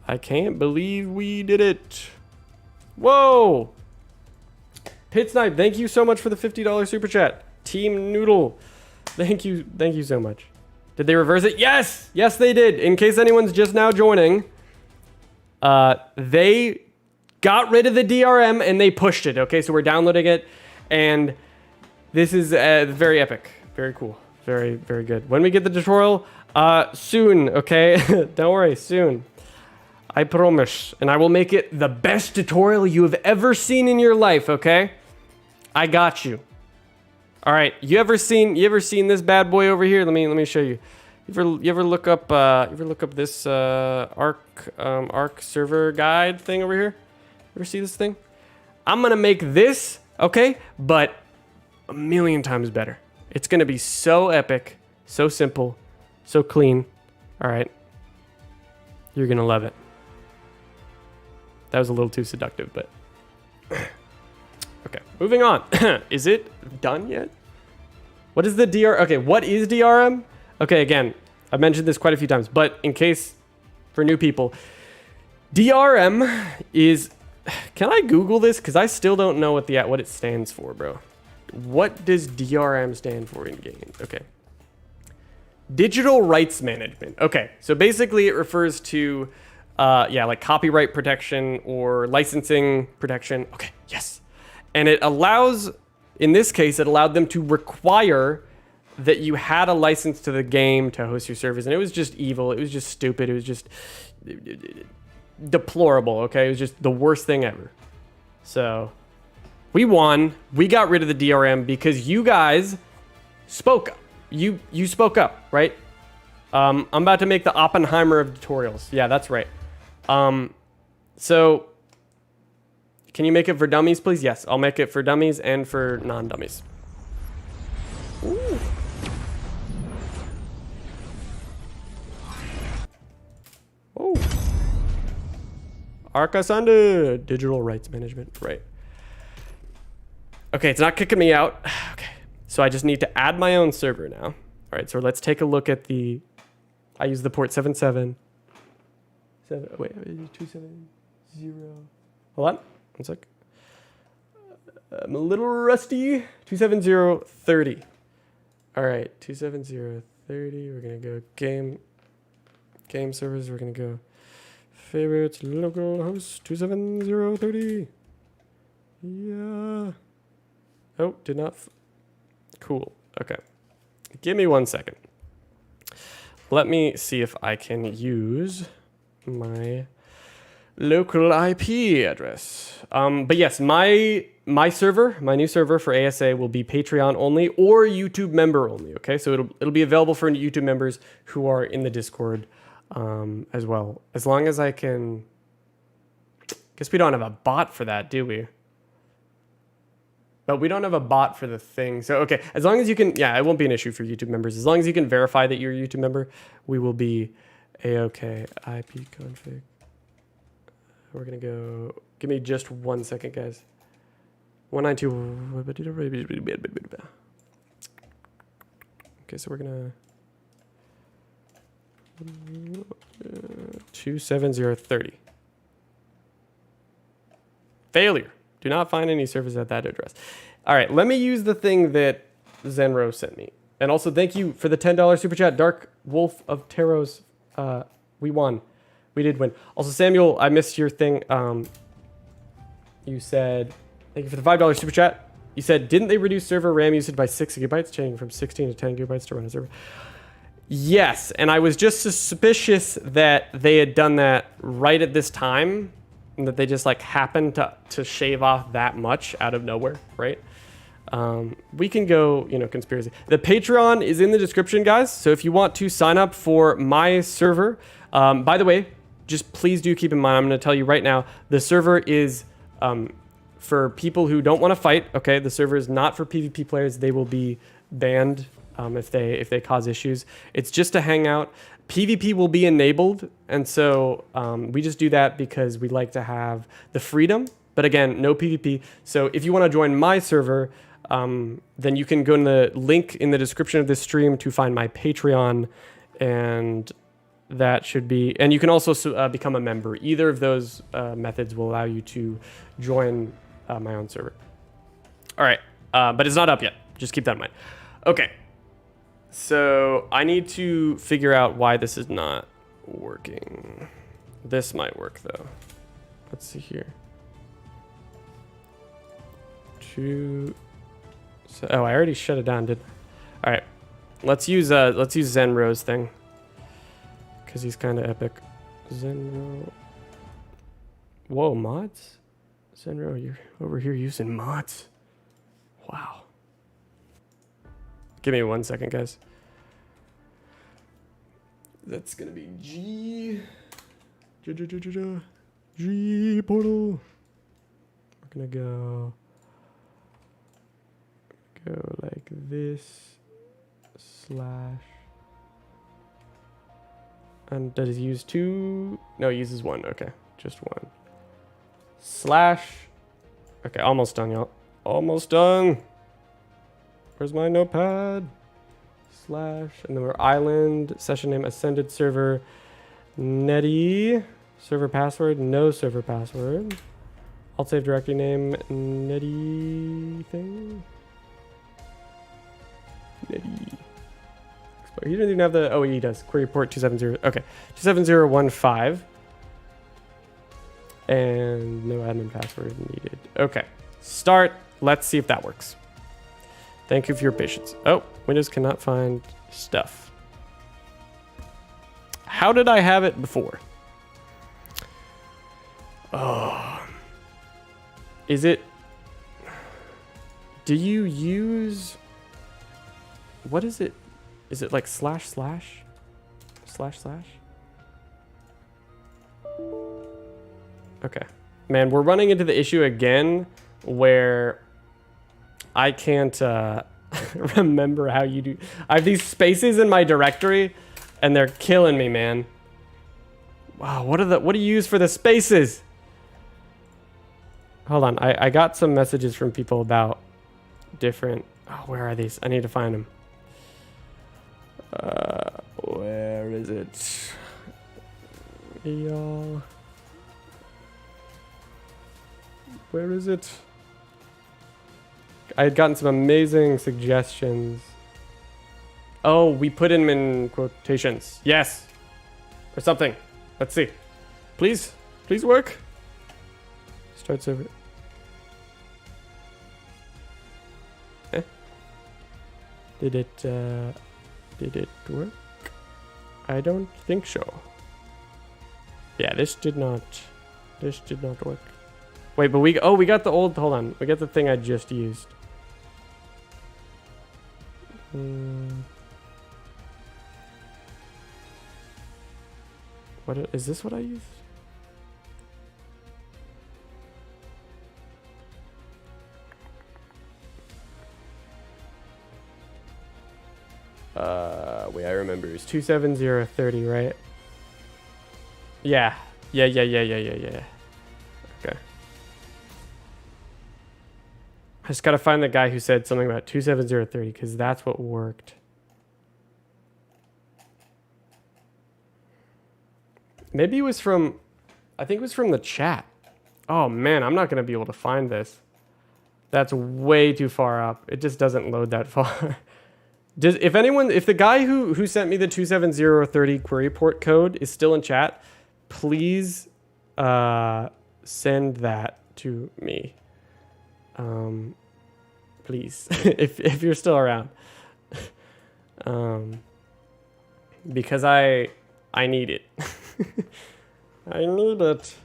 I can't believe we did it. Whoa. Pit Snipe, thank you so much for the $50 super chat. Team Noodle, thank you so much. Did they reverse it? Yes, yes they did. In case anyone's just now joining, they got rid of the DRM and they pushed it. Okay, so we're downloading it, and this is very epic, very cool, very good. When we get the tutorial, soon. Okay, don't worry, soon. I promise, and I will make it the best tutorial you have ever seen in your life. Okay, I got you. All right, you ever seen this bad boy over here? Let me show you. You ever look up this ARK server guide thing over here? Ever see this thing? I'm gonna make this, okay, but a million times better. It's gonna be so epic, so simple, so clean. All right, you're gonna love it. That was a little too seductive, but okay, moving on. Is it done yet? What is the DR? Okay, what is DRM? Okay, again, I've mentioned this quite a few times, but in case for new people, DRM is, can I Google this? Because I still don't know what it stands for, bro. What does DRM stand for in game? Okay. Digital rights management. Okay, so basically it refers to, like copyright protection or licensing protection. Okay, yes. And it allows, in this case, it allowed them to require that you had a license to the game to host your servers. And it was just evil. It was just stupid. It was just deplorable, okay? It was just the worst thing ever. So we won. We got rid of the DRM because you guys spoke up. You spoke up, right? I'm about to make the Oppenheimer of tutorials. Yeah, that's right. So can you make it for dummies, please? Yes, I'll make it for dummies and for non-dummies. Ooh. Oh. ARK Ascended. Digital rights management. Right. Okay, it's not kicking me out. Okay. So I just need to add my own server now. All right, so let's take a look at the... I use the port 77. 270. Hold on. One sec. I'm a little rusty. 27030. All right, 27030. We're going to go game servers. We're going to go favorites, local host, 27030. Yeah. Oh, did not. Cool. Okay. Give me 1 second. Let me see if I can use my local IP address. But yes, my server, my new server for ASA will be Patreon only or YouTube member only. Okay, so it'll be available for YouTube members who are in the Discord as well. As long as I can. Guess we don't have a bot for that, do we? But we don't have a bot for the thing. So, okay, as long as you can, yeah, it won't be an issue for YouTube members. As long as you can verify that you're a YouTube member, we will be A-OK. IP config. We're going to go, give me just 1 second, guys. 192. Okay, so we're going to 27030. Failure. Do not find any servers at that address. All right, let me use the thing that Zenro sent me. And also, thank you for the $10 super chat. Dark Wolf of Taros. We won. We did win. Also, Samuel, I missed your thing. You said, thank you for the $5 super chat. You said, didn't they reduce server RAM usage by 6 gigabytes, changing from 16 to 10 gigabytes to run a server? Yes, and I was just suspicious that they had done that right at this time. And that they just like happened to shave off that much out of nowhere, right? We can go, conspiracy. The Patreon is in the description, guys. So if you want to sign up for my server, by the way, just please do keep in mind, I'm going to tell you right now, the server is for people who don't want to fight. Okay, the server is not for PvP players. They will be banned if they cause issues. It's just to hang out. PvP will be enabled, and so we just do that because we like to have the freedom. But again, no PvP. So if you want to join my server, then you can go in the link in the description of this stream to find my Patreon, and that should be. And you can also become a member. Either of those methods will allow you to join my own server. All right, but it's not up yet. Just keep that in mind. Okay. So I need to figure out why this is not working. This might work though. Let's see here. So, oh, I already shut it down, didn't I? All right, let's use Zenro's thing because he's kind of epic. Zenro. Whoa, mods? Zenro, you're over here using mods. Wow. Give me 1 second, guys. That's gonna be G portal. We're gonna go like this slash. And does he use 2? No, he uses 1. Okay, just 1. Slash. Okay, almost done, y'all. Almost done. Where's my notepad? Slash, and then we're island, session name, ascended server, netty, server password, no server password. Alt save directory name, netty thing. Netty. He doesn't even have the, oh, he does. Query port 270, okay. 27015. And no admin password needed. Okay, start. Let's see if that works. Thank you for your patience. Oh, Windows cannot find stuff. How did I have it before? Oh. Is it... Do you use... What is it? Is it like slash slash? Slash slash? Okay. Man, we're running into the issue again where... I can't remember how you do. I have these spaces in my directory, and they're killing me, man. Wow, what do you use for the spaces? Hold on, I got some messages from people about different. Oh, where are these? I need to find them. Where is it? Y'all. Where is it? I had gotten some amazing suggestions. Oh, we put him in quotations. Yes. Or something. Let's see. Please. Please work. Start server. Eh? Did it work? I don't think so. Yeah, this did not work. Wait, but we got the old, hold on. We got the thing I just used. What is this what I used? Wait, I remember. It was 27030, right? Yeah. Yeah. Okay. I just gotta find the guy who said something about 27030 because that's what worked. Maybe it was from, I think it was from the chat. Oh man, I'm not gonna be able to find this. That's way too far up. It just doesn't load that far. If the guy who sent me the 27030 query port code is still in chat, please send that to me. Please, if you're still around, because I need it. I need it.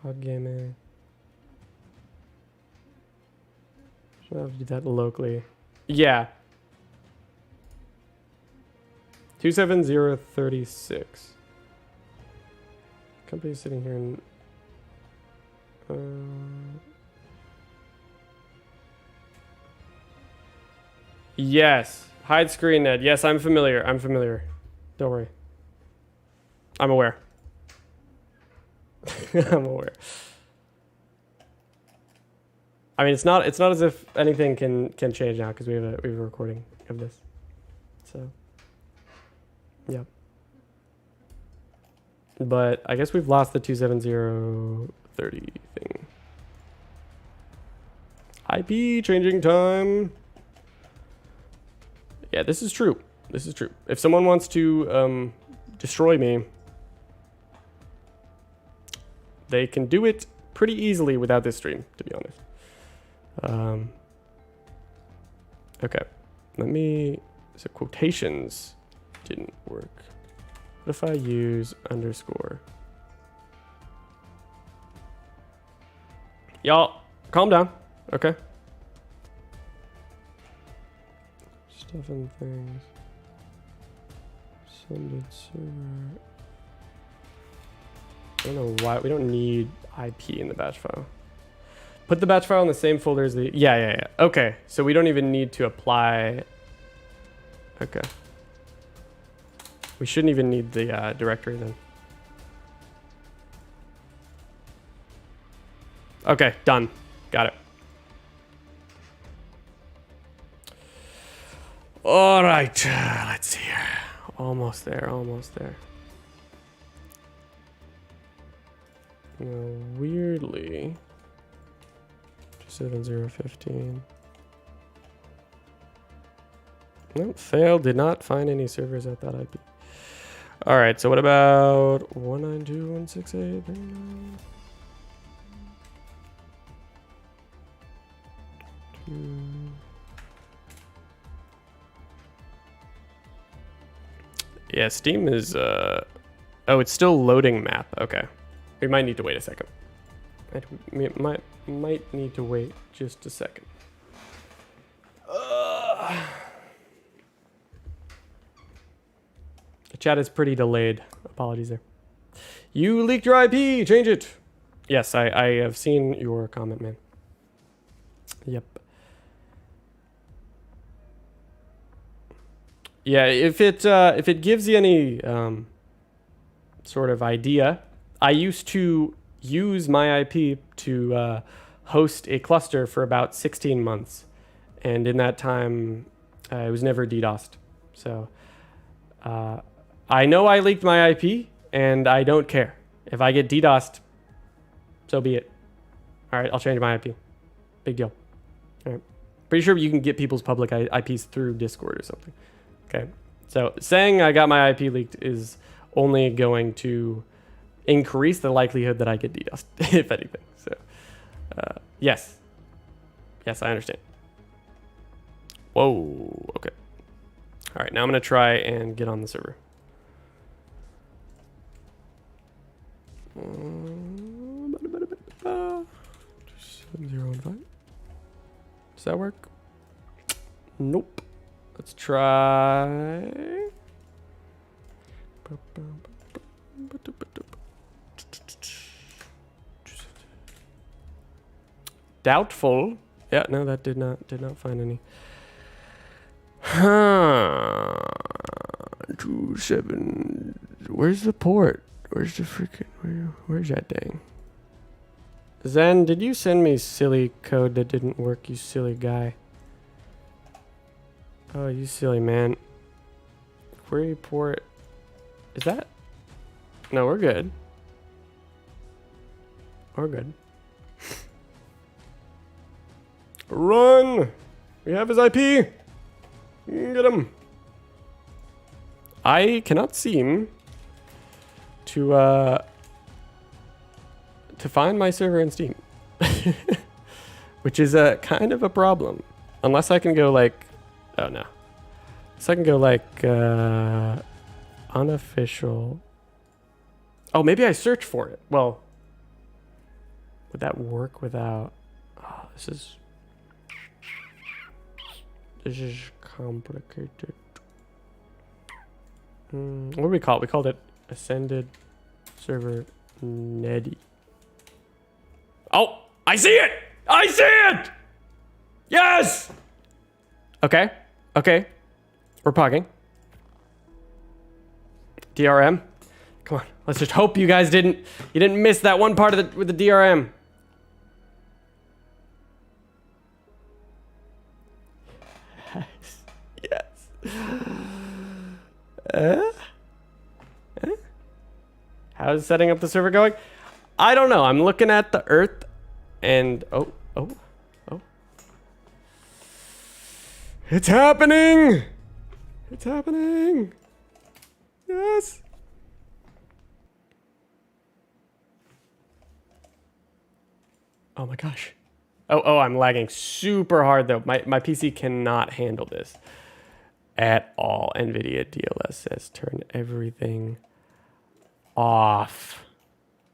Cloud gaming. Should I have to do that locally? Yeah. 27036. Company sitting here in... Yes. Hide screen, Ned. Yes, I'm familiar. I'm familiar. Don't worry. I'm aware. I'm aware. I mean, it's not as if anything can change now because we have a recording of this. So, yeah. But I guess we've lost the 27030 thing. IP changing time. Yeah, this is true. This is true. If someone wants to destroy me, they can do it pretty easily without this stream, to be honest. Okay. Let me... So quotations didn't work. What if I use underscore? Y'all, calm down. Okay. Stuff and things. Sended server. I don't know why. We don't need IP in the batch file. Put the batch file in the same folder as the... Yeah. Okay. So we don't even need to apply... Okay. We shouldn't even need the directory then. Okay, done. Got it. All right, let's see here. Almost there, almost there. Weirdly, 27015. Nope, failed. Did not find any servers at that IP. All right, so what about 192.168.39? Yeah, Steam is oh, it's still loading map. Okay, we might need to wait a second. Might need to wait just a second. The chat is pretty delayed. Apologies there. You leaked your IP. Change it. Yes, I have seen your comment, man. Yep. Yeah, if it gives you any sort of idea, I used to use my IP to host a cluster for about 16 months, and in that time, it was never DDoSed. So I know I leaked my IP, and I don't care. If I get DDoSed, so be it. All right, I'll change my IP. Big deal. All right. Pretty sure you can get people's public IPs through Discord or something. Okay, so saying I got my IP leaked is only going to increase the likelihood that I get DDoSed, if anything. So, yes. Yes, I understand. Whoa, okay. All right, now I'm going to try and get on the server. Does that work? Nope. Let's try. Doubtful. Yeah, no, that did not find any. 27. Where's the port? Where's the freaking where's that dang? Zen, did you send me silly code that didn't work, you silly guy? Oh, you silly man. Query port. Is that? No, we're good. We're good. Run! We have his IP! Get him! I cannot seem to find my server in Steam. Which is a kind of a problem. Unless I can go like... Oh no. So I can go like unofficial. Oh, maybe I search for it. Well, would that work without? Oh, this is complicated. What do we call it? We called it Ascended Server Neddy. Oh, I see it! I see it! Yes! Okay. Okay. We're pugging. DRM. Come on. Let's just hope you guys didn't miss that one part of with the DRM. Yes. How's setting up the server going? I don't know. I'm looking at the Earth and oh. It's happening! It's happening! Yes! Oh my gosh. Oh, I'm lagging super hard though. My PC cannot handle this at all. NVIDIA DLSS, turn everything off.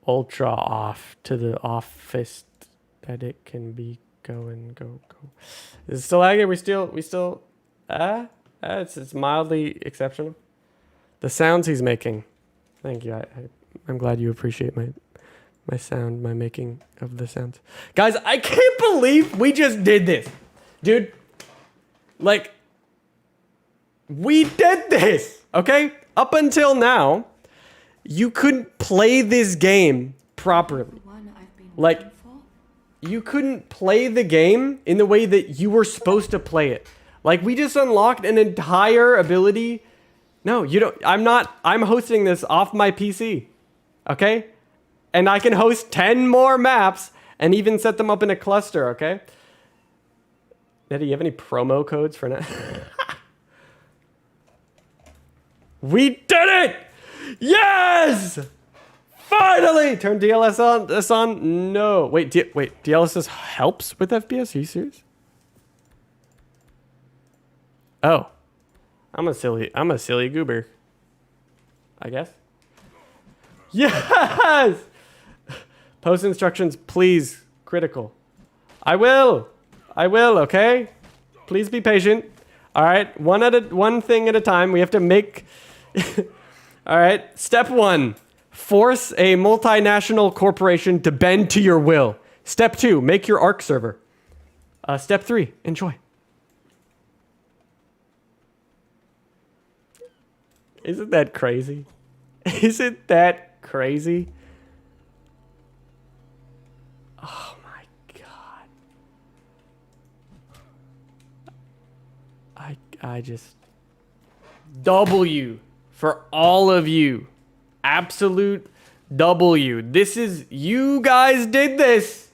Ultra off to the offest that it can be. Go. Is it still lagging? We still it's mildly exceptional. The sounds he's making. Thank you. I'm glad you appreciate my sound, my making of the sounds. Guys, I can't believe we just did this. Dude, like, we did this, okay? Up until now, you couldn't play this game properly. Like, you couldn't play the game in the way that you were supposed to play it. Like, we just unlocked an entire ability. No, you don't. I'm hosting this off my PC, okay? And I can host 10 more maps and even set them up in a cluster, okay? Eddie, you have any promo codes for now? We did it! Yes! Finally! Turn DLSS on? No. Wait, DLSS helps with FPS? Are you serious? Oh. I'm a silly goober. I guess. Yes! Post instructions, please. Critical. I will, okay? Please be patient. All right, one thing at a time. We have to make... All right, step 1. Force a multinational corporation to bend to your will. Step 2, make your ARK server. Step 3, enjoy. Isn't that crazy? Isn't that crazy? Oh my God. I just... W for all of you. Absolute W. This is... You guys did this.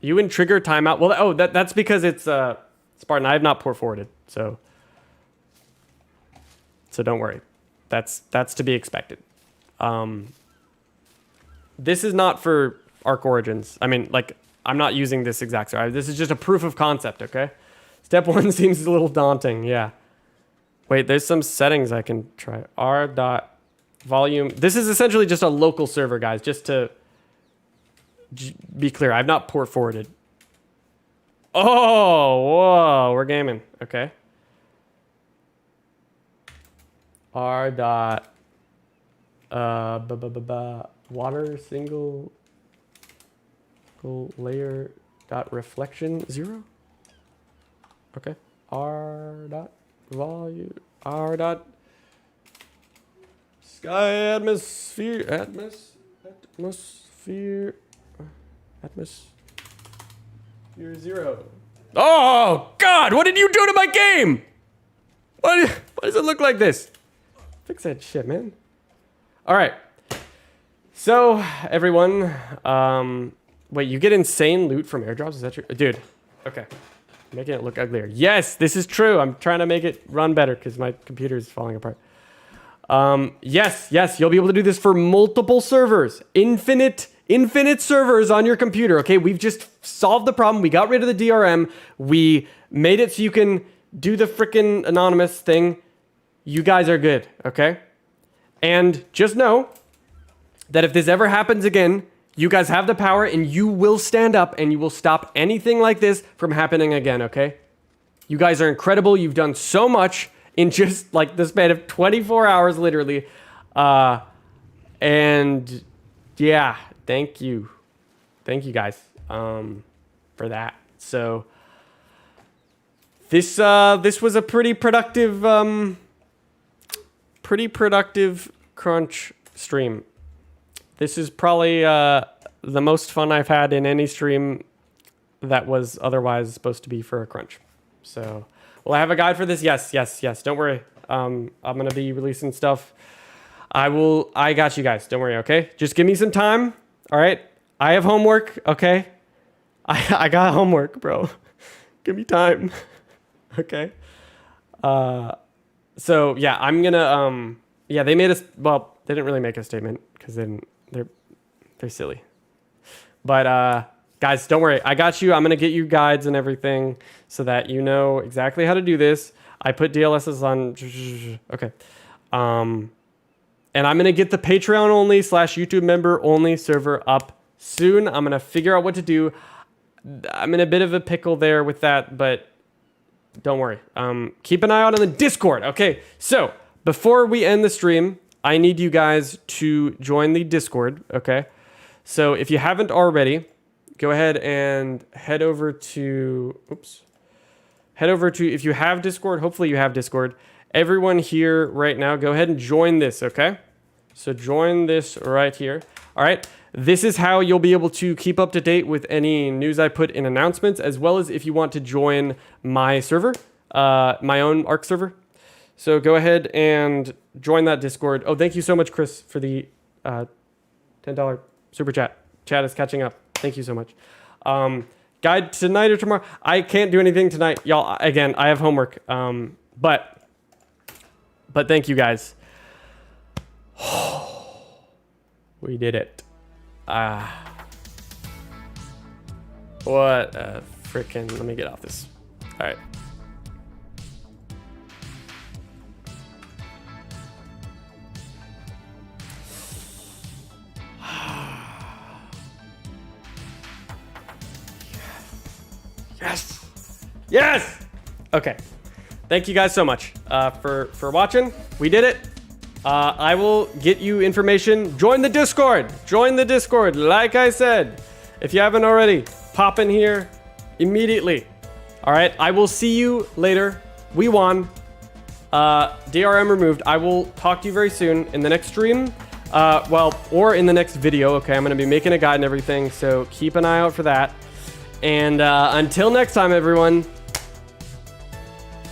You and trigger timeout. Well, that's because it's Spartan. I have not port forwarded, so don't worry. That's to be expected. This is not for ARK Origins. I mean, like, I'm not using this exact server. This is just a proof of concept, okay? Step 1 seems a little daunting, yeah. Wait, there's some settings I can try. R.volume. This is essentially just a local server, guys, just to be clear. I've not port forwarded. Oh, whoa, we're gaming. Okay. R dot water single layer dot reflection 0. Okay. R dot volume R dot sky atmosphere 0. Oh God! What did you do to my game? Why does it look like this? Fix that shit, man. All right. So, everyone, wait, you get insane loot from airdrops? Is that true? Dude, okay. Making it look uglier. Yes, this is true. I'm trying to make it run better because my computer is falling apart. Yes, you'll be able to do this for multiple servers. Infinite servers on your computer, okay? We've just solved the problem. We got rid of the DRM. We made it so you can do the frickin' anonymous thing. You guys are good, okay? And just know that if this ever happens again, you guys have the power and you will stand up and you will stop anything like this from happening again, okay? You guys are incredible. You've done so much. in just like the span of 24 hours, literally. And yeah, thank you guys for that. So this was a pretty productive crunch stream. This is probably the most fun I've had in any stream that was otherwise supposed to be for a crunch. So will I have a guide for this? Yes. Don't worry. I'm gonna be releasing stuff. I got you guys. Don't worry. Okay. Just give me some time. All right. I have homework. Okay. I got homework, bro. Give me time. Okay. So yeah, I'm gonna yeah, they made us, well, they didn't really make a statement because they're silly. But guys, don't worry. I got you. I'm gonna get you guides and everything so that you know exactly how to do this. I put DLSs on. Okay. And I'm gonna get the Patreon only / YouTube member only server up soon. I'm gonna figure out what to do. I'm in a bit of a pickle there with that, but don't worry. Keep an eye out on the Discord. Okay, so before we end the stream, I need you guys to join the Discord. Okay, so if you haven't already, go ahead and head over to. If you have Discord. Hopefully you have Discord. Everyone here right now, go ahead and join this. Okay, so join this right here. All right. This is how you'll be able to keep up to date with any news I put in announcements, as well as if you want to join my server, my own ARK server. So go ahead and join that Discord. Oh, thank you so much, Chris, for the $10 super chat. Chat is catching up. Thank you so much. Guide tonight or tomorrow? I can't do anything tonight. Y'all, again, I have homework. But thank you guys. We did it. What a freaking, let me get off this. All right. Yes. Okay. Thank you guys so much for watching. We did it. I will get you information. Join the Discord. Like I said, if you haven't already, pop in here immediately. All right. I will see you later. We won. DRM removed. I will talk to you very soon in the next stream. Or in the next video. Okay. I'm going to be making a guide and everything. So keep an eye out for that. And until next time, everyone.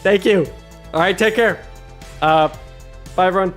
Thank you. All right. Take care. Bye, everyone.